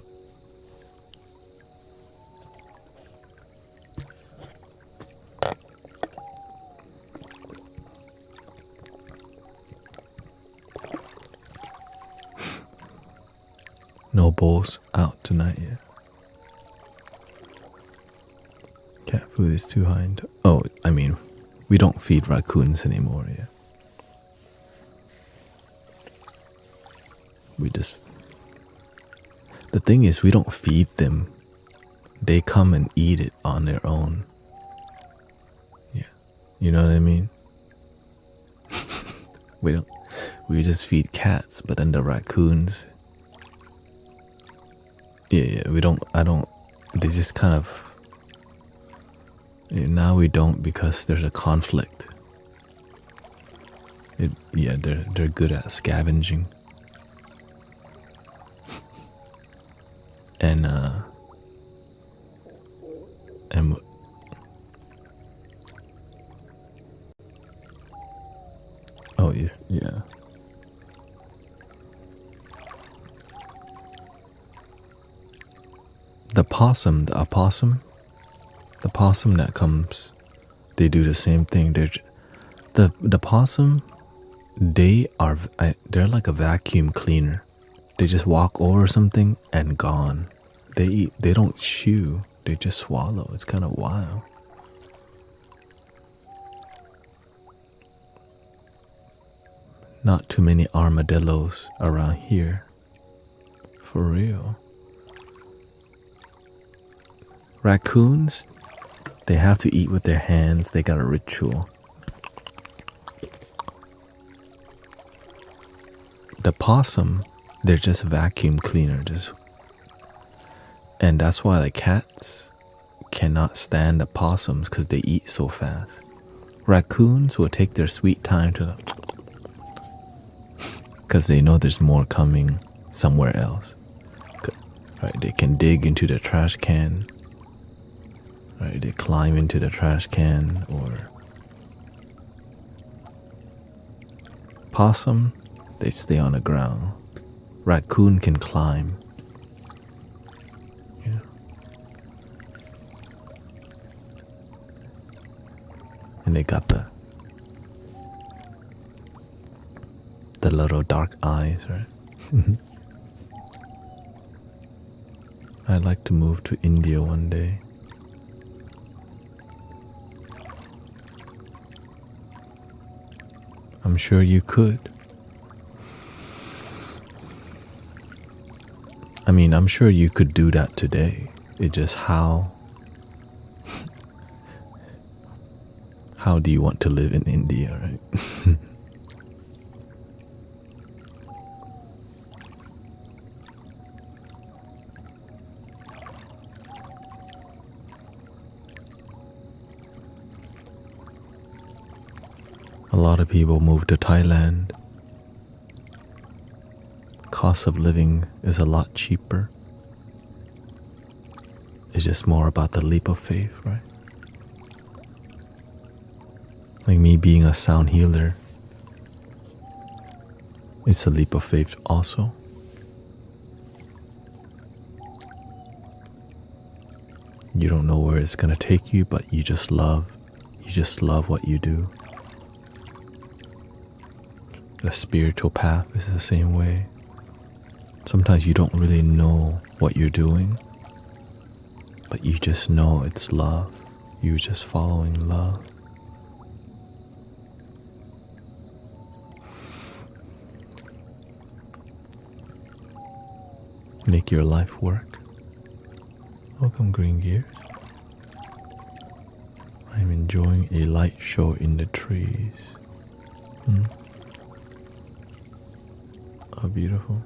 Speaker 1: No bowls out tonight yet. Cat food is too high. Oh, I mean, we don't feed raccoons anymore yet. We just... The thing is, we don't feed them. They come and eat it on their own. Yeah. You know what I mean? We just feed cats, but then the raccoons... Yeah, they just kind of... Now we don't because there's a conflict. They're good at scavenging. And oh, yes, yeah. The opossum that comes, they do the same thing. The possum, they're like a vacuum cleaner. They just walk over something and gone. They don't chew, they just swallow. It's kind of wild. Not too many armadillos around here. For real. Raccoons, they have to eat with their hands. They got a ritual. The possum, they're just vacuum cleaner. And that's why the cats cannot stand the possums because they eat so fast. Raccoons will take their sweet time to... Because they know there's more coming somewhere else. Right, they can dig into the trash can. Right, they climb into the trash can, or possum, they stay on the ground. Raccoon can climb. Yeah. And they got the little dark eyes, right? I'd like to move to India one day. I'm sure you could. I mean, I'm sure you could do that today. It's just how do you want to live in India, right? A lot of people move to Thailand. Cost of living is a lot cheaper. It's just more about the leap of faith, right? Like me being a sound healer, it's a leap of faith also. You don't know where it's gonna take you, but you just love what you do. The spiritual path is the same way. Sometimes you don't really know what you're doing, but you just know it's love. You're just following love. Make your life work. Welcome, Green Gears. I'm enjoying a light show in the trees. How beautiful.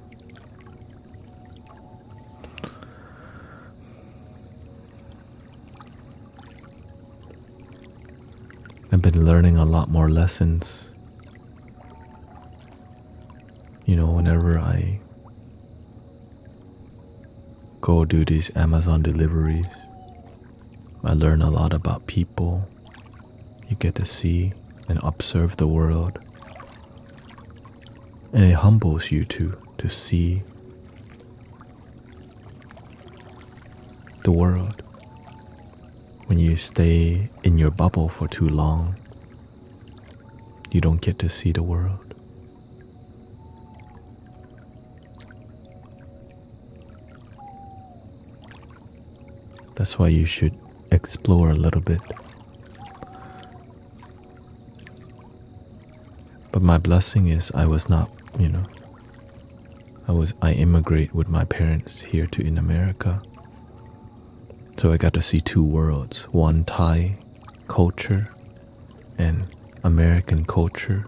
Speaker 1: I've been learning a lot more lessons. Whenever I go do these Amazon deliveries, I learn a lot about people. You get to see and observe the world. And it humbles you to see the world. When you stay in your bubble for too long, you don't get to see the world. That's why you should explore a little bit. But my blessing is I was not, I immigrate with my parents here in America. So I got to see two worlds, one Thai culture and American culture.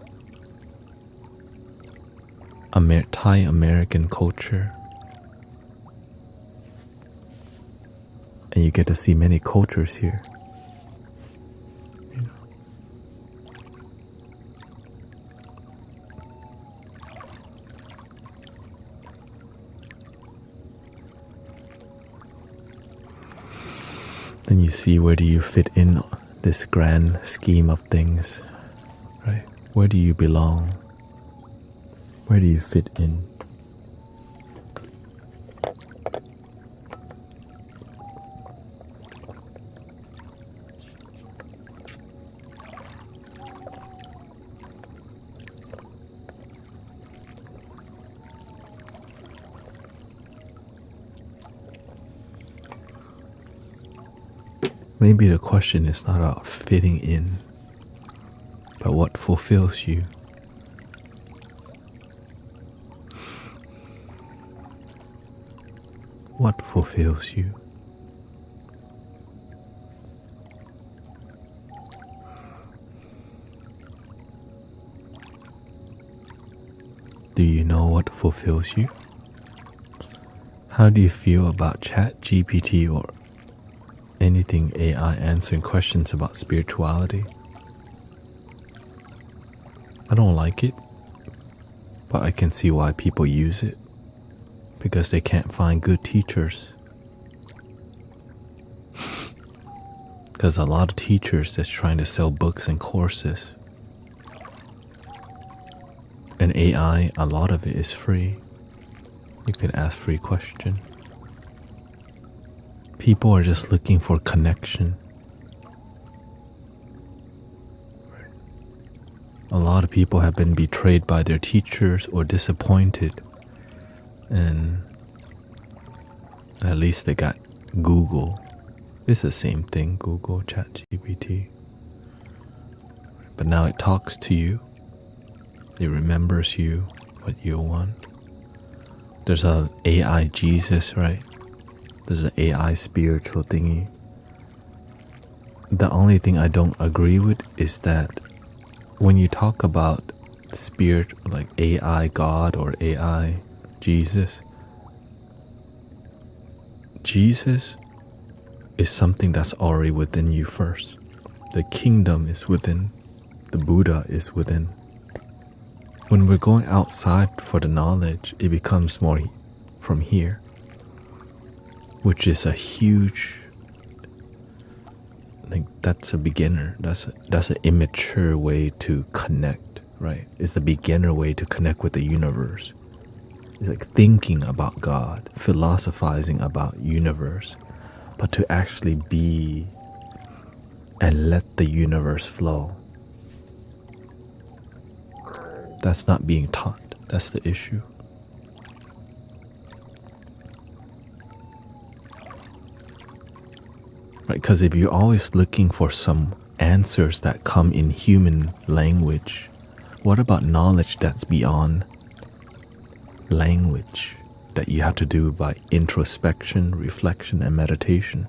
Speaker 1: Thai American culture. And you get to see many cultures here. Then you see where do you fit in this grand scheme of things, right? Where do you belong? Where do you fit in? Maybe the question is not about fitting in, but what fulfills you. What fulfills you? Do you know what fulfills you? How do you feel about ChatGPT or anything AI answering questions about spirituality? I don't like it, but I can see why people use it, because they can't find good teachers. Because a lot of teachers that's trying to sell books and courses. And AI, a lot of it is free. You can ask free questions. People are just looking for connection. A lot of people have been betrayed by their teachers or disappointed. And at least they got Google. It's the same thing, Google, ChatGPT. But now it talks to you. It remembers you, what you want. There's a AI Jesus, right? There's an AI spiritual thingy. The only thing I don't agree with is that when you talk about spirit, like AI God or AI Jesus, Jesus is something that's already within you first. The kingdom is within. The Buddha is within. When we're going outside for the knowledge, it becomes more from here, which is a huge, that's a beginner. That's an immature way to connect, right? It's the beginner way to connect with the universe. It's like thinking about God, philosophizing about universe, but to actually be and let the universe flow. That's not being taught. That's the issue. Right? Because if you're always looking for some answers that come in human language, what about knowledge that's beyond language, that you have to do by introspection, reflection, and meditation?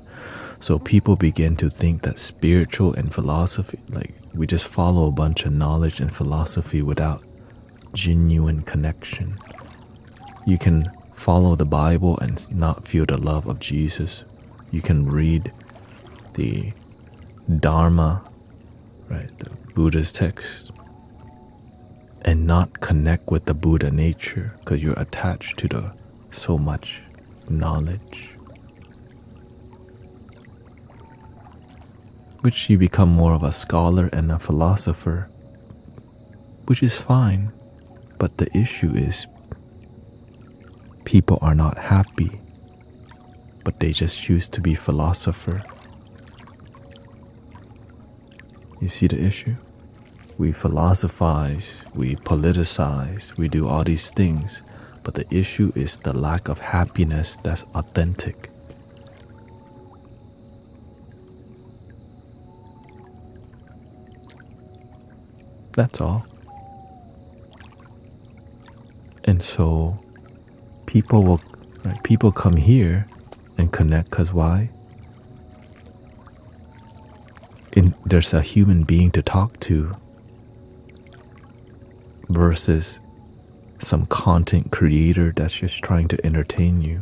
Speaker 1: So people begin to think that spiritual and philosophy, like we just follow a bunch of knowledge and philosophy without genuine connection. You can follow the Bible and not feel the love of Jesus. You can read the Dharma, right, the Buddha's text, and not connect with the Buddha nature because you're attached to the so much knowledge, which you become more of a scholar and a philosopher, which is fine. But the issue is people are not happy, but they just choose to be philosopher. You see the issue? We philosophize, we politicize, we do all these things, but the issue is the lack of happiness that's authentic. That's all. And so people come here and connect because why? There's a human being to talk to versus some content creator that's just trying to entertain you.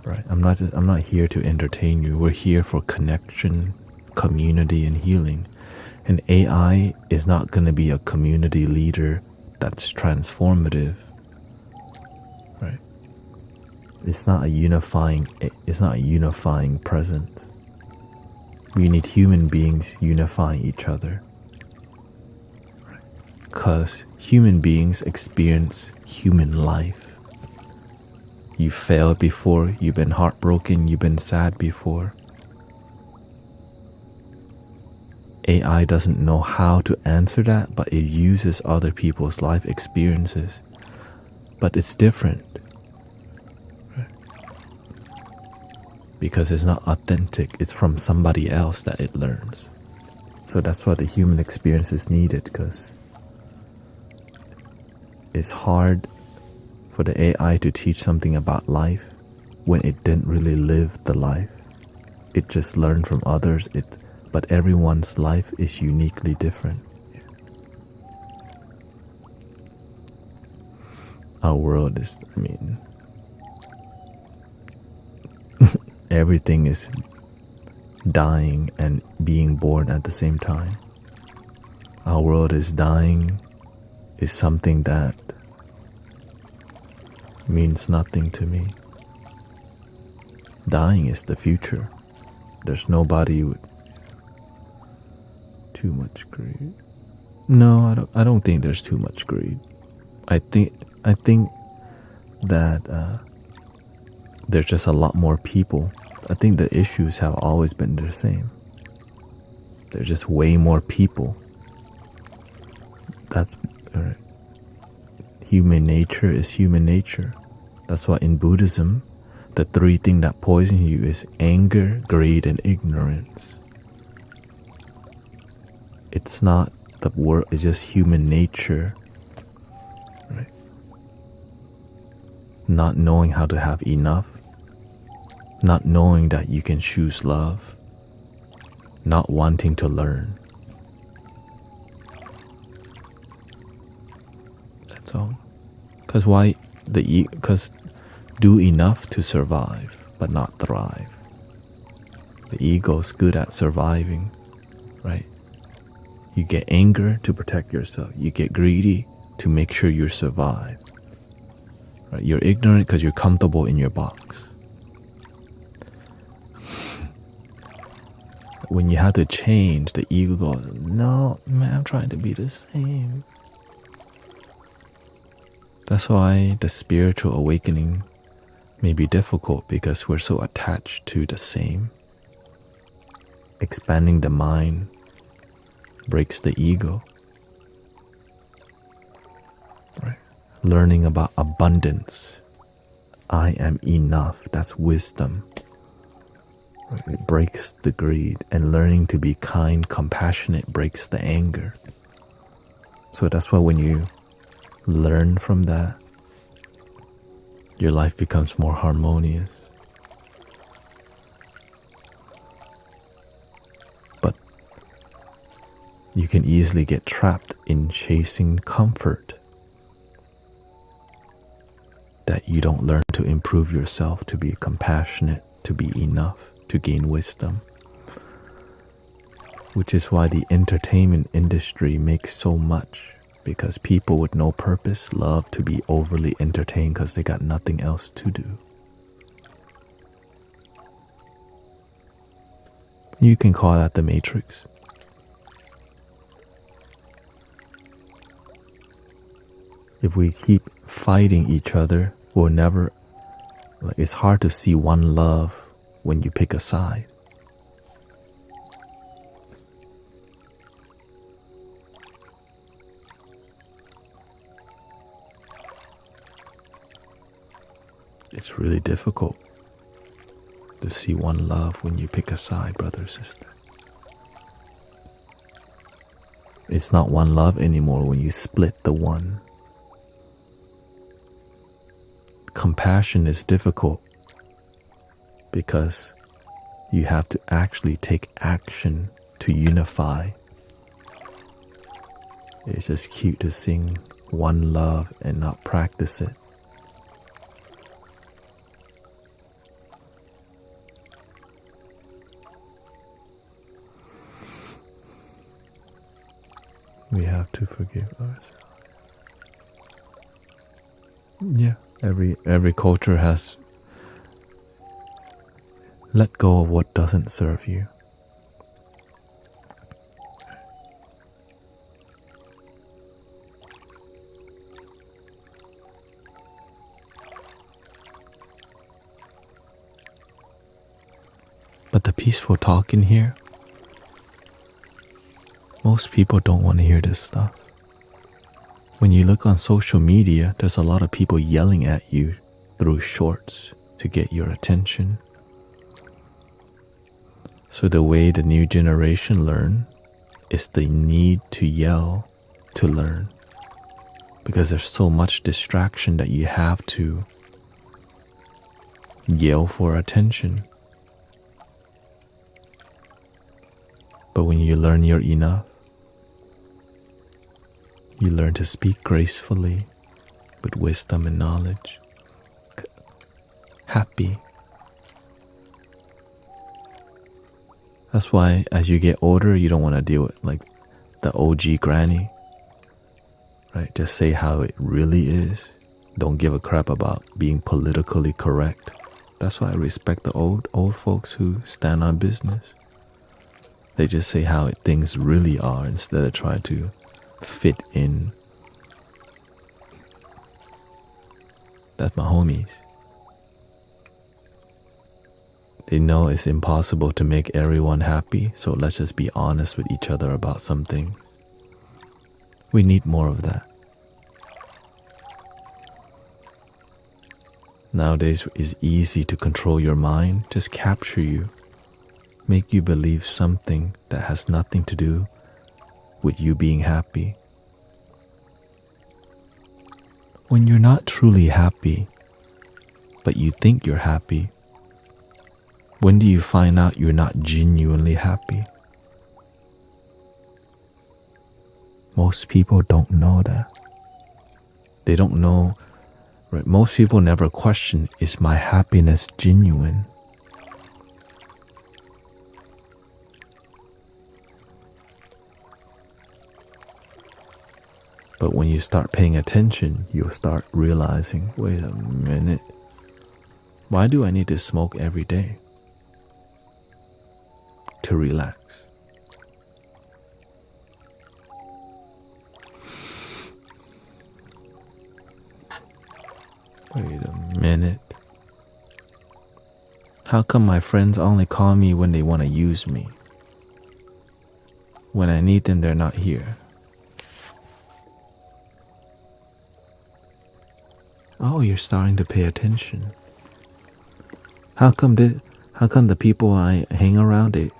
Speaker 1: Right? I'm not here to entertain you. We're here for connection, community, and healing. And AI is not going to be a community leader that's transformative. Right? It's not a unifying presence. We need human beings unifying each other. Because human beings experience human life. You failed before, you've been heartbroken, you've been sad before. AI doesn't know how to answer that, but it uses other people's life experiences. But it's different. Because it's not authentic, it's from somebody else that it learns. So that's why the human experience is needed, because it's hard for the AI to teach something about life when it didn't really live the life. It just learned from others, but everyone's life is uniquely different. Our world is, everything is dying and being born at the same time. Our world is dying is something that means nothing to me. Dying is the future. There's nobody with too much greed. No, I don't think there's too much greed. I think that there's just a lot more people. I think the issues have always been the same. There's just way more people. That's human nature is human nature. That's why in Buddhism, the three things that poison you is anger, greed, and ignorance. It's not the world, it's just human nature. Right? Not knowing how to have enough. Not knowing that you can choose love. Not wanting to learn. That's all. Because do enough to survive, but not thrive. The ego's good at surviving, right? You get anger to protect yourself. You get greedy to make sure you survive. Right? You're ignorant because you're comfortable in your box. When you have to change, the ego goes, no, man, I'm trying to be the same. That's why the spiritual awakening may be difficult, because we're so attached to the same. Expanding the mind breaks the ego. Right? Learning about abundance. I am enough. That's wisdom. Right? It breaks the greed. And learning to be kind, compassionate breaks the anger. So that's why when you learn from that, your life becomes more harmonious. But you can easily get trapped in chasing comfort that you don't learn to improve yourself, to be compassionate, to be enough, to gain wisdom. which is why the entertainment industry makes so much, because people with no purpose love to be overly entertained because they got nothing else to do. You can call that the Matrix. If we keep fighting each other, we'll never, it's hard to see one love when you pick a side. It's really difficult to see one love when you pick a side, brother or sister. It's not one love anymore when you split the one. Compassion is difficult because you have to actually take action to unify. It's just cute to sing one love and not practice it. We have to forgive ourselves. Yeah, every culture has let go of what doesn't serve you. But the peaceful talk in here, most people don't want to hear this stuff. When you look on social media, there's a lot of people yelling at you through shorts to get your attention. So the way the new generation learn is they need to yell to learn, because there's so much distraction that you have to yell for attention. But when you learn you're enough, you learn to speak gracefully with wisdom and knowledge. Happy. That's why as you get older, you don't want to deal with like the OG granny. Right? Just say how it really is. Don't give a crap about being politically correct. That's why I respect the old folks who stand on business. They just say how things really are instead of trying to fit in. That's my homies. They know it's impossible to make everyone happy, so let's just be honest with each other about some things. We need more of that. Nowadays it's easy to control your mind, just capture you, make you believe something that has nothing to do with you being happy. When you're not truly happy, but you think you're happy, when do you find out you're not genuinely happy? Most people don't know that. They don't know, right? Most people never question, is my happiness genuine? But when you start paying attention, you'll start realizing, wait a minute, why do I need to smoke every day? To relax. Wait a minute. How come my friends only call me when they want to use me? When I need them, they're not here. Oh, you're starting to pay attention. How come the people I hang around,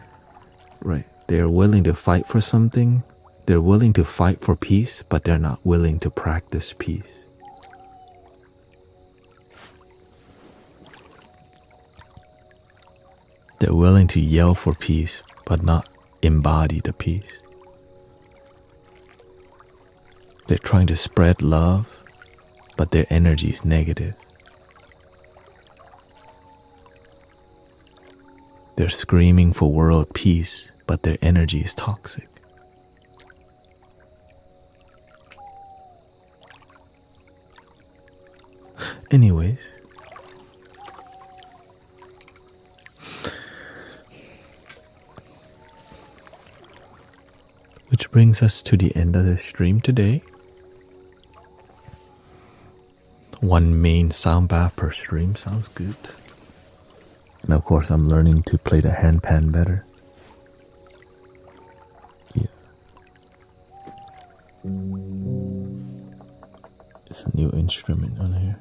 Speaker 1: they're willing to fight for something, they're willing to fight for peace, but they're not willing to practice peace. They're willing to yell for peace, but not embody the peace. They're trying to spread love, but their energy is negative. They're screaming for world peace, but their energy is toxic. Anyways, which brings us to the end of the stream today. One main sound bath per stream sounds good. And of course I'm learning to play the handpan better. Yeah. It's a new instrument on here.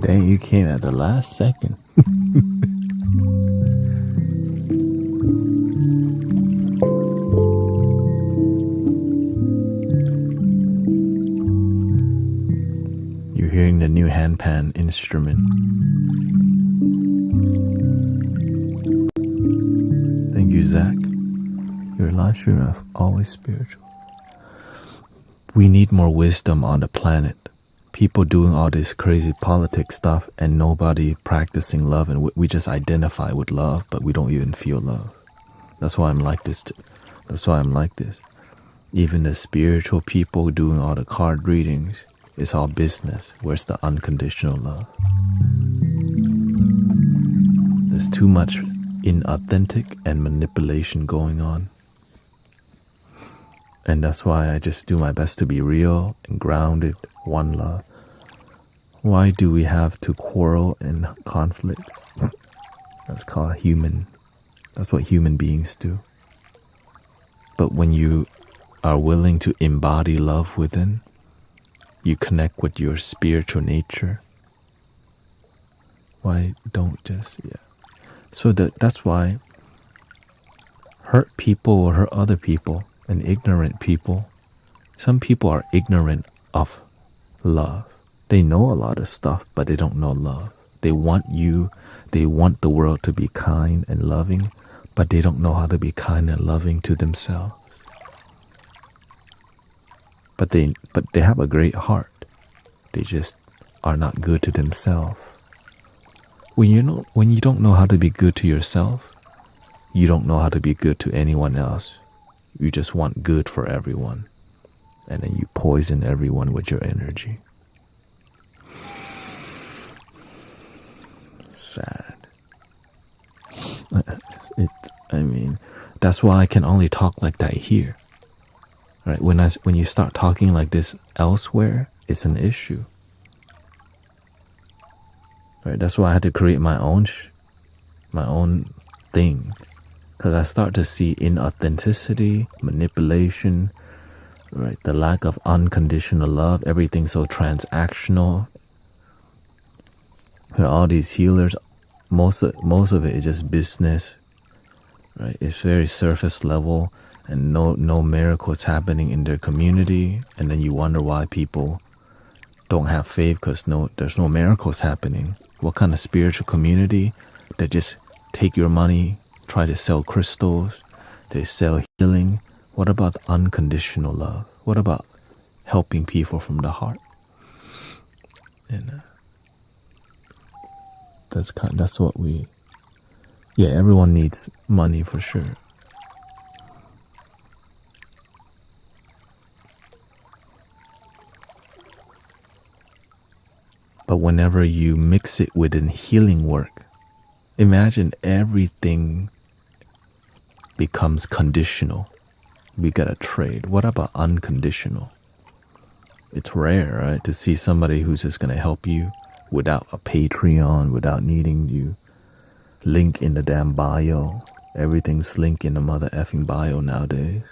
Speaker 1: Dang, you came at the last second. You're hearing the new handpan instrument. Thank you, Zach. Your live stream is always spiritual. We need more wisdom on the planet. People doing all this crazy politics stuff and nobody practicing love, and we just identify with love, but we don't even feel love. That's why I'm like this. That's why I'm like this. Even the spiritual people doing all the card readings, it's all business. Where's the unconditional love? There's too much inauthentic and manipulation going on. And that's why I just do my best to be real and grounded, one love. Why do we have to quarrel and conflicts? That's called human. That's what human beings do. But when you are willing to embody love within, you connect with your spiritual nature. Why don't just, yeah. So that's why hurt people or hurt other people and ignorant people, some people are ignorant of love. They know a lot of stuff, but they don't know love. They want the world to be kind and loving, but they don't know how to be kind and loving to themselves. But they have a great heart. They just are not good to themselves. When you don't know how to be good to yourself, you don't know how to be good to anyone else. You just want good for everyone, and then you poison everyone with your energy. Sad. That's why I can only talk like that here. Right? When you start talking like this elsewhere, it's an issue. Right? That's why I had to create my own thing. Because I start to see inauthenticity, manipulation, right? The lack of unconditional love, everything so transactional. All these healers, most of it is just business, right? It's very surface level, and no miracles happening in their community. And then you wonder why people don't have faith, because there's no miracles happening. What kind of spiritual community that just take your money, try to sell crystals, they sell healing? What about unconditional love? What about helping people from the heart? And that's what we. Yeah, everyone needs money for sure. But whenever you mix it within healing work, imagine everything becomes conditional. We gotta trade. What about unconditional? It's rare, right, to see somebody who's just gonna help you without a Patreon, without needing you. Link in the damn bio. Everything's linked in the mother effing bio nowadays.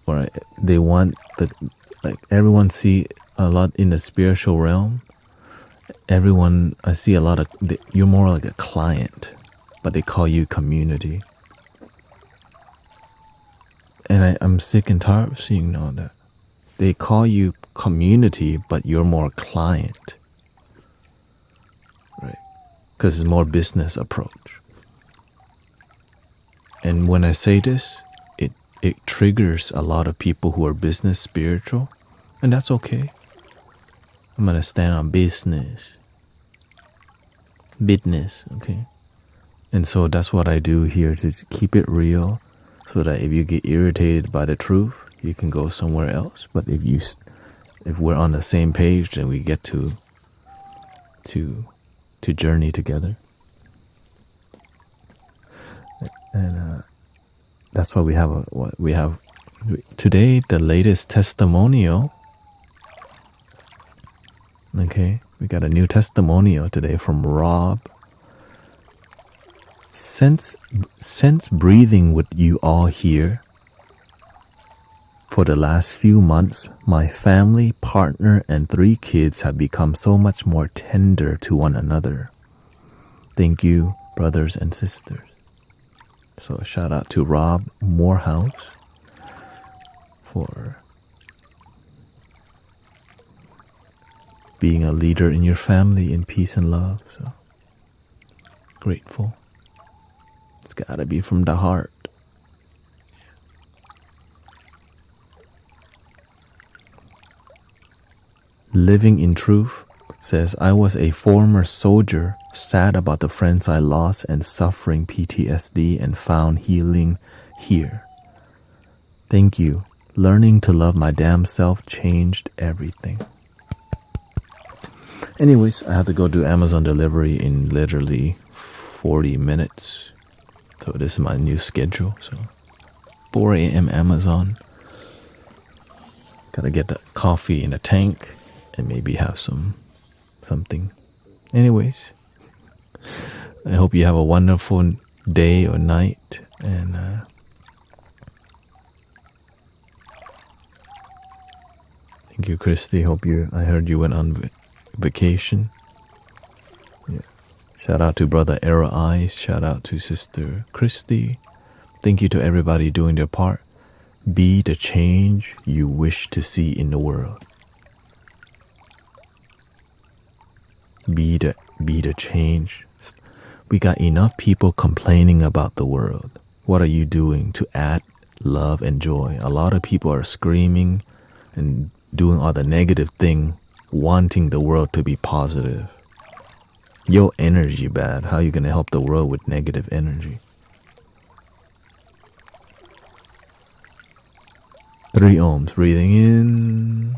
Speaker 1: Alright, they want everyone see a lot in the spiritual realm. everyone, I see a lot of, you're more like a client, but they call you community. And I'm sick and tired of seeing all that. They call you community, but you're more client. Right? Because it's more business approach. And when I say this, it triggers a lot of people who are business spiritual. And that's okay. I'm going to stand on business. Business, okay? And so that's what I do here, to keep it real, so that if you get irritated by the truth, you can go somewhere else. But if we're on the same page, then we get to journey together. And that's why we have today, the latest testimonial. Okay, we got a new testimonial today from Rob. Since breathing with you all here for the last few months, my family, partner, and 3 kids have become so much more tender to one another. Thank you, brothers and sisters. So a shout out to Rob Morehouse for being a leader in your family in peace and love. So grateful. It's gotta be from the heart. Living in Truth says, I was a former soldier, sad about the friends I lost and suffering PTSD, and found healing here. Thank you. Learning to love my damn self changed everything. Anyways, I have to go do Amazon delivery in literally 40 minutes. So this is my new schedule. So 4 a.m. Amazon. Gotta get the coffee in a tank and maybe have something. Anyways, I hope you have a wonderful day or night. And thank you, Christy. I heard you went on vacation. Yeah. Shout out to brother Era Eyes. Shout out to sister Christy. Thank you to everybody doing their part. Be the change you wish to see in the world. Be the change. We got enough people complaining about the world. What are you doing to add love and joy? A lot of people are screaming and doing all the negative thing, wanting the world to be positive. Your energy bad. How are you going to help the world with negative energy? 3 ohms. Breathing in.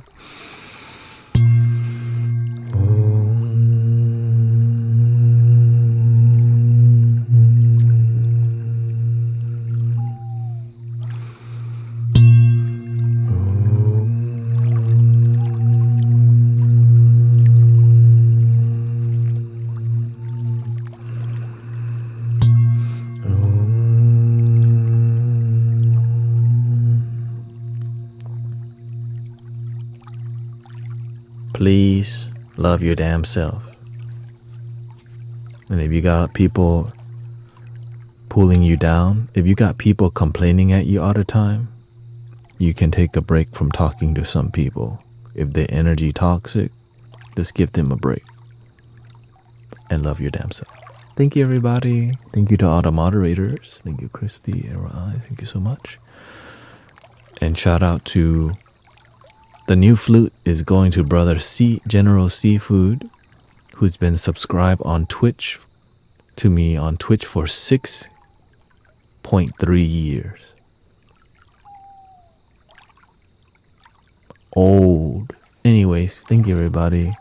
Speaker 1: Please love your damn self. And if you got people pulling you down, if you got people complaining at you all the time, you can take a break from talking to some people. If their energy toxic, just give them a break. And love your damn self. Thank you, everybody. Thank you to all the moderators. Thank you, Christy, Era. Thank you so much. And shout out to the new flute is going to brother General Seafood, who's been subscribed on Twitch to me on Twitch for 6.3 years. Old. Anyways, thank you, everybody.